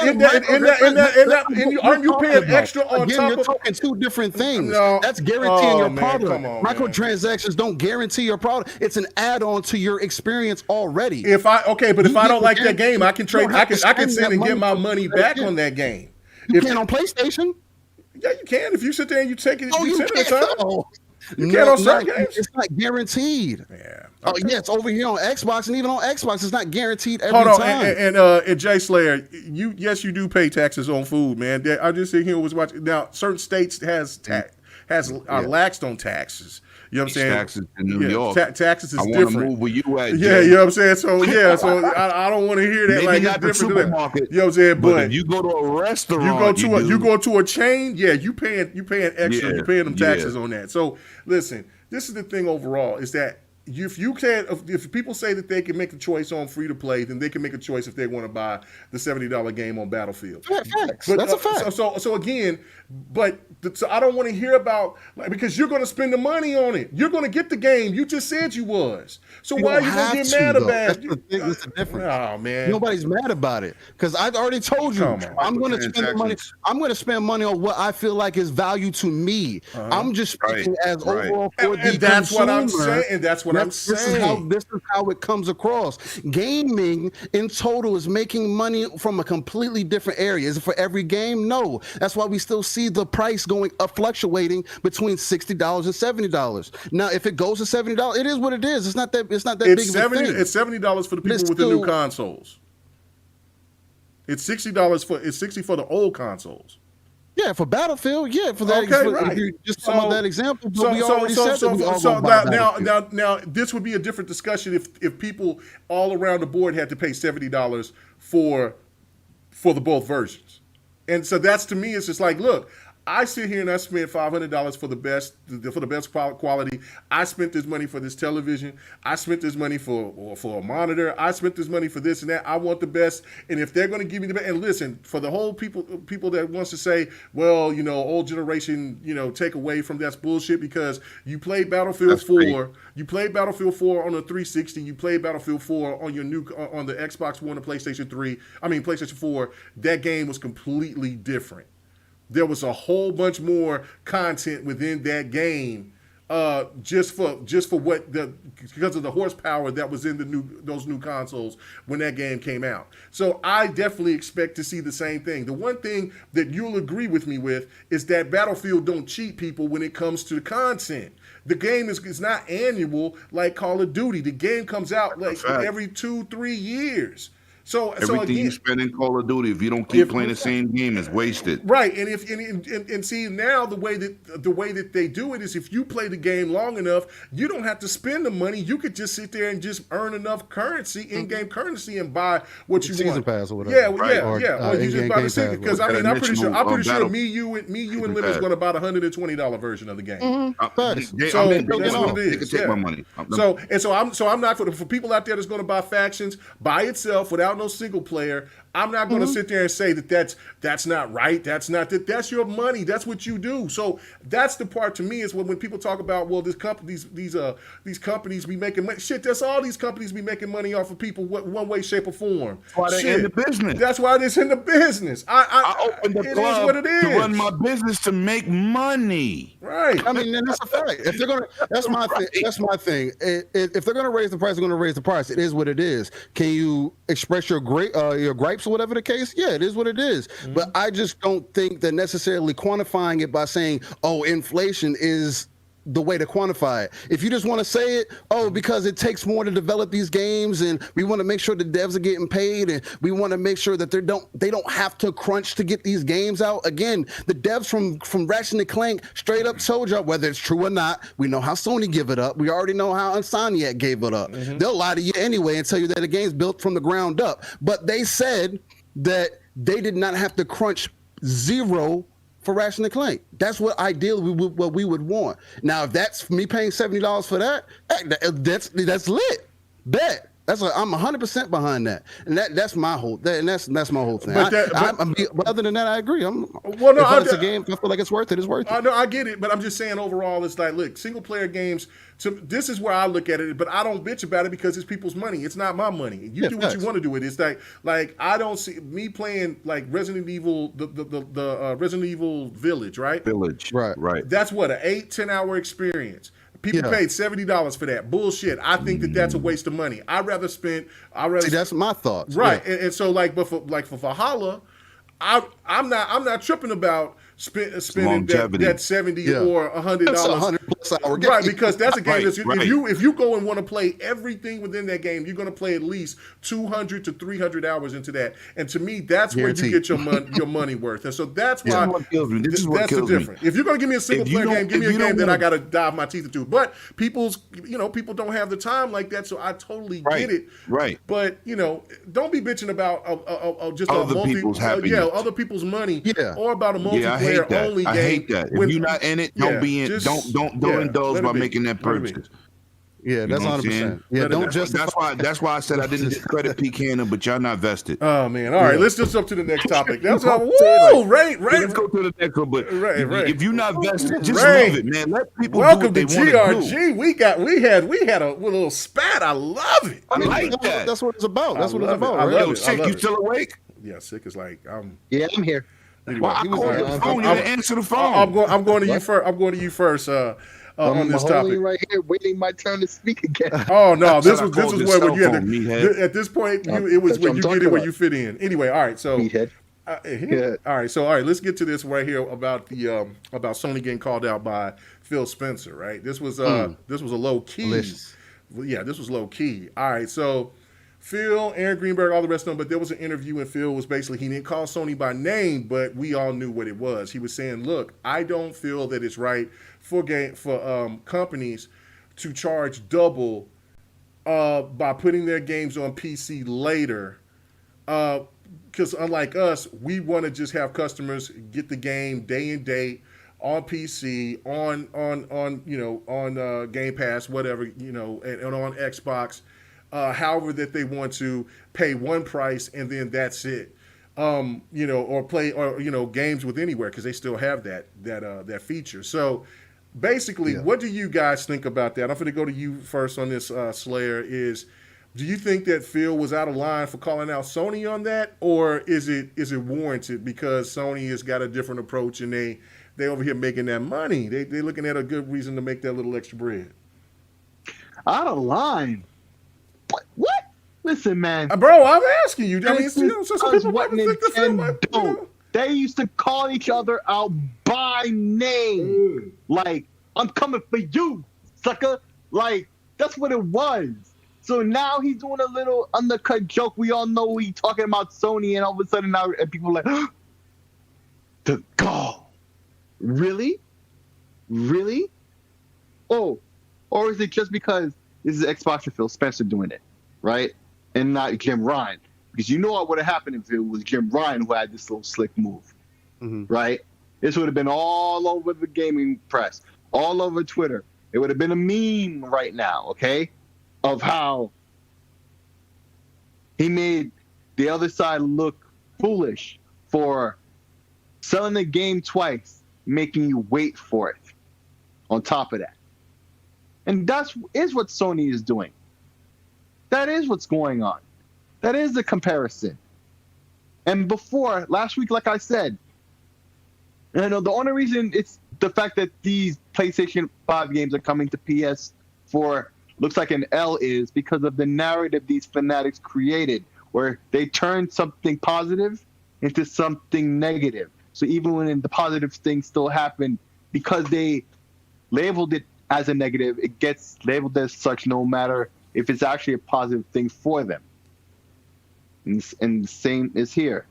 aren't you paying extra on top you're talking two different things. No. That's guaranteeing your product. Microtransactions don't guarantee your product. It's an add-on to your experience already. If I don't like that game, I can trade. I can send and get my money back on that game. You can on PlayStation. Yeah, you can. If you sit there and you take it, you can. You can't on certain games. It's not guaranteed. Yeah. Oh yeah, it's over here on Xbox, and even on Xbox, it's not guaranteed every time. And Jay Slayer, you do pay taxes on food, man. I just sit here and was watching. Now, certain states has laxed on taxes. You know what I'm saying? Taxes in New York. Taxes is I different. Move where you at, yeah, you know what I'm saying? So I don't want to hear that. Maybe like not the supermarket. You know what I'm saying? But if you go to a restaurant, you go to a chain, yeah, you paying extra. Yeah, you paying them taxes on that. So listen, this is the thing overall is that if people say that they can make a choice on free to play, then they can make a choice if they want to buy the $70 game on Battlefield. Facts. That's a fact. So again, so I don't want to hear about because you're going to spend the money on it. You're going to get the game. You just said you was. So why are you going to get mad about it? That's the difference. Oh man, nobody's mad about it because I've already told you I'm going to spend the money. I'm going to spend money on what I feel like is value to me. I'm just speaking as overall for the and that's consumer. what I'm saying. And that's what what I'm saying. This is how it comes across. Gaming in total is making money from a completely different area. Is it for every game? No. That's why we still see the price going up, fluctuating between $60 and $70. Now, if it goes to $70, it is what it is. It's not that big of a thing. It's $70 for the people with the new consoles. It's $60 for the old consoles. Yeah, for Battlefield, yeah, for that. Okay, right. Just some of that example, but we already said that we all gonna buy now, this would be a different discussion if people all around the board had to pay $70 for the both versions. And so that's, to me, it's just like, look, I sit here and I spent $500 for the best quality. I spent this money for this television. I spent this money for a monitor. I spent this money for this and that. I want the best. And if they're going to give me the best, and listen, for the whole people that wants to say, well, old generation, take away from that's bullshit, because you played Battlefield 4. You played Battlefield 4 on the 360. You played Battlefield 4 on on the Xbox One and PlayStation 4. That game was completely different. There was a whole bunch more content within that game, just for because of the horsepower that was in those new consoles when that game came out. So I definitely expect to see the same thing. The one thing that you'll agree with me with is that Battlefield don't cheat people when it comes to the content. The game is not annual like Call of Duty. The game comes out like every 2-3 years. So everything you spend in Call of Duty, if you don't keep playing the same game, is wasted. Right, and see now the way that they do it is, if you play the game long enough, you don't have to spend the money. You could just sit there and just earn enough currency, in-game currency, and buy what you season want. Pass or whatever. Yeah. Or you just buy the season, because I'm pretty sure me, you, and Liv is going to buy the $120 version of the game. So that's what it is. Take my money. So I'm not for people out there that's going to buy factions by itself without no single player. I'm not going to sit there and say that's not right. That's your money. That's what you do. So that's the part, to me, is when people talk about, well, these companies be making money. Shit, that's all these companies be making money off of people one way, shape, or form. That's why they're in the business. That's why they're in the business. I opened the club to run my business to make money. Right. I mean, that's a fact. If they're gonna, that's my thing. That's my thing. If they're gonna raise the price, they're gonna raise the price. It is what it is. Can you express your gripes or whatever the case? Yeah, it is what it is. But I just don't think that necessarily quantifying it by saying, oh, inflation is the way to quantify it. If you just want to say it, because it takes more to develop these games, and we want to make sure the devs are getting paid, and we want to make sure that they don't have to crunch to get these games out. Again, the devs from Ratchet and Clank straight up told you, whether it's true or not, we know how Sony give it up. We already know how Insomniac gave it up. They'll lie to you anyway and tell you that the game's built from the ground up. But they said that they did not have to crunch zero for Ratchet and Clank. That's what ideally we would want. Now, if that's me paying $70 for that, that's lit. Bet. I'm 100% behind that, and that's my whole. That's my whole thing. But other than that, I agree. If it's a game, if I feel like it's worth it, it's worth it. I know, I get it, but I'm just saying overall, it's like, look, single player games. This is where I look at it, but I don't bitch about it because it's people's money. It's not my money. You do what you want to do with it. It's like I don't see me playing like Resident Evil, the Resident Evil Village, right? Right. That's what, an 8-10 hour experience. People paid $70 for that. Bullshit. I think that's a waste of money. I'd rather see, that's my thoughts. Right. Yeah. And so for Valhalla, I'm not tripping about spending that $70 or $100. That's a 100+ hour game. Right, because that's a game that's if you go and want to play everything within that game, you're going to play at least 200 to 300 hours into that. And to me, that's where you get your money worth. And so that's why what kills me. This is what that's kills the difference. If you're going to give me a single player game, give me a game that I got to dive my teeth into. But people don't have the time like that, so I totally get it. Right. But don't be bitching about just other people's happiness. Other people's money, or about a multiplayer only game. I hate that. If you're not in it, don't be in. Don't indulge by making that purchase. Yeah, that's 100%. Yeah, don't just. That's why I said I didn't discredit PK, but y'all not vested. Oh man! All right, let's just up to the next topic. That's right. Let's go to the next one. But if you're not vested, just leave it, man. Let people welcome do what to they GRG. We had a little spat. I love it. I like that. That's what it's about. That's what it's about. I love it. Sick, you still awake? Yeah, Sick is like Yeah, I'm here. Anyway, I called the phone. You didn't answer the phone. I'm going to you first. I'm going to you first. on this topic. Right here, waiting my turn to speak again. Oh no, this was this where you had meathead. at this point it was when you get it where you fit in. Anyway, all right, so Meathead. All right, let's get to this right here about the about Sony getting called out by Phil Spencer, right? This was a low key. Delicious. Yeah, this was low key. All right, so Phil, Aaron Greenberg, all the rest of them, but there was an interview and Phil was basically, he didn't call Sony by name, but we all knew what it was. He was saying, look, I don't feel that it's right for companies to charge double by putting their games on PC later. Because unlike us, we want to just have customers get the game day and date on PC, on Game Pass, whatever, and on Xbox, however that they want to pay one price and then that's it, or play games with anywhere because they still have that feature. So basically, what do you guys think about that? I'm going to go to you first on this, Slayer. Do you think that Phil was out of line for calling out Sony on that, or is it warranted because Sony has got a different approach and they over here making that money? They're looking at a good reason to make that little extra bread. Out of line? What? Listen, man. Bro, I'm asking you. I mean, some people what think the film Nintendo, they used to call each other out by name. Like, I'm coming for you, sucker. Like, that's what it was. So now he's doing a little undercut joke. We all know he's talking about Sony, and all of a sudden now people are like, the gall. Really? Really? Oh, or is it just because this is Xbox and Phil Spencer doing it, right? And not Jim Ryan. Because you know what would have happened if it was Jim Ryan who had this little slick move, right? This would have been all over the gaming press, all over Twitter. It would have been a meme right now, okay? Of how he made the other side look foolish for selling the game twice, making you wait for it on top of that. And that is what Sony is doing. That is what's going on. That is the comparison. And before, last week, like I said, the only reason it's the fact that these PlayStation 5 games are coming to PS4 looks like an L is because of the narrative these fanatics created, where they turned something positive into something negative. So even when the positive things still happen, because they labeled it as a negative, it gets labeled as such no matter if it's actually a positive thing for them. And the same is here.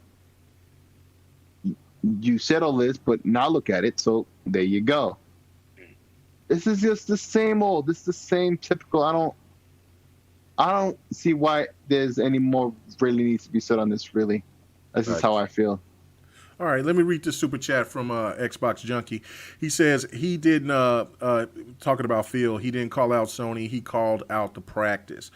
You said all this, but now look at it, so there you go. This is just the same old. This is the same typical. I don't see why there's any more really needs to be said on this. Really, this is how I feel. All right, let me read this super chat from Xbox Junkie. He says he didn't talking about Phil. He didn't call out Sony. He called out the practice.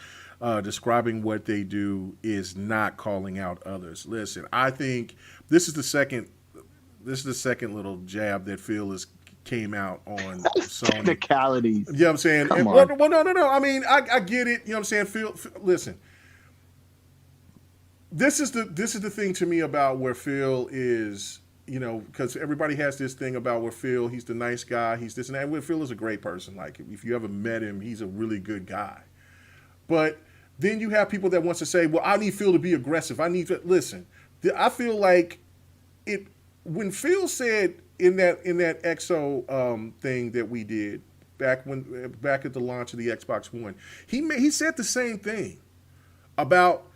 Describing what they do is not calling out others. Listen, I think this is the second little jab that Phil has came out on Sony. Technicalities. You know what I'm saying? Come on. Well, no. I mean, I get it. You know what I'm saying? Phil, listen. This is the thing to me about where Phil is, because everybody has this thing about where Phil, he's the nice guy, he's this and that. Where Phil is a great person. Like, if you ever met him, he's a really good guy. But then you have people that wants to say, well, I need Phil to be aggressive. Listen, I feel like when Phil said in that XO thing that we did back at the launch of the Xbox One, he said the same thing about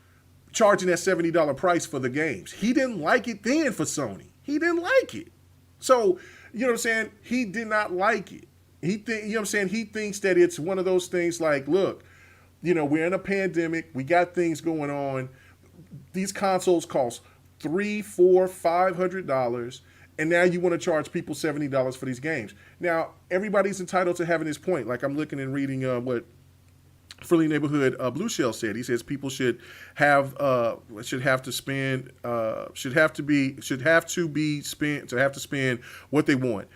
charging that $70 price for the games. He didn't like it then for Sony. He didn't like it. So, you know what I'm saying? He did not like it. He thinks that it's one of those things like, look, we're in a pandemic. We got things going on. These consoles cost $300, $400, $500, and now you want to charge people $70 for these games. Now, everybody's entitled to having his point. Like, I'm looking and reading what Friendly Neighborhood Blue Shell said. He says people should have to spend what they want.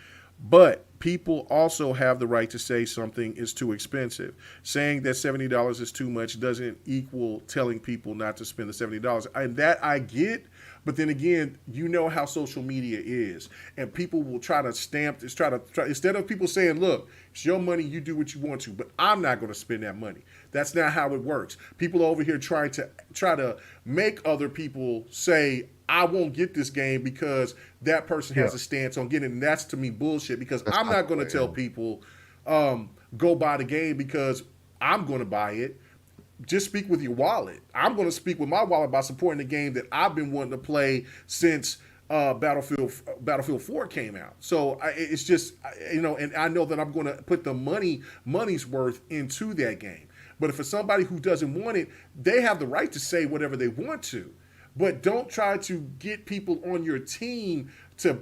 But people also have the right to say something is too expensive. Saying that $70 is too much doesn't equal telling people not to spend the $70. And that I get. But then again, you know how social media is, and people will try to instead of people saying, "Look, it's your money, you do what you want to," but I'm not going to spend that money. That's not how it works. People over here try to make other people say, "I won't get this game because that person has a stance on getting it," and that's to me bullshit. Because I'm not going to tell people go buy the game because I'm going to buy it. Just speak with your wallet. I'm going to speak with my wallet by supporting the game that I've been wanting to play since Battlefield 4 came out. So it's just, and I know that I'm going to put the money's worth into that game. But for somebody who doesn't want it, they have the right to say whatever they want to. But don't try to get people on your team to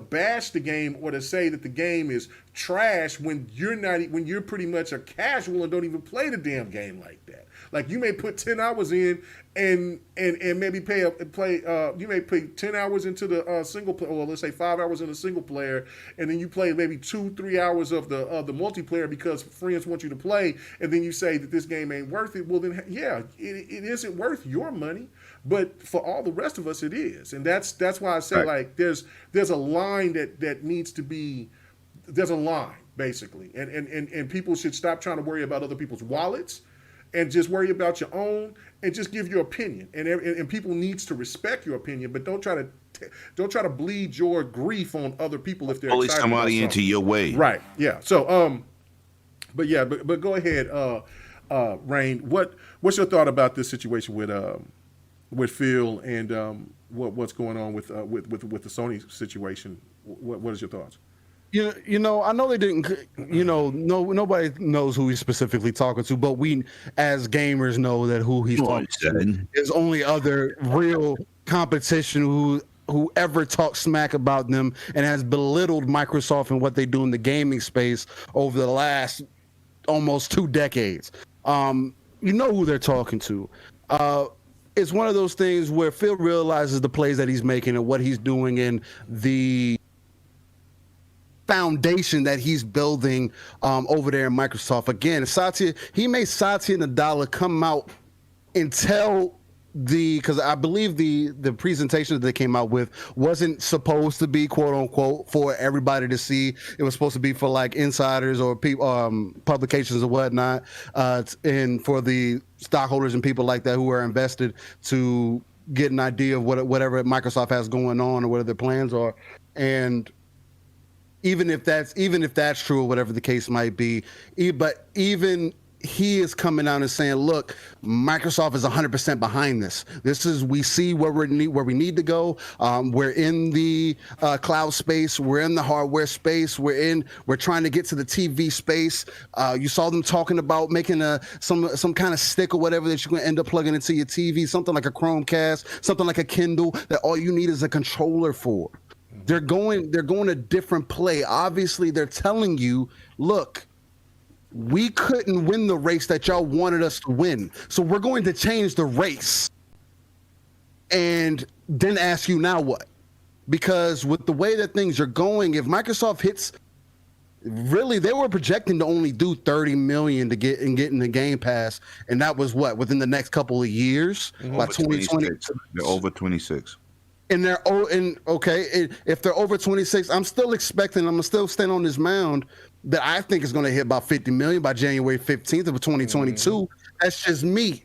bash the game or to say that the game is trash when you're pretty much a casual and don't even play the damn game like that. Like, you may put 10 hours in and maybe you may play 10 hours into the single player, or let's say 5 hours in the single player, and then you play maybe 2-3 hours of the multiplayer because friends want you to play, and then you say that this game ain't worth it. Well, then it isn't worth your money, but for all the rest of us it is. And that's why I say, like, there's a line that needs to be, there's a line basically, and people should stop trying to worry about other people's wallets and just worry about your own and just give your opinion. And people needs to respect your opinion, but don't try to bleed your grief on other people if they're bully excited somebody about into your way. Right. Yeah. So but go ahead, Rain. What's your thought about this situation with Phil and what's going on with the Sony situation? What is your thoughts? You know, I know they didn't, nobody knows who he's specifically talking to, but we as gamers know that who he's talking to is only other real competition who ever talks smack about them and has belittled Microsoft and what they do in the gaming space over the last almost 2 decades. You know who they're talking to. It's one of those things where Phil realizes the plays that he's making and what he's doing in the foundation that he's building over there in Microsoft. Again, he made Satya Nadella come out and tell because I believe the presentation that they came out with wasn't supposed to be quote unquote for everybody to see. It was supposed to be for like insiders or people, publications or whatnot, and for the stockholders and people like that who are invested to get an idea of whatever Microsoft has going on or what their plans are. And even if that's true or whatever the case might be, but even he is coming out and saying, look, Microsoft is 100% behind this. We see where we need to go. We're in the cloud space. We're in the hardware space. We're trying to get to the TV space. You saw them talking about making some kind of stick or whatever that you're going to end up plugging into your TV, something like a Chromecast, something like a Kindle that all you need is a controller for. They're going a different play. Obviously, they're telling you, look, we couldn't win the race that y'all wanted us to win. So we're going to change the race and then ask you now what? Because with the way that things are going, if Microsoft hits, really, they were projecting to only do 30 million to get in the Game Pass. And that was within the next couple of years, by 2020. They're over 26. And if they're over 26, I'm still staying on this mound that I think is going to hit about 50 million by January 15th of 2022. Mm-hmm. That's just me.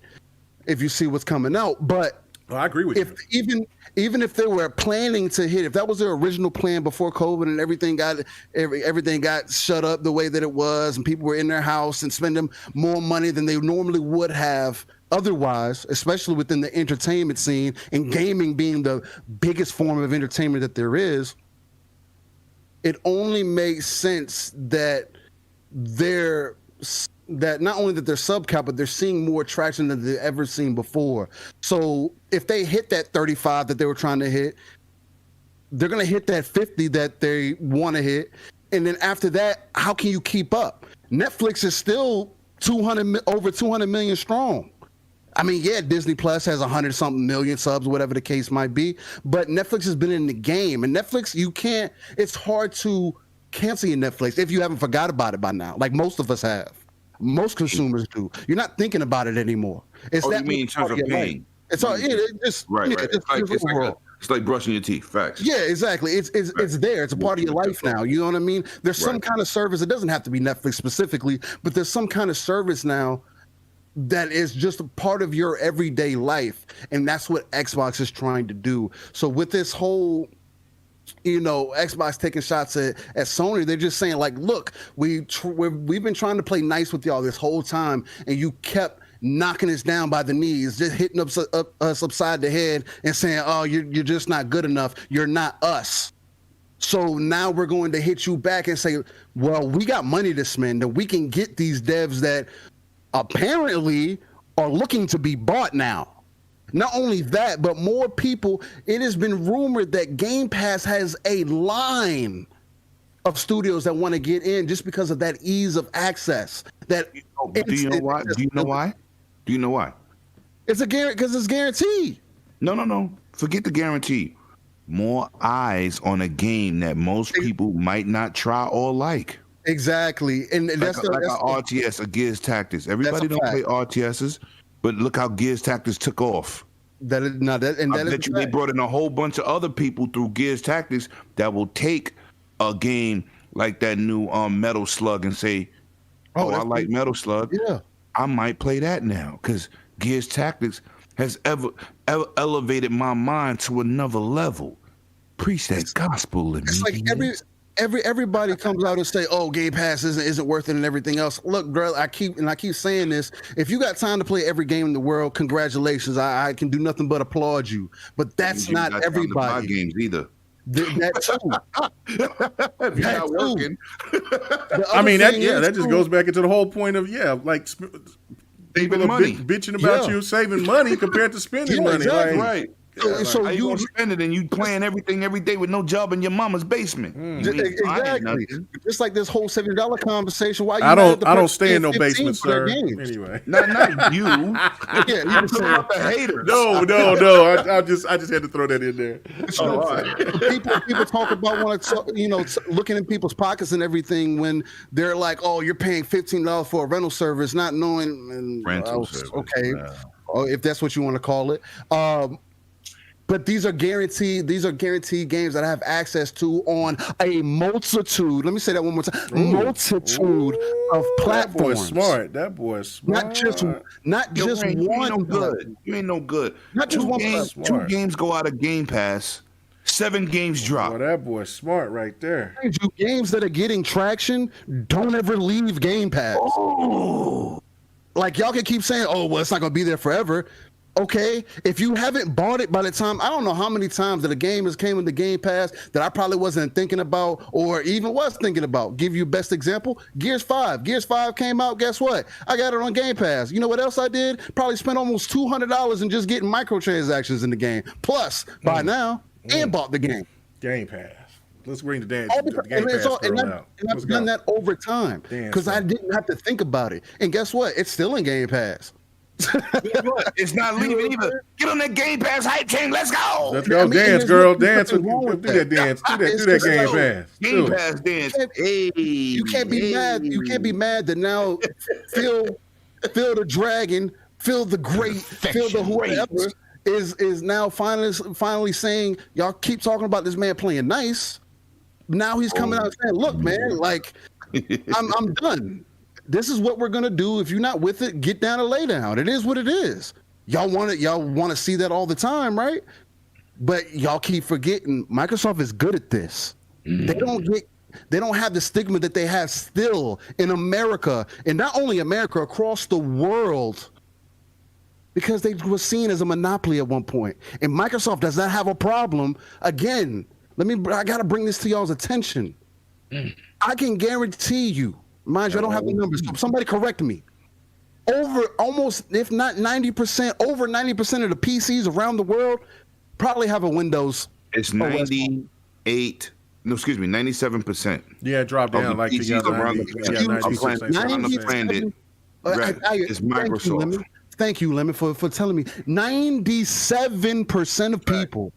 If you see what's coming out, but I agree with you. Even if they were planning to hit, if that was their original plan before COVID and everything got shut up the way that it was, and people were in their house and spending more money than they normally would have otherwise, especially within the entertainment scene and gaming being the biggest form of entertainment that there is, it only makes sense that not only that they're subcap, but they're seeing more traction than they've ever seen before. So if they hit that 35 that they were trying to hit, they're going to hit that 50 that they want to hit. And then after that, how can you keep up? Netflix is still over 200 million strong. I mean, yeah, Disney Plus has 100-something million subs, whatever the case might be, but Netflix has been in the game. And Netflix, it's hard to cancel your Netflix if you haven't forgot about it by now, like most of us have. Most consumers do. You're not thinking about it anymore. It's Oh, that you mean in terms of paying? It's all just Right. It's like brushing your teeth. Facts. Yeah, exactly. It's there. It's a part of your life now. You know what I mean? There's some kind of service. It doesn't have to be Netflix specifically, but there's some kind of service now that is just a part of your everyday life, and that's what Xbox is trying to do. So with this whole, Xbox taking shots at Sony, they're just saying like, look, we've been trying to play nice with y'all this whole time, and you kept knocking us down by the knees, just hitting us upside the head and saying, oh, you're just not good enough. You're not us. So now we're going to hit you back and say, well, we got money to spend, and we can get these devs that apparently are looking to be bought now. Not only that, but more people. It has been rumored that Game Pass has a line of studios that want to get in just because of that ease of access. Do you know why? Do you know why? It's because it's guaranteed. No. Forget the guarantee. More eyes on a game that most people might not try or like. Exactly, and that's like RTS, a Gears Tactics. Everybody don't play RTSs, but look how Gears Tactics took off. They brought in a whole bunch of other people through Gears Tactics that will take a game like that new Metal Slug and say, "Oh, I like Metal Slug. Yeah, I might play that now," because Gears Tactics has elevated my mind to another level. Preach that gospel. It's like everybody comes out and say, "Oh, Game Pass isn't worth it," and everything else. Look, girl, I keep saying this. If you got time to play every game in the world, congratulations. I can do nothing but applaud you. But that's not everybody. Time to buy games either. That too. If you're not working. I mean, that just goes back into the whole point of like saving money, bitching about you saving money compared to spending money. Exactly. Right. So you gonna spend it and you playing everything every day with no job in your mama's basement. Exactly. Just like this whole $70 conversation. Why I don't stay in no basement, sir. Anyway, not you. Yeah, you talking about the haters. No. I just had to throw that in there. People talk about looking in people's pockets and everything when they're like, "Oh, you're paying $15 for a rental service," not knowing. Rental service. Okay, if that's what you want to call it. But these are guaranteed games that I have access to on a multitude. Let me say that one more time. Multitude of platforms. That boy's smart. Not just one. You ain't no good. You ain't no good. Not just one. Two games go out of Game Pass. 7 games drop. Well, that boy's smart right there. Games that are getting traction don't ever leave Game Pass. Oh. Like y'all can keep saying, "Oh, well, it's not gonna be there forever." Okay, if you haven't bought it by the time, I don't know how many times that a game has came into Game Pass that I probably wasn't thinking about or even was thinking about. Give you best example, Gears 5. Gears 5 came out, guess what? I got it on Game Pass. You know what else I did? Probably spent almost $200 in just getting microtransactions in the game. Plus, by now, and bought the game. Game Pass. Let's bring the dance. And I've done that over time because I didn't have to think about it. And guess what? It's still in Game Pass. It's not leaving either. Get on that Game Pass hype train. Let's go. Let's go. Dance, girl. Dance. Do that dance. Do that Game Pass. Game Pass dance. You can't be mad. You can't be mad that now Phil the Dragon, Phil the Great, Phil the whoever is now finally saying, y'all keep talking about this man playing nice. Now he's coming out saying, look, man, like I'm done. This is what we're gonna do. If you're not with it, get down and lay down. It is what it is. Y'all want to see that all the time, right? But y'all keep forgetting Microsoft is good at this. They don't have the stigma that they have still in America, and not only America, across the world, because they were seen as a monopoly at one point. And Microsoft does not have a problem. Again, I gotta bring this to y'all's attention. I can guarantee you. Mind you, I don't have the numbers. Somebody correct me. Over almost, if not 90%, over 90% of the PCs around the world probably have a Windows. It's 97%. Yeah, it dropped down like PCs around the planet. It's Microsoft. Thank you, Lemon, for telling me. 97% of people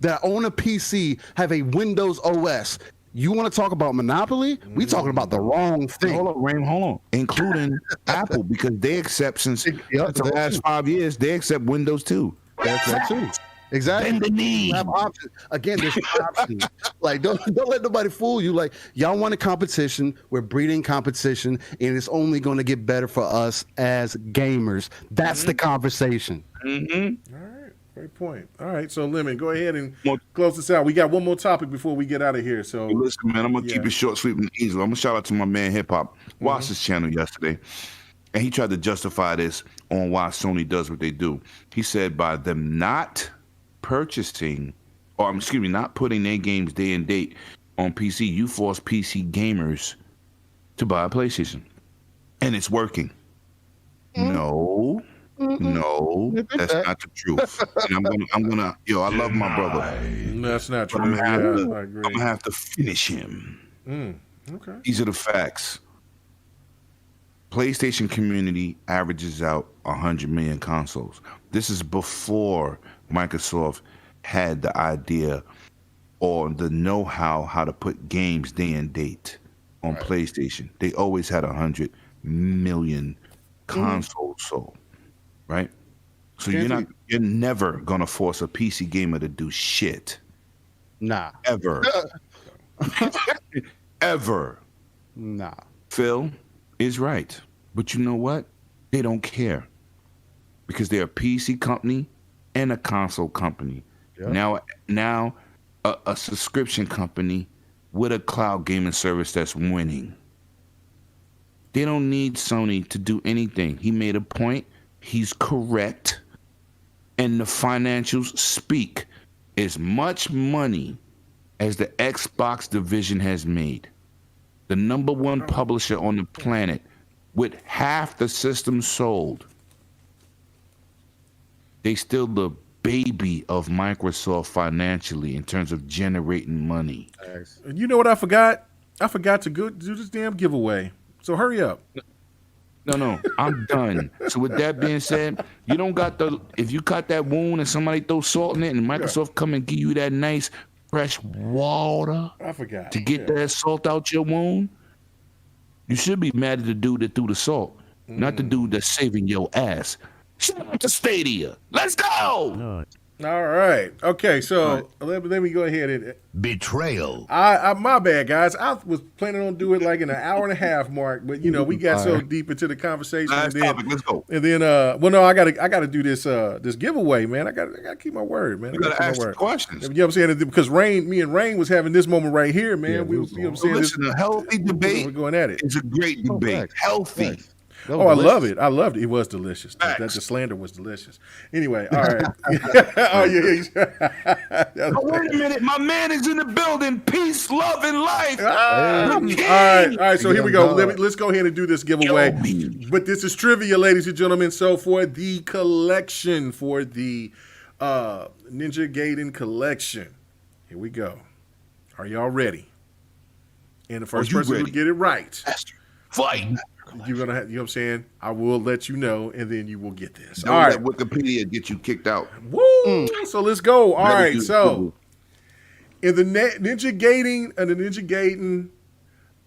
that own a PC have a Windows OS. You want to talk about monopoly? We talking about the wrong thing. Hold on. Including Apple, because they accept since the last 5 years, they accept Windows too. That's that too. Exactly. Bend the knee. You have options. Again, there's options. Like, don't let nobody fool you. Like, y'all want a competition. We're breeding competition, and it's only going to get better for us as gamers. That's the conversation. Mm-hmm. All right. Great point. All right, so Lemon, go ahead and close this out. We got one more topic before we get out of here. So listen, man, I'm gonna keep it short, sweet, and easy. I'm gonna shout out to my man Hip Hop. Watched his channel yesterday, and he tried to justify this on why Sony does what they do. He said by them not purchasing, or not putting their games day and date on PC, you force PC gamers to buy a PlayStation, and it's working. No, that's not the truth. And I'm gonna, I love my brother. That's not true. I agree. I I'm gonna have to finish him. Okay. These are the facts. PlayStation community averages out 100 million consoles. This is before Microsoft had the idea or the know-how how to put games day and date on PlayStation. They always had 100 million consoles sold. Right? So you're never gonna force a PC gamer to do shit. Nah. Ever. Ever. Nah. Phil is right. But you know what? They don't care. Because they're a PC company and a console company. Yeah. Now a subscription company with a cloud gaming service that's winning. They don't need Sony to do anything. He made a point. He's correct, and the financials speak. As much money as the Xbox division has made, the number one publisher on the planet, with half the systems sold, they still the baby of Microsoft financially in terms of generating money. You know what I forgot? I forgot to do this damn giveaway. So hurry up. No, I'm done. So with that being said, you don't got if you cut that wound and somebody throw salt in it and Microsoft come and give you that nice fresh water I forgot. to get that salt out your wound, you should be mad at the dude that threw the salt, not the dude that's saving your ass. Shout out to Stadia. Let's go! All right. Okay, so let me go ahead and betrayal. I my bad, guys. I was planning on doing it like in an hour and a half mark, but we got so deep into the conversation. Last topic, let's go. And then I gotta do this this giveaway, man. I gotta keep my word, man. You gotta ask the questions. You know what I'm saying? Because me and Rain was having this moment right here, man. Yeah, we was, you know what I'm saying? Listen, a healthy debate. We're going at it. It's a great debate. Healthy. Oh, I love it. I loved it. It was delicious. The slander was delicious. Anyway, all right. Oh, yeah. Oh, wait a minute. My man is in the building. Peace, love, and life. All right. So here we go. Let's go ahead and do this giveaway. But this is trivia, ladies and gentlemen. So for the collection, for the Ninja Gaiden collection, here we go. Are y'all ready? And the first person to get it right. Fight. You're gonna have, you know what I'm saying? I will let you know, and then you will get this. Don't let Wikipedia get you kicked out. Woo! So let's go. All right. So in the Ninja Gaiden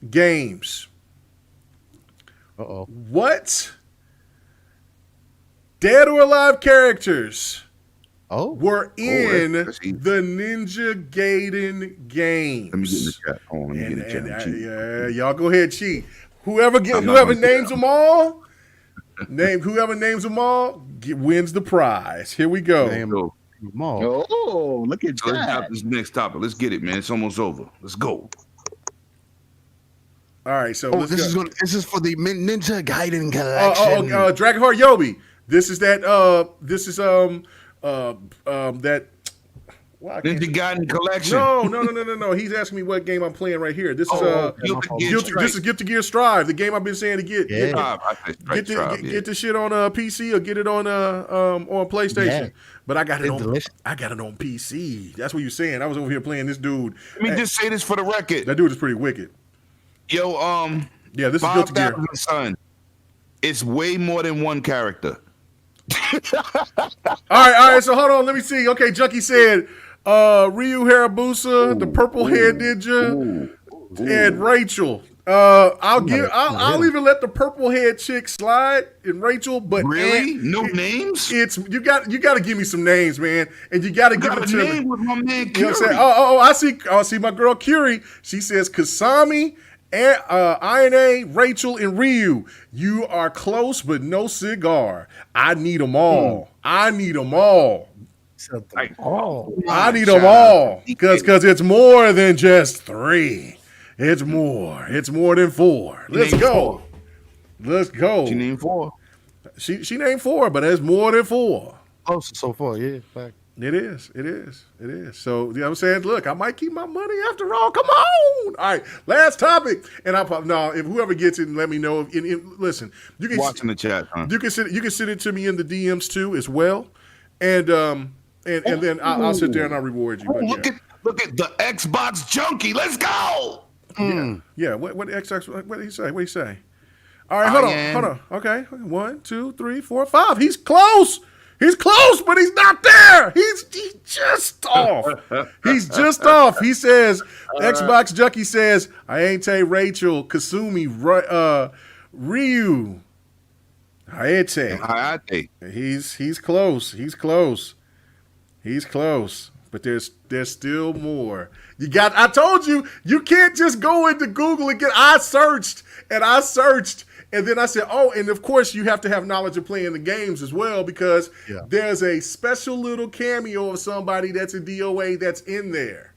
games, what dead or alive characters were in the Ninja Gaiden games? Let me get in the chat. Let me get in the chat. Yeah, y'all go ahead, cheat. Whoever names them all, wins the prize. Here we go. Oh, look at that. Let's have this next topic. Let's get it, man. It's almost over. Let's go. All right, so this is for the Ninja Gaiden collection. Dragonheart Yobi. This is that. That. Ninja Gaiden collection. No. He's asking me what game I'm playing right here. This is Guilty Gear Strive, the game I've been saying to get. Yeah. Get the shit on PC or get it on PlayStation. Yeah. But I got it on PC. That's what you're saying. I was over here playing this dude. Let me just say this for the record. That dude is pretty wicked. Yo, this is Guilty Gear. Son, it's way more than one character. All right. So hold on. Let me see. Okay, Junkie said. Ryu Hayabusa, the purple haired ninja, and Rachel. I'll even let the purple haired chick slide and Rachel, but really no names. It's you got to give me some names, man, and you got to give it to me. With my man, you know what I'm saying? I see my girl Curie. She says Kasami, and Iron, Rachel, and Ryu. You are close, but no cigar. I need them all. I need them all. I need them all because it's more than just 3. It's more. It's more than 4. Let's go. Let's go. She named 4. She named 4, but it's more than 4. Oh, so far, yeah. Fact. It is. So, you know what I'm saying? Look, I might keep my money after all. Come on. All right, last topic. And if whoever gets it, let me know. Listen, you can watch in the chat. Huh? You can send it to me in the DMs too as well, and then I'll sit there and I'll reward you. But look at the Xbox junkie. Let's go. Yeah. What Xbox? What did he say? What did he say? All right, hold on. Okay, 1, 2, 3, 4, 5. He's close. He's close, but he's not there. He's just off. He's just off. He says, Xbox Junkie says, Ayente, Rachel, Kasumi, Ryu, Ayete. He's close. He's close. But there's still more. I told you, you can't just go into Google and I searched. And then I said, and of course you have to have knowledge of playing the games as well, because there's a special little cameo of somebody that's a DOA that's in there.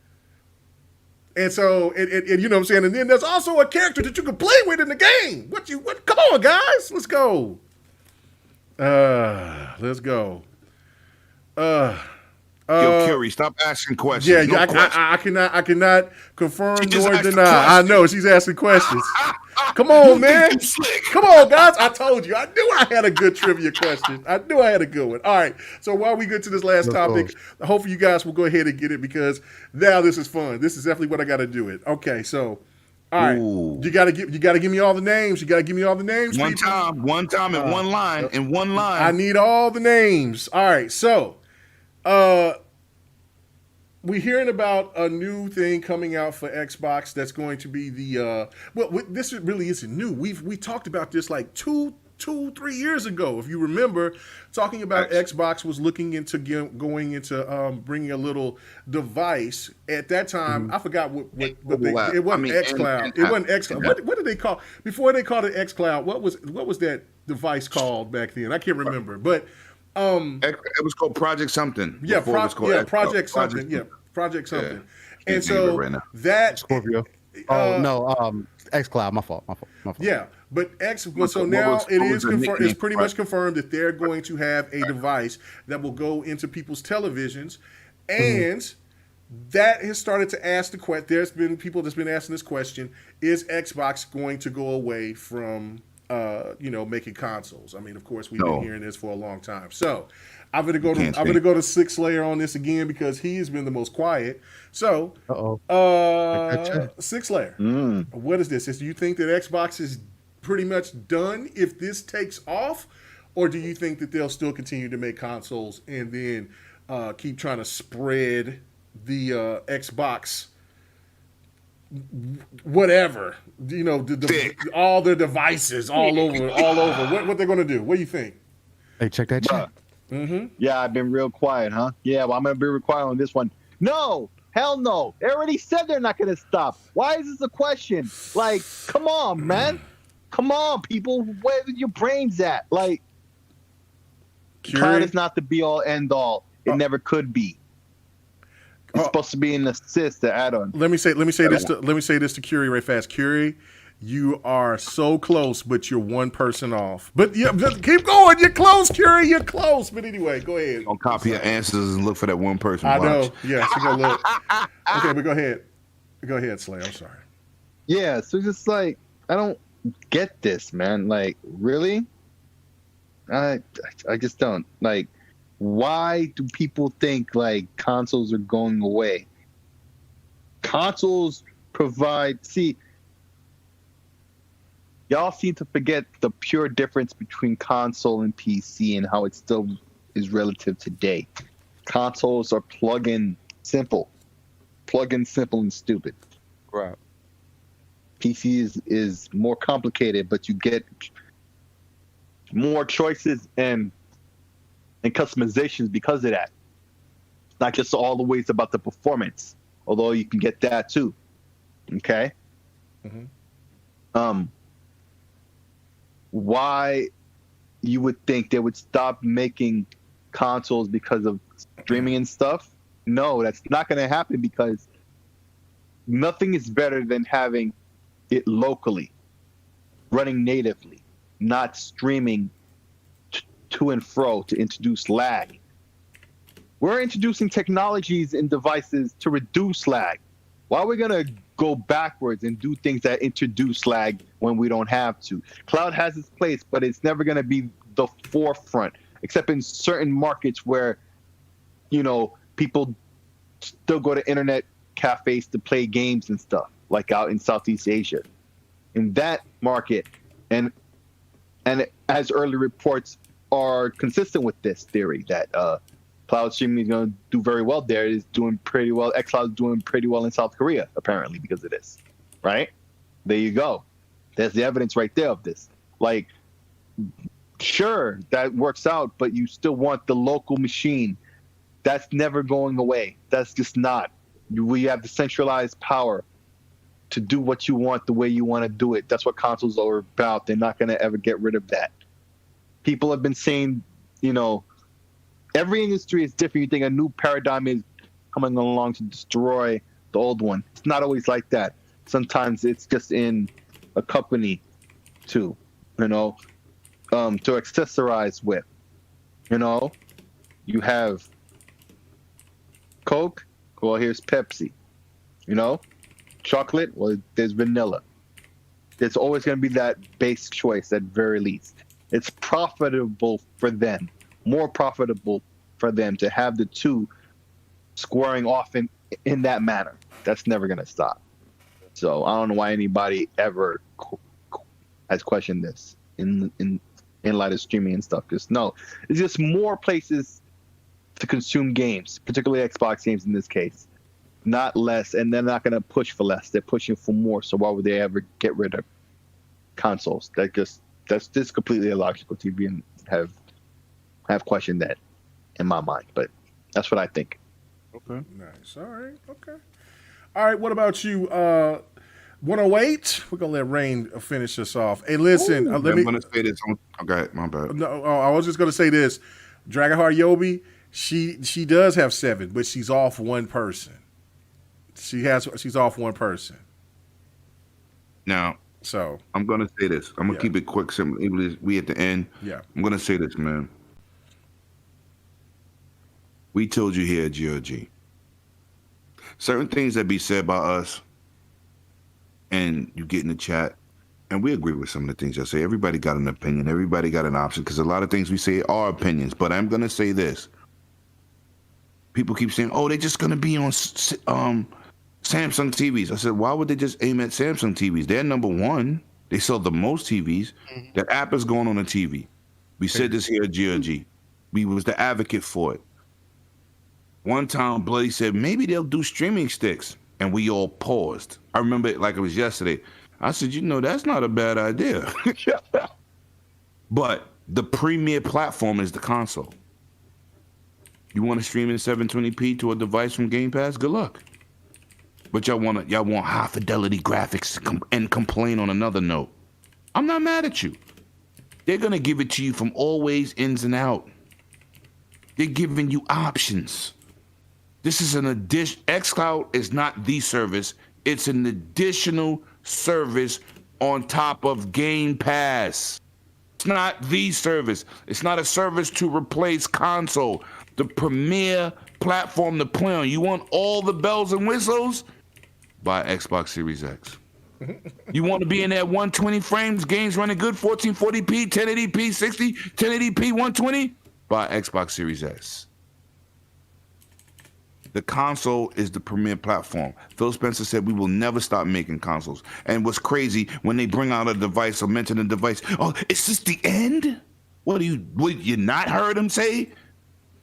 And so, you know what I'm saying? And then there's also a character that you can play with in the game. Come on, guys. Let's go. Let's go. Yo, Curie, stop asking questions. Yeah, no I cannot confirm nor deny. I know she's asking questions. Come on, man. Come on, guys. I told you. I knew I had a good trivia question. I knew I had a good one. All right. So while we get to this last topic, hopefully you guys will go ahead and get it, because now this is fun. This is definitely what I got to do it. Okay. So, all right. You got to give me all the names. You got to give me all the names. One time, in one line. I need all the names. All right. So, we're hearing about a new thing coming out for Xbox that's going to be this really isn't new. We talked about this like 2-3 years ago, if you remember, talking about Xbox was looking into going into bringing a little device. At that time, I forgot what it wasn't xCloud. It wasn't xCloud. What did they call before they called it xCloud? What was that device called back then? I can't remember, but. It was called Project something. Yeah, Project something. Yeah, Project something. And so that Scorpio. xCloud. My fault. Yeah, but so now it is confirmed. It's pretty much confirmed that they're going to have a device that will go into people's televisions, and that has started to ask the question. There's been people that's been asking this question: is Xbox going to go away from making consoles? I mean, of course, we've been hearing this for a long time. So I'm gonna go to Six Slayer on this again, because he's been the most quiet. So, Six Slayer, what is this? Do you think that Xbox is pretty much done if this takes off, or do you think that they'll still continue to make consoles and then keep trying to spread the Xbox? Whatever, all their devices all over. What they're gonna do? What do you think? Hey, check that chat. Yeah, I've been real quiet, huh? Yeah, well, I'm gonna be real quiet on this one. No, hell no. They already said they're not gonna stop. Why is this a question? Like, come on, man. Come on, people. Where are your brains at? Like, COD is not the be all end all. It never could be. It's supposed to be an assist, the add-on. Let me say this to Curie right fast. Curie, you are so close, but you're one person off. But yeah, just keep going. You're close, Curie. You're close. But anyway, go ahead. Don't copy your answers and look for that one person. I know. Yeah, she gonna look. Okay, but go ahead. Go ahead, Slay. I'm sorry. Yeah, so just like, I don't get this, man. Like, really? I just don't. Like, why do people think like consoles are going away? Consoles provide, y'all seem to forget the pure difference between console and PC and how it still is relative today. Consoles are plug-in Simple. Plug-in, simple, and stupid. Right. PC is more complicated, but you get more choices and customizations because of that. It's not just always about the performance, although you can get that too. Okay. Why you would think they would stop making consoles because of streaming and stuff? No, that's not going to happen, because nothing is better than having it locally, running natively, not streaming to and fro to introduce lag. We're introducing technologies and devices to reduce lag. Why are we going to go backwards and do things that introduce lag when we don't have to? Cloud has its place, but it's never going to be the forefront, except in certain markets where, you know, people still go to internet cafes to play games and stuff, like out in Southeast Asia. In that market, and as early reports are consistent with this theory that cloud streaming is going to do very well there. It is doing pretty well. xCloud is doing pretty well in South Korea, apparently, because of this. Right? There you go. There's the evidence right there of this. Like, sure, that works out, but you still want the local machine. That's never going away. That's just not. We have the centralized power to do what you want the way you want to do it. That's what consoles are about. They're not going to ever get rid of that. People have been saying, you know, every industry is different. You think a new paradigm is coming along to destroy the old one. It's not always like that. Sometimes it's just in a company too, you know, to accessorize with. You know, you have Coke, well, here's Pepsi. You know, chocolate, well, there's vanilla. There's always going to be that base choice at very least. It's profitable for them, more profitable for them to have the two squaring off in that manner. That's never going to stop. So I don't know why anybody ever has questioned this in light of streaming and stuff. Just no, it's just more places to consume games, particularly Xbox games in this case, not less. And they're not going to push for less. They're pushing for more. So why would they ever get rid of consoles? That's just completely illogical to even have questioned that in my mind. But that's what I think. Okay. Nice. All right. Okay. All right. What about you? 108. We're gonna let Rain finish us off. Hey, listen. I'm gonna say this. Okay, my bad. No, I was just gonna say this. Dragonheart Yobi. She does have 7, but she's off one person. She's off one person. Now, so I'm gonna say this. I'm gonna keep it quick, simple. We at the end. Yeah. I'm gonna say this, man. We told you here at GRG. Certain things that be said by us, and you get in the chat, and we agree with some of the things I say. Everybody got an opinion. Everybody got an option, because a lot of things we say are opinions. But I'm gonna say this. People keep saying, "Oh, they're just gonna be on Samsung TVs." I said, "Why would they just aim at Samsung TVs? They're number one. They sell the most TVs. The app is going on the TV. We said this here at GRG. We was the advocate for it. One time, Bloody said maybe they'll do streaming sticks, and we all paused. I remember it like it was yesterday. I said, you know, that's not a bad idea. But the premier platform is the console. You want to stream in 720p to a device from Game Pass? Good luck. But y'all want high fidelity graphics and complain on another note. I'm not mad at you. They're gonna give it to you from all ways, ins and out. They're giving you options. This is an addition. xCloud is not the service. It's an additional service on top of Game Pass. It's not the service. It's not a service to replace console. The premier platform to play on. You want all the bells and whistles? Buy Xbox Series X. You want to be in that 120 frames, games running good, 1440p, 1080p, 60, 1080p, 120? Buy Xbox Series S. The console is the premier platform. Phil Spencer said we will never stop making consoles. And what's crazy, when they bring out a device or mention a device, oh, is this the end? What you not heard him say?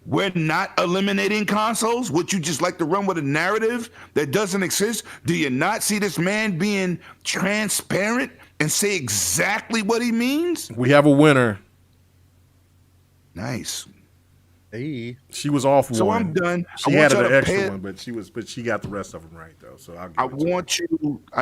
we're not eliminating consoles? Would you just like to run with a narrative that doesn't exist? Do you not see this man being transparent and say exactly what he means? We have a winner. Nice. Hey. She was off one. So I'm done. She had an extra one, but she got the rest of them right though. So I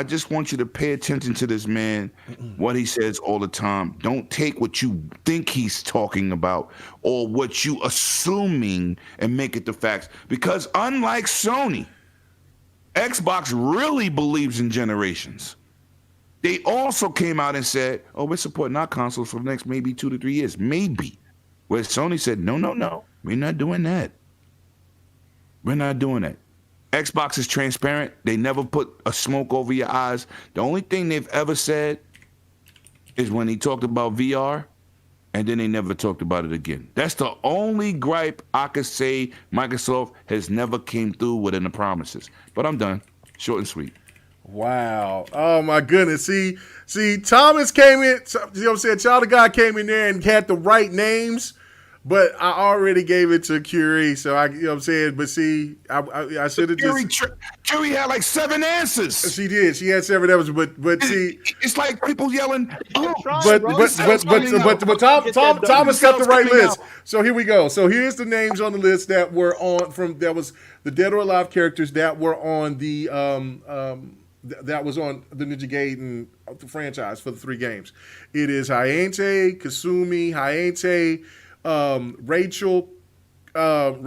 just want you to pay attention to this man, what he says all the time. Don't take what you think he's talking about or what you assuming and make it the facts. Because unlike Sony, Xbox really believes in generations. They also came out and said, "Oh, we're supporting our consoles for the next maybe 2 to 3 years, maybe." Where Sony said, no, we're not doing that. We're not doing that. Xbox is transparent. They never put a smoke over your eyes. The only thing they've ever said is when he talked about VR, and then they never talked about it again. That's the only gripe I could say Microsoft has never came through within the promises. But I'm done. Short and sweet. Wow. Oh, my goodness. See, Thomas came in, you know what I'm saying? Child of God came in there and had the right names. But I already gave it to Curie, so you know what I'm saying? But see, I should have just... Curie had like 7 answers. She did. She had 7 answers, but see... It's like people yelling, oh, but Thomas got the right list. So here we go. So here's the names on the list that were that was the Dead or Alive characters that were on the... that was on the Ninja Gaiden franchise for the 3 games. It is Hayate, Kasumi, Hayate... Rachel. Oh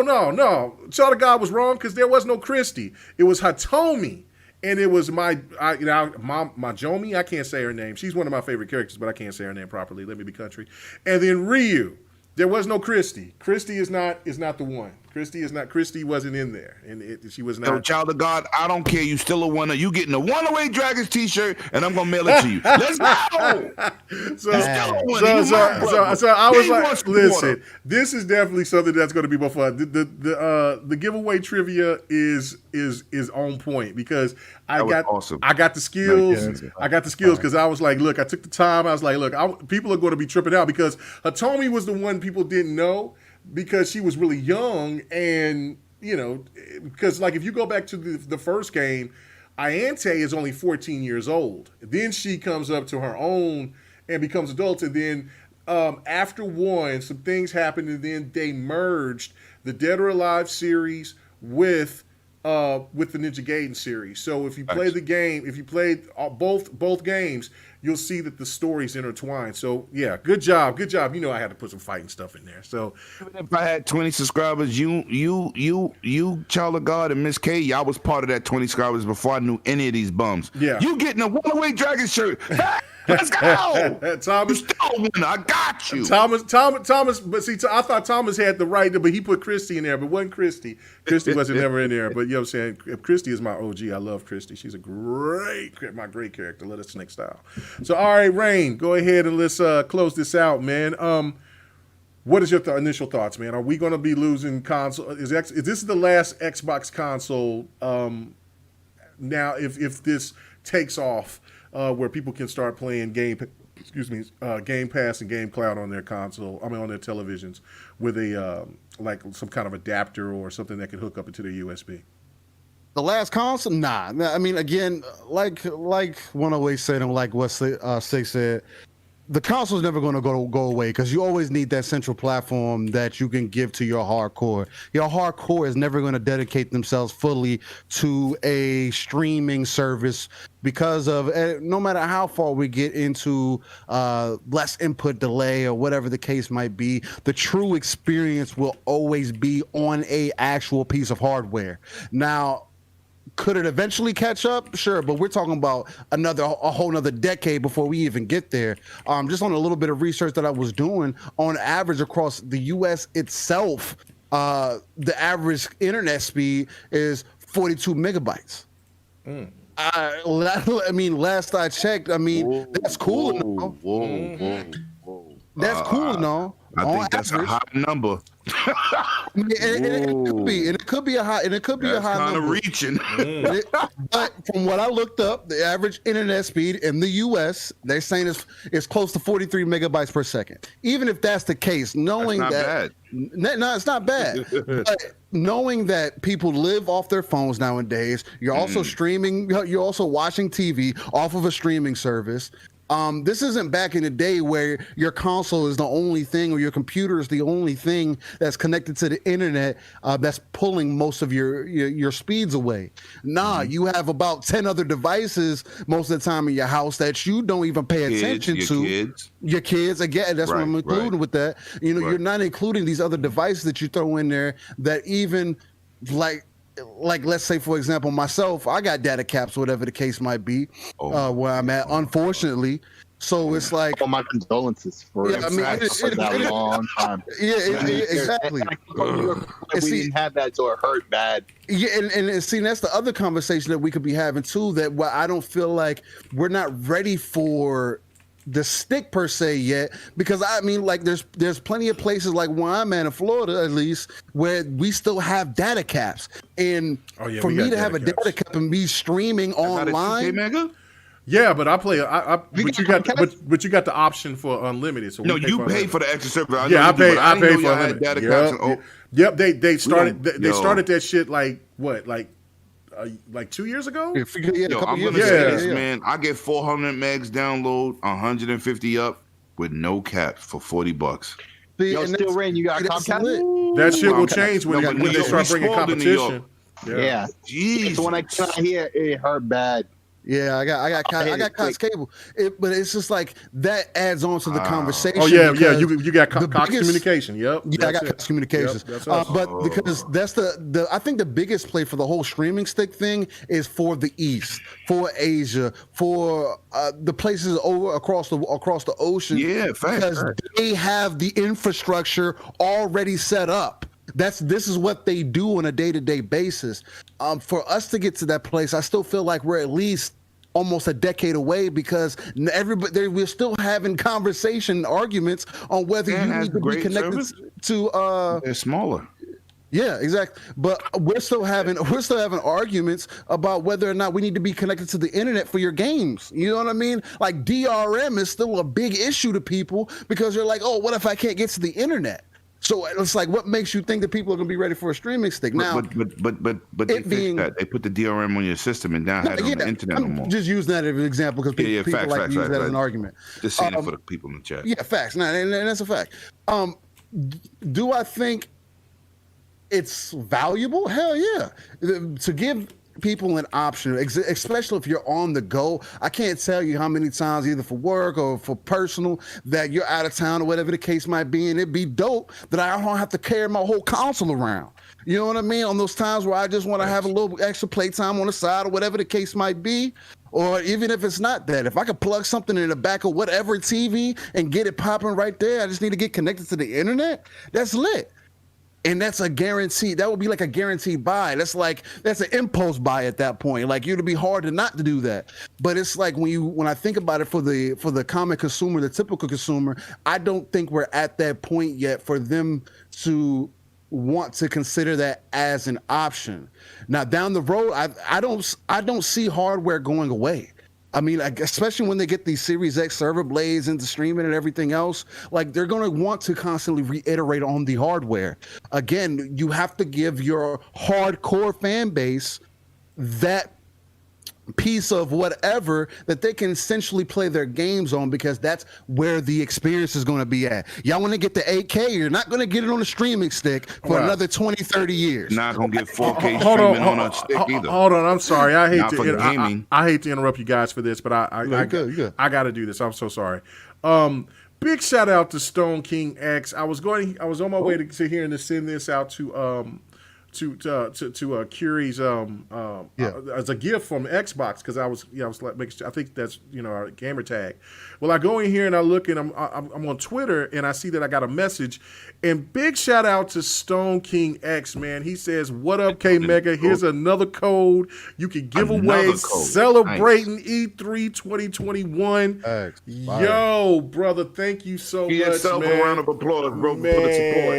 no, Child of God was wrong because there was no Christy. It was Hitomi, and it was Majomi. I can't say her name. She's one of my favorite characters, but I can't say her name properly. Let me be country. And then Ryu. There was no Christy. Christy is not the one. Christy wasn't in there, and she was not. Yo, Child of God, I don't care. You still a winner. You getting a One-Away Dragons T-shirt, and I'm gonna mail it to you. Let's go. So I was like, listen, this is definitely something that's going to be more fun. The giveaway trivia is on point because I got the skills. I got the skills because I was like, look, I took the time. I was like, look, people are going to be tripping out because Hitomi was the one people didn't know. Because she was really young, and because like if you go back to the first game, Ayante is only 14 years old. Then she comes up to her own and becomes adult, and then after 1, some things happened, and then they merged the Dead or Alive series with the Ninja Gaiden series. So if you play the game, if you played both games, you'll see that the stories intertwine. So yeah, good job. I had to put some fighting stuff in there. So if I had 20 subscribers, you Child of God and Miss K, y'all was part of that 20 subscribers before I knew any of these bums. Yeah, you getting a One-Away Dragon shirt. Let's go. Thomas, I got you. Thomas, but see, I thought Thomas had the right, but he put Christy in there, but wasn't Christy. Christy wasn't never in there, but you know what I'm saying? If Christy is my OG. I love Christy. She's my great character. Let us snake style. So, all right, Rain, go ahead and let's close this out, man. What is your initial thoughts, man? Are we going to be losing console? Is this the last Xbox console? Now, if this takes off, where people can start playing Game Pass and Game Cloud on their console, on their televisions with a like some kind of adapter or something that can hook up into their USB. The last console? Nah. I mean, again, like One-Away said and like what Sig said, the console is never going to go away because you always need that central platform that you can give to your hardcore. Your hardcore is never going to dedicate themselves fully to a streaming service because of no matter how far we get into less input delay or whatever the case might be, the true experience will always be on a actual piece of hardware. Now, could it eventually catch up? Sure, but we're talking about a whole nother decade before we even get there. Just on a little bit of research that I was doing, on average across the U.S. itself, the average internet speed is 42 megabytes. I mean, last I checked, that's cool enough. That's cool and all. I think that's a high number. It could be a high number. Kind of reaching. But from what I looked up, the average internet speed in the U.S. they're saying is close to 43 megabytes per second. Even if that's the case, knowing that's not no, it's not bad. But knowing that people live off their phones nowadays, you're also streaming, you're also watching TV off of a streaming service. This isn't back in the day where your console is the only thing or your computer is the only thing that's connected to the internet that's pulling most of your speeds away. Nah, you have about 10 other devices most of the time in your house that you don't even pay attention to. Your kids, again, that's what I'm including with that. You know, you're not including these other devices that you throw in there that even like let's say, for example, myself, I got data caps, whatever the case might be, where I'm at, unfortunately. So it's like, oh, my condolences for that long time. Exactly. We didn't have that, so it hurt bad. Yeah, and see, that's the other conversation that we could be having too. That I don't feel like we're not ready for the stick per se yet, because I mean, like there's plenty of places like where I'm at in Florida, at least, where we still have data caps, and for me to have a data cap and be streaming online. Yeah, but I play. But you got the option for unlimited. So you pay for the extra service. I pay for unlimited. Yep. They started that shit like 2 years ago. I'm gonna say this, man. I get 400 megs download, 150 up with no cap for $40. Still Rain, you got Comcast? That shit will change when they start bringing competition. Yeah. Jeez. So when I came out here, it hurt bad. Yeah, I got Cox cable, but it's just like that adds on to the conversation. Oh yeah, you got Cox Communication. Yep. Yeah, I got Cox Communications. Yep, but because that's the I think the biggest play for the whole streaming stick thing is for the East, for Asia, for the places across the ocean. Yeah, because they have the infrastructure already set up. This is what they do on a day-to-day basis. For us to get to that place, I still feel like we're at least almost a decade away, because we're still having arguments on whether you need to be connected to. They're smaller. Yeah, exactly. But we're still having arguments about whether or not we need to be connected to the internet for your games. You know what I mean? Like DRM is still a big issue to people, because they're like, oh, what if I can't get to the internet? So it's like, what makes you think that people are going to be ready for a streaming stick now? But they fixed that. They put the DRM on your system and now have it on the internet no more. Just using that as an example because people like to use that as an argument. Just saying it for the people in the chat. Yeah, facts. And that's a fact. Do I think it's valuable? Hell yeah. To give people an option, especially if you're on the go. I can't tell you how many times, either for work or for personal, that you're out of town or whatever the case might be, and it'd be dope that I don't have to carry my whole console around. You know what I mean? On those times where I just want to have a little extra playtime on the side or whatever the case might be. Or even if it's not that, if I could plug something in the back of whatever TV and get it popping right there, I just need to get connected to the internet. That's lit. And that's a guarantee. That would be like a guaranteed buy. That's an impulse buy at that point. Like, it'd be hard to not to do that. But it's like when I think about it for the common consumer, the typical consumer, I don't think we're at that point yet for them to want to consider that as an option. Now down the road, I don't see hardware going away. I mean, especially when they get these Series X server blades into streaming and everything else, like, they're going to want to constantly reiterate on the hardware. Again, you have to give your hardcore fan base that piece of whatever that they can essentially play their games on, because that's where the experience is going to be at. Y'all want to get the 8K, you're not going to get it on a streaming stick for another 20, 30 years. Not going to get 4K streaming on a stick either. Hold on, I'm sorry. I hate to interrupt you guys for this, but I got to do this. I'm so sorry. Big shout out to Stone King X. I was on my way to hearing to send this out to Curie's as a gift from Xbox because I was like making sure, I think that's our gamer tag. Well, I go in here and I look and I'm on Twitter and I see that I got a message, and big shout out to Stone King X, man. He says, "What up, K Mega? Here's another code you can give away celebrating E3 2021." Yo, brother, thank you so much, yourself man. a round of applause, bro, for the support.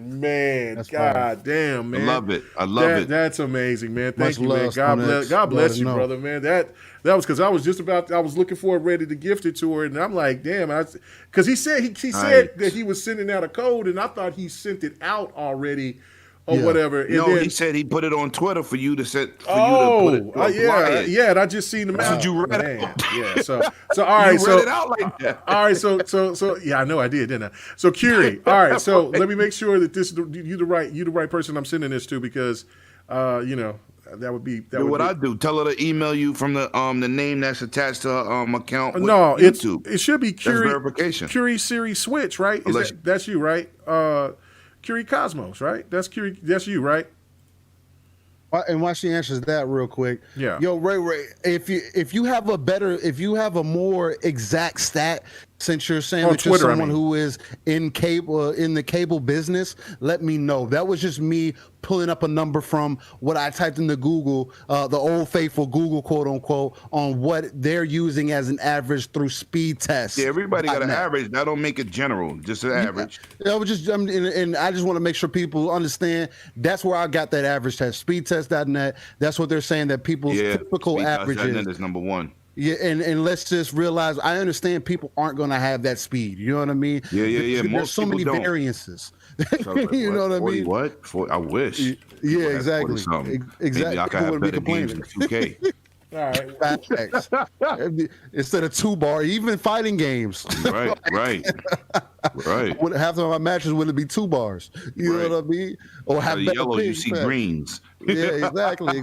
Man, God damn, man. I love it. I love it. That's amazing, man. Thank you, man. Love, God bless you, brother, man. That was because I was looking for it, ready to gift it to her, and I'm like, damn, because he said that he was sending out a code, and I thought he sent it out already or whatever. And then, he said he put it on Twitter for you to set. And I just seen the message. You read it. Yeah. So all right. You read it out like that. All right. So yeah, I know I did, didn't I? So Curie. All right. So let me make sure that this you the right person I'm sending this to because that would be what I do. Tell her to email you from the name that's attached to her account. No, YouTube. It should be Curie verification. Curie Series Switch, right? That's you, right? Curie Cosmos, right? That's you, right? And while she answers that real quick, yo, Ray, if you have a more exact stat, since you're saying that you're someone who is in the cable business, let me know. That was just me pulling up a number from what I typed into Google, the old faithful Google, quote unquote, on what they're using as an average through speed tests. Yeah, everybody got an average. That don't make it general, just an average. I just want to make sure people understand that's where I got that average test. Speedtest.net. That's what they're saying that people's typical averages is number one. Yeah, and let's just realize, I understand people aren't going to have that speed. You know what I mean? Yeah. There's so many variances. You know what I mean? What? I wish. Yeah, exactly. Exactly. Maybe I could have better games than 2K. All right. Instead of 2-bar, even fighting games. Right. Half of my matches would be 2 bars. You know what I mean? Or have yellow, you see greens. Yeah, exactly.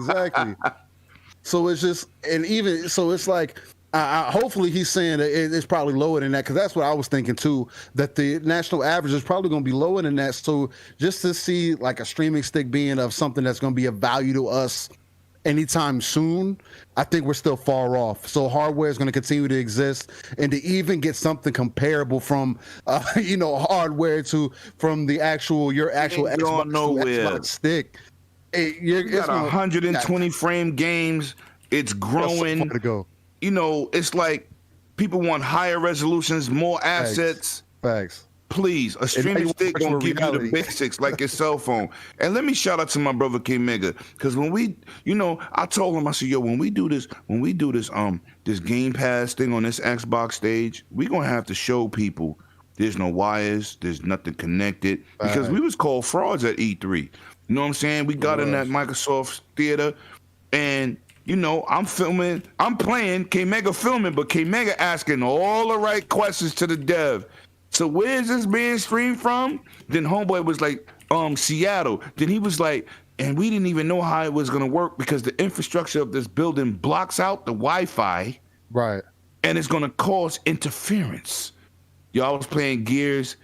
So it's just, it's like, hopefully he's saying that it's probably lower than that, because that's what I was thinking too, that the national average is probably going to be lower than that. So just to see like a streaming stick being of something that's going to be of value to us anytime soon, I think we're still far off. So hardware is going to continue to exist, and to even get something comparable from, hardware from your actual Xbox stick. You got 120 frame games. It's growing. It's like people want higher resolutions, more assets. Facts. Please, a streaming stick gonna give you the basics like your cell phone. And let me shout out to my brother K Mega, because when we, I told him, I said, yo, when we do this this Game Pass thing on this Xbox stage, we gonna have to show people there's no wires, there's nothing connected, because we was called frauds at E3. You know what I'm saying? We got in that Microsoft theater, and I'm filming, I'm playing, K Mega filming, but K Mega asking all the right questions to the dev. So where's this being streamed from? Then homeboy was like, Seattle. Then he was like, and we didn't even know how it was gonna work because the infrastructure of this building blocks out the Wi-Fi. Right. And it's gonna cause interference. Y'all was playing Gears.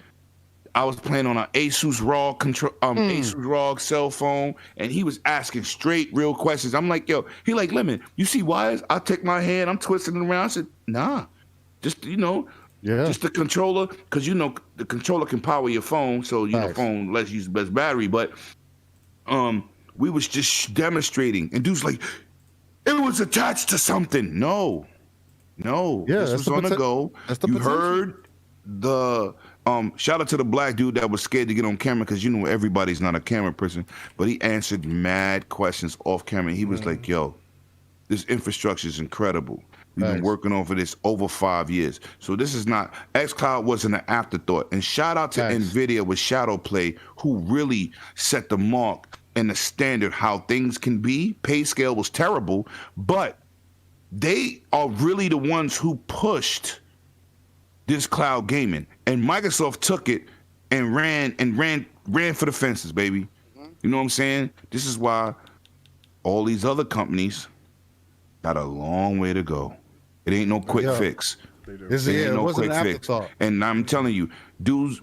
I was playing on an Asus ROG Asus ROG cell phone, and he was asking straight real questions. I'm like, yo, he like, Lemon, you see wires? I take my hand, I'm twisting it around. I said, nah, just just the controller, because the controller can power your phone, so phone lets use best battery. But we was just demonstrating, and dude's like, it was attached to something. No, this was on the go. You heard the shout out to the black dude that was scared to get on camera, because everybody's not a camera person, but he answered mad questions off camera. He was like, yo, this infrastructure is incredible. We've been working on for this over 5 years. So this is not, xCloud wasn't an afterthought. And shout out to NVIDIA with Shadowplay, who really set the mark and the standard how things can be. Pay scale was terrible, but they are really the ones who pushed this cloud gaming. And Microsoft took it and ran for the fences, baby. You know what I'm saying? This is why all these other companies got a long way to go. It ain't no quick fix. It ain't no quick fix. And I'm telling you, dudes,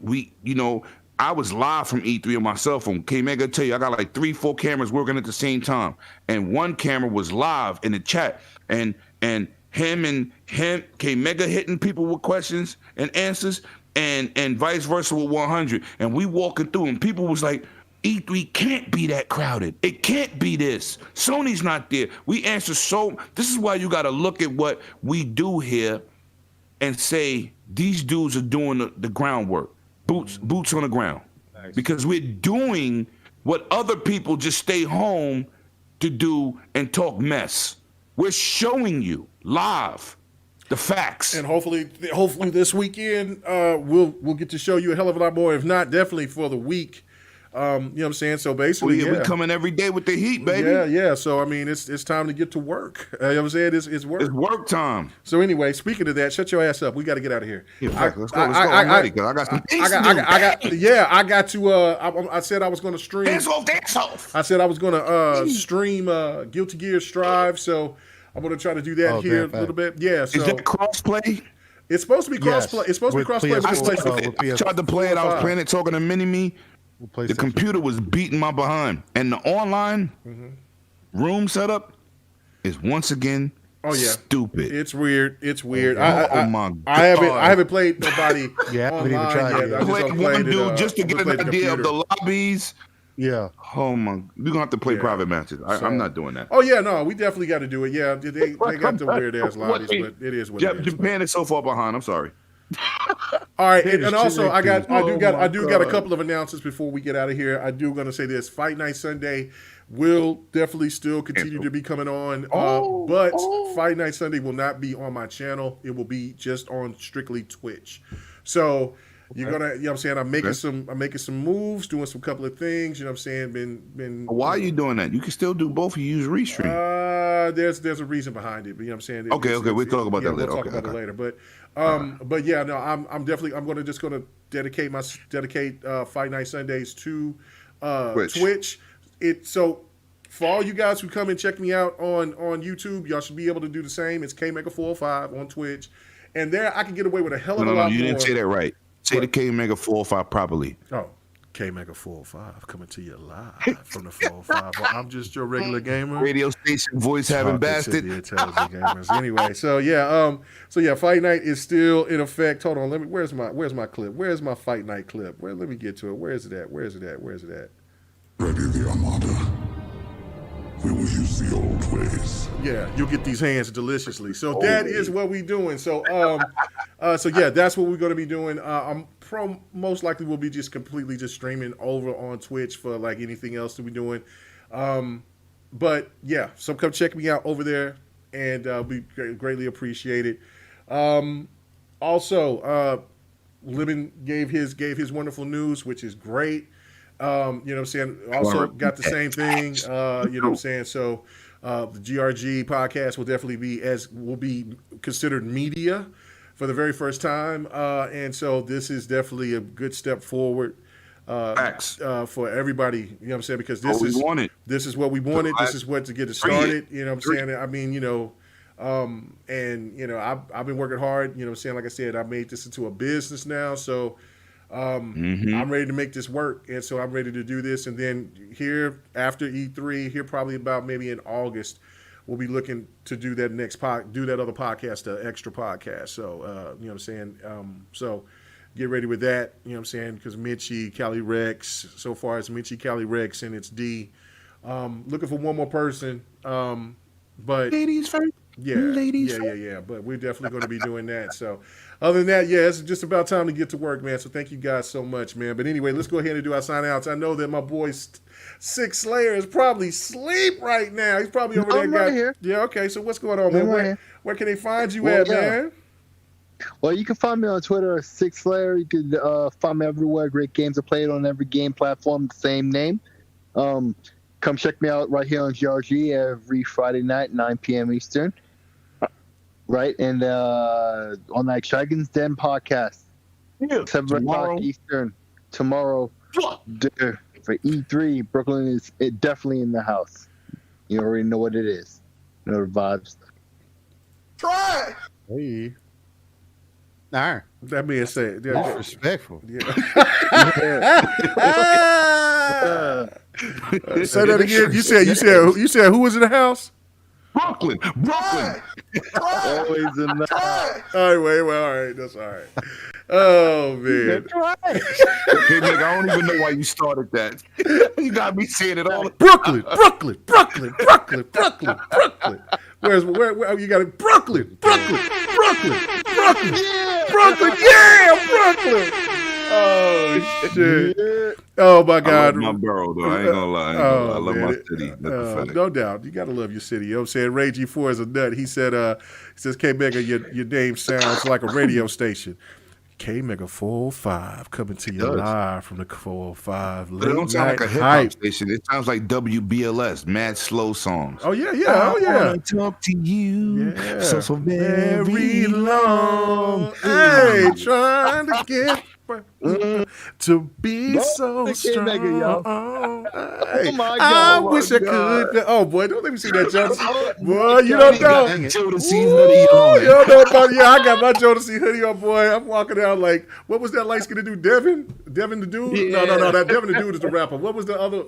I was live from E3 on my cell phone. K-Mega tell you, I got like 3-4 cameras working at the same time. And one camera was live in the chat. And him, K-Mega hitting people with questions and answers, and vice versa with 100. And we walking through, and people was like, E3 can't be that crowded. It can't be this. Sony's not there. We answer this is why you got to look at what we do here and say, these dudes are doing the groundwork. Boots on the ground. Nice. Because we're doing what other people just stay home to do and talk mess. We're showing you live the facts. And hopefully this weekend we'll get to show you a hell of a lot more. If not, definitely for the week. You know what I'm saying? So basically, we coming every day with the heat, baby. Yeah. So I mean, it's time to get to work. You know what I'm saying? It's work. It's work time. So anyway, speaking of that, shut your ass up. We got to get out of here. Yeah, let's go. I'm ready, cause I got some things to do. I got to. I said I was going to stream. Dance off. I said I was going to stream Guilty Gear Strive. So I'm going to try to do that here a little bit. Yeah. So is that crossplay? It's supposed to be crossplay. Yes. It's supposed to be crossplay with PlayStation. I tried to play it. I was playing it, talking to Mini-Me. The computer was beating my behind, and the online room setup is once again stupid. It's weird. Oh my God! I haven't played nobody online yet. I played one dude just to get an idea of the lobbies. Yeah. Oh my! We're gonna have to play private matches. I'm not doing that. Oh yeah, no, we definitely got to do it. Yeah, they got the weird ass lobbies, but it is what it is. Japan is so far behind. I'm sorry. All right, and also I do got a couple of announcements before we get out of here. I do gonna say this: Fight Night Sunday will definitely still continue to be coming on, but Fight Night Sunday will not be on my channel. It will be just on strictly Twitch. So you're gonna, you know what I'm saying? I'm making some moves, doing some couple of things. You know what I'm saying? Been. Why are you doing that? You can still do both. You use Restream. There's a reason behind it. But you know what I'm saying? Okay. We'll talk about that later. We'll talk about it later. But yeah, no, I'm gonna dedicate Fight Night Sundays to Twitch. So for all you guys who come and check me out on YouTube, y'all should be able to do the same. It's KMega405 on Twitch, and there I can get away with a hell of a lot more. You didn't say that right. Say the KMega405 properly. Oh. KMega405 coming to you live from the 405. Well, I'm just your regular gamer. Radio station voice having bastard. Anyway, so yeah, Fight Night is still in effect. Hold on, where's my clip? Where's my Fight Night clip? Let me get to it. Where is it at? Ready the Armada. We will use the old ways. Yeah, you'll get these hands deliciously. So that is what we doing. So yeah, that's what we're going to be doing. Most likely we'll be just completely just streaming over on Twitch for like anything else to be doing. But yeah, so come check me out over there, and we greatly appreciate it. Also, Lemon gave his wonderful news, which is great. You know what I'm saying? Also got the same thing. You know what I'm saying? So the GRG podcast will be considered media for the very first time. And so this is definitely a good step forward for everybody. You know what I'm saying? Because this is what we wanted. This is what to get it started. You know what I'm saying? I mean, you know, and you know, I've been working hard. You know what I'm saying? Like I said, I made this into a business now. So I'm ready to make this work, and so I'm ready to do this. And then here after E3, here probably about maybe in August, we'll be looking to do that do that other podcast, the extra podcast. So you know what I'm saying. So get ready with that. You know what I'm saying, because Mitchie, Cali Rex. So far it's Mitchie, Cali Rex, and it's D. Looking for one more person, but ladies first. Yeah. But we're definitely going to be doing that. So other than that, yeah, it's just about time to get to work, man. So thank you guys so much, man. But anyway, let's go ahead and do our sign outs. I know that my boy Six Slayer is probably asleep right now. He's probably over there. Right here. Yeah, okay. So what's going on, man? Where can they find you at, man? Well, you can find me on Twitter, Six Slayer. You can find me everywhere. Great games are played on every game platform, the same name. Come check me out right here on GRG every Friday night, 9 p.m. Eastern. Right, and on that Dragon's Den podcast, 7 o'clock Eastern tomorrow. For E3, Brooklyn is definitely in the house. You already know what it is. You know the vibes. Try. Hey. All right. That being said, respectful. Yeah. Say that again. You said who was in the house? Brooklyn. Always in the All right, all right, that's all right. Oh man, Okay, nigga, I don't even know why you started that. You got me saying it all. Brooklyn. Where you got it? Brooklyn. Yeah, Brooklyn. Oh shit. Oh my God. I love my borough though. I ain't gonna lie. I love my city. No doubt. You gotta love your city. You know what I'm saying? Ray G4 is a nut. He says, K Mega, your name sounds like a radio station. K Mega 405 coming to you live from the 405. But it don't sound like a hip hop station. It sounds like WBLS, mad slow songs. Oh yeah. I wanna talk to you so very long. Hey, trying to get to be so strong. Hey, I wish I could. Oh boy, don't let me see that, Jodeci. Boy, you don't know. Jodeci hoodie on. You don't know about I got my Jodeci hoodie on, boy. I'm walking out like, what was that light skinned dude? Devin the dude? Yeah. No. That Devin the dude is the rapper. What was the other?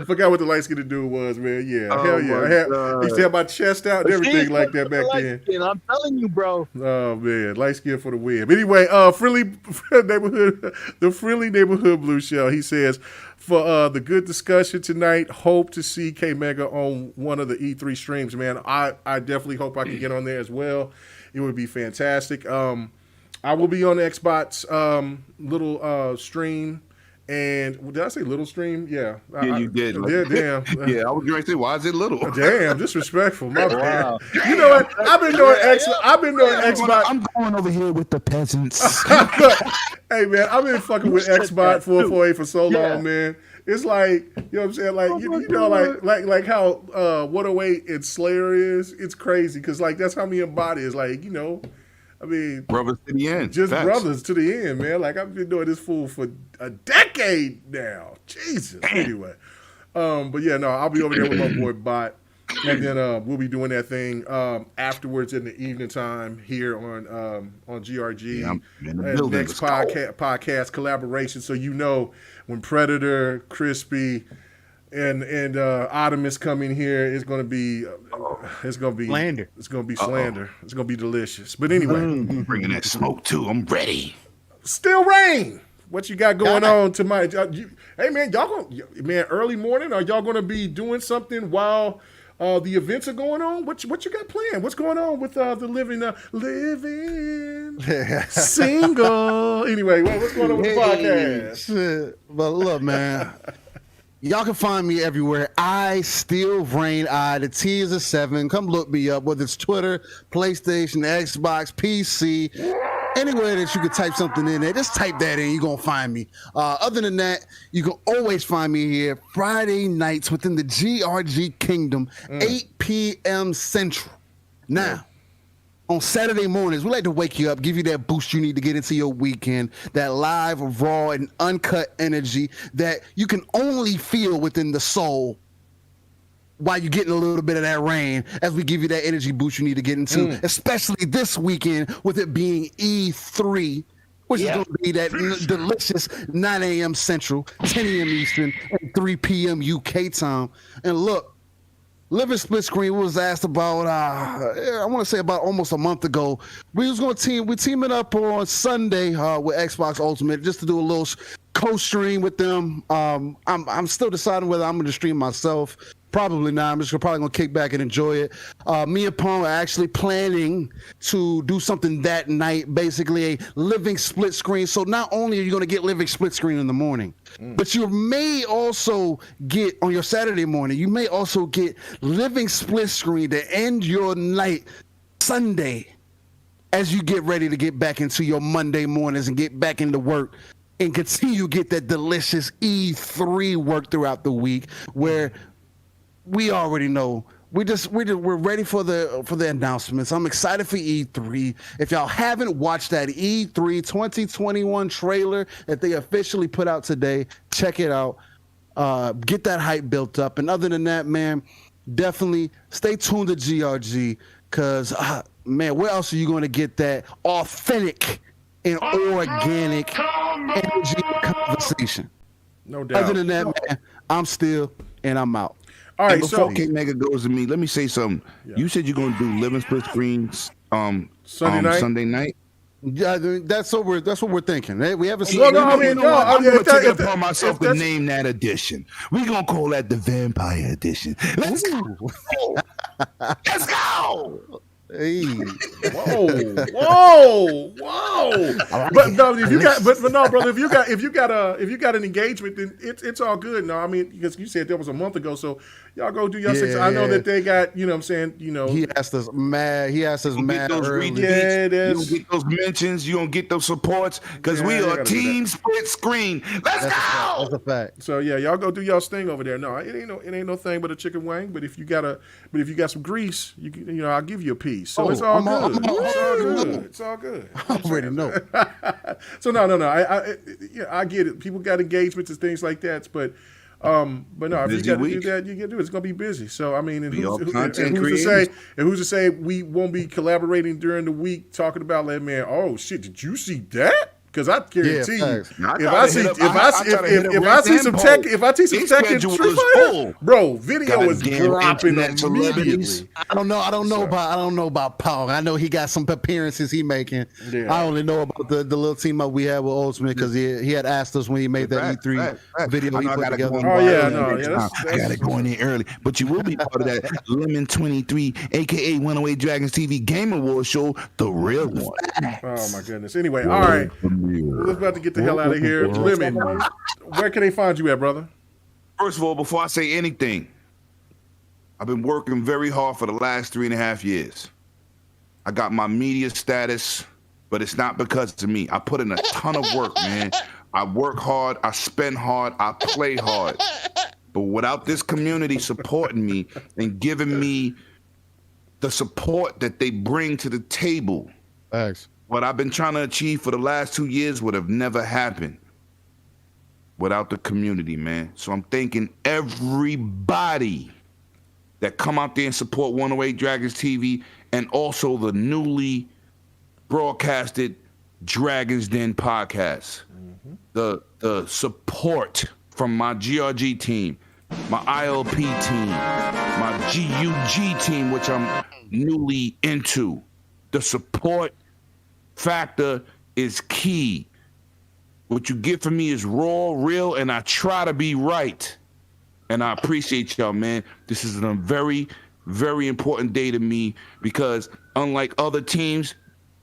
I forgot what the light skinned dude was, man. Yeah, hell yeah. I used to have my chest out and everything like that back then. I'm telling you, bro. Oh man, light skin for the win. But anyway, the Friendly Neighborhood Blue Shell. He says, for the good discussion tonight, hope to see K Mega on one of the E3 streams, man. I definitely hope I can get on there as well. It would be fantastic. I will be on the Xbox little stream. And did I say little stream? Yeah. Yeah, you did. Damn. Yeah, I was going to say, why is it little? Damn, disrespectful. My bad. You know what? I've been doing Xbox. I'm going over here with the peasants. Hey, man, I've been fucking with Xbox 448 for so long, man. It's like, you know what I'm saying? Like, you know, like how 108 and Slayer is. It's crazy because, like, that's how me and Body is. Like, you know, I mean, brothers to the end. Just brothers to the end, man. Like, I've been doing this fool for a decade now. Jesus. Anyway. But yeah, no, I'll be over there with my boy Bot. And then we'll be doing that thing afterwards in the evening time here on GRG. Yeah, I'm in the building. Next podcast collaboration. So you know when Predator, Crispy, and Optimus come in here, it's gonna be slander. It's gonna be slander. It's gonna be delicious. But anyway, I'm bringing that smoke too. I'm ready. Still rain. What you got going on tonight? Hey man, early morning. Are y'all gonna be doing something while the events are going on? What you got planned? What's going on with the living single? Anyway, what's going on with the podcast? But look, man. Y'all can find me everywhere. I still reign. The T is a 7. Come look me up, whether it's Twitter, PlayStation, Xbox, PC, anywhere that you can type something in there. Just type that in. You're going to find me. Other than that, you can always find me here Friday nights within the GRG Kingdom, 8 p.m. Central. Now, on Saturday mornings, we like to wake you up, give you that boost you need to get into your weekend, that live, raw, and uncut energy that you can only feel within the soul while you're getting a little bit of that rain as we give you that energy boost you need to get into, especially this weekend with it being E3, which is going to be that delicious 9 a.m. Central, 10 a.m. Eastern, and 3 p.m. UK time. And look, Living Split Screen was asked about, I want to say about almost a month ago. We're teaming up on Sunday with Xbox Ultimate just to do a little co-stream with them. I'm still deciding whether I'm going to stream myself. Probably not. I'm just probably going to kick back and enjoy it. Me and Paul are actually planning to do something that night, basically a living split screen. So not only are you going to get living split screen in the morning, but you may also get, on your Saturday morning, you may also get living split screen to end your night Sunday as you get ready to get back into your Monday mornings and get back into work and continue to get that delicious E3 work throughout the week where we already know we're ready for the announcements. I'm excited for E3. If y'all haven't watched that E3 2021 trailer that they officially put out today, check it out. Get that hype built up. And other than that, man, definitely stay tuned to GRG because, man, where else are you going to get that authentic and organic energy conversation. No doubt. Other than that, man, I'm still and I'm out. All right, and before so K Mega goes to me, let me say something. Yeah. You said you're going to do living split screens Sunday night. Yeah, that's what we're thinking. We haven't seen. I'm going to take it upon myself to name that edition. We're going to call that the Vampire Edition. Let's go. Let's go. Hey. Whoa. But no, if you got, but no, brother, if you got an engagement, then it's all good. No, I mean, because you said that was a month ago, so y'all go do your six. I know that they got, you know what I'm saying, you know. He asked us mad early. Yeah, it is. You don't get those mentions, you don't get those supports, because we are team split screen. Let's go. That's a fact. So yeah, y'all go do y'all sting over there. No, it ain't no thing but a chicken wing. But if you got some grease, you know, I'll give you a piece. So it's all good. It's all good. I already know. So no. I get it. People got engagements and things like that, but no, if you got to do that, you got to do it. It's gonna be busy. So I mean, and who's to say we won't be collaborating during the week talking about, like, man, oh shit, did you see that? Because I guarantee you, if I see some tech in Street Fighter, bro, video is dropping immediately. I don't know about Paul. I know he got some appearances he making. Yeah. I only know about the little team up we had with Ultimate because he had asked us when he made that E3 video he put together. I gotta go in there early, but you will be part of that Lemon 23, aka 108 Dragons TV Game Awards show, the real one. Oh my goodness. Anyway, all right. We're about to get the hell out of here. Lemon, where can they find you at, brother? First of all, before I say anything, I've been working very hard for the last 3.5 years. I got my media status, but it's not because of me. I put in a ton of work, man. I work hard, I spend hard, I play hard. But without this community supporting me and giving me the support that they bring to the table, thanks. What I've been trying to achieve for the last 2 years would have never happened without the community, man. So I'm thanking everybody that come out there and support 108 Dragons TV and also the newly broadcasted Dragons Den podcast. Mm-hmm. The support from my GRG team, my ILP team, my GUG team, which I'm newly into. The support factor is key. What you get from me is raw, real, and I try to be right. And I appreciate y'all, man. This is a very, very important day to me because unlike other teams,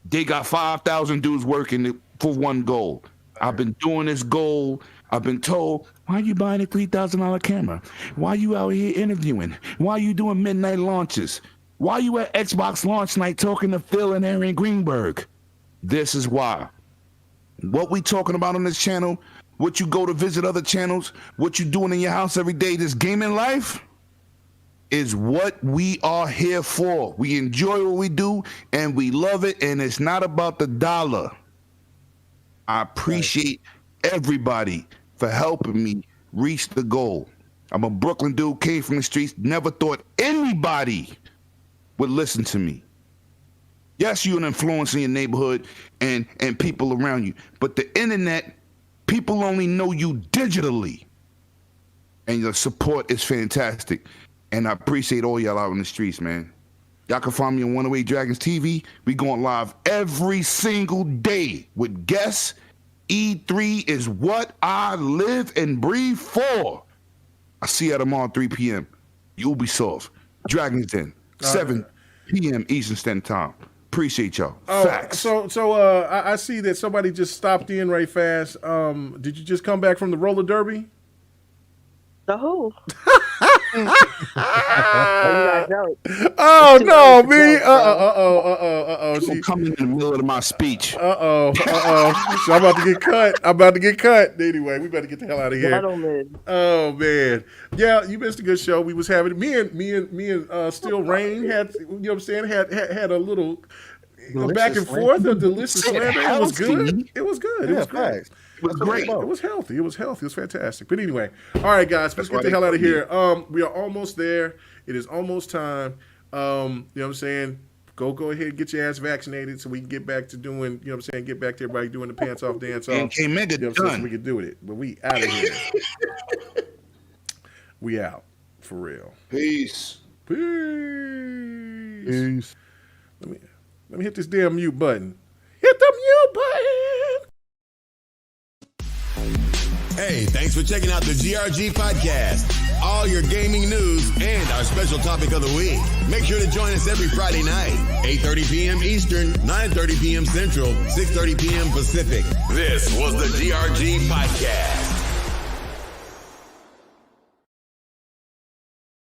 they got 5,000 dudes working for one goal. I've been doing this goal. I've been told, why are you buying a $3,000 camera? Why are you out here interviewing? Why are you doing midnight launches? Why are you at Xbox launch night talking to Phil and Aaron Greenberg? This is why. What we talking about on this channel, what you go to visit other channels, what you doing in your house every day, this gaming life, is what we are here for. We enjoy what we do, and we love it, and it's not about the dollar. I appreciate everybody for helping me reach the goal. I'm a Brooklyn dude, came from the streets, never thought anybody would listen to me. Yes, you're an influence in your neighborhood and people around you, but the internet, people only know you digitally. And your support is fantastic. And I appreciate all y'all out in the streets, man. Y'all can find me on 108 Dragons TV. We going live every single day with guests. E3 is what I live and breathe for. I see you tomorrow 3 p.m. Ubisoft, Dragons Den, 7 p.m. Eastern Standard Time. Appreciate y'all. Facts. So I see that somebody just stopped in right fast. Did you just come back from the roller derby? The who? Oh no, me. She's coming in the middle of my speech. So I'm about to get cut. Anyway, we better get the hell out of here. Oh man. Yeah, you missed a good show. We was having me and Still Rain had, you know what I'm saying, had a little back and forth of delicious slander. It was good. It was good. It was great. It was great. It was healthy. It was fantastic. But anyway, all right, guys, let's get the hell out of here. We are almost there. It is almost time. You know what I'm saying? Go ahead and get your ass vaccinated so we can get back to doing, you know what I'm saying, get back to everybody doing the pants off dance off. K Mega you know what I'm saying, done. so we can do it. But we out of here. We out. For real. Peace. Peace. Let me hit this damn mute button. Hit the mute button. Hey, thanks for checking out the GRG podcast. All your gaming news and our special topic of the week. Make sure to join us every Friday night, 8:30 p.m. Eastern, 9:30 p.m. Central, 6:30 p.m. Pacific. This was the GRG podcast.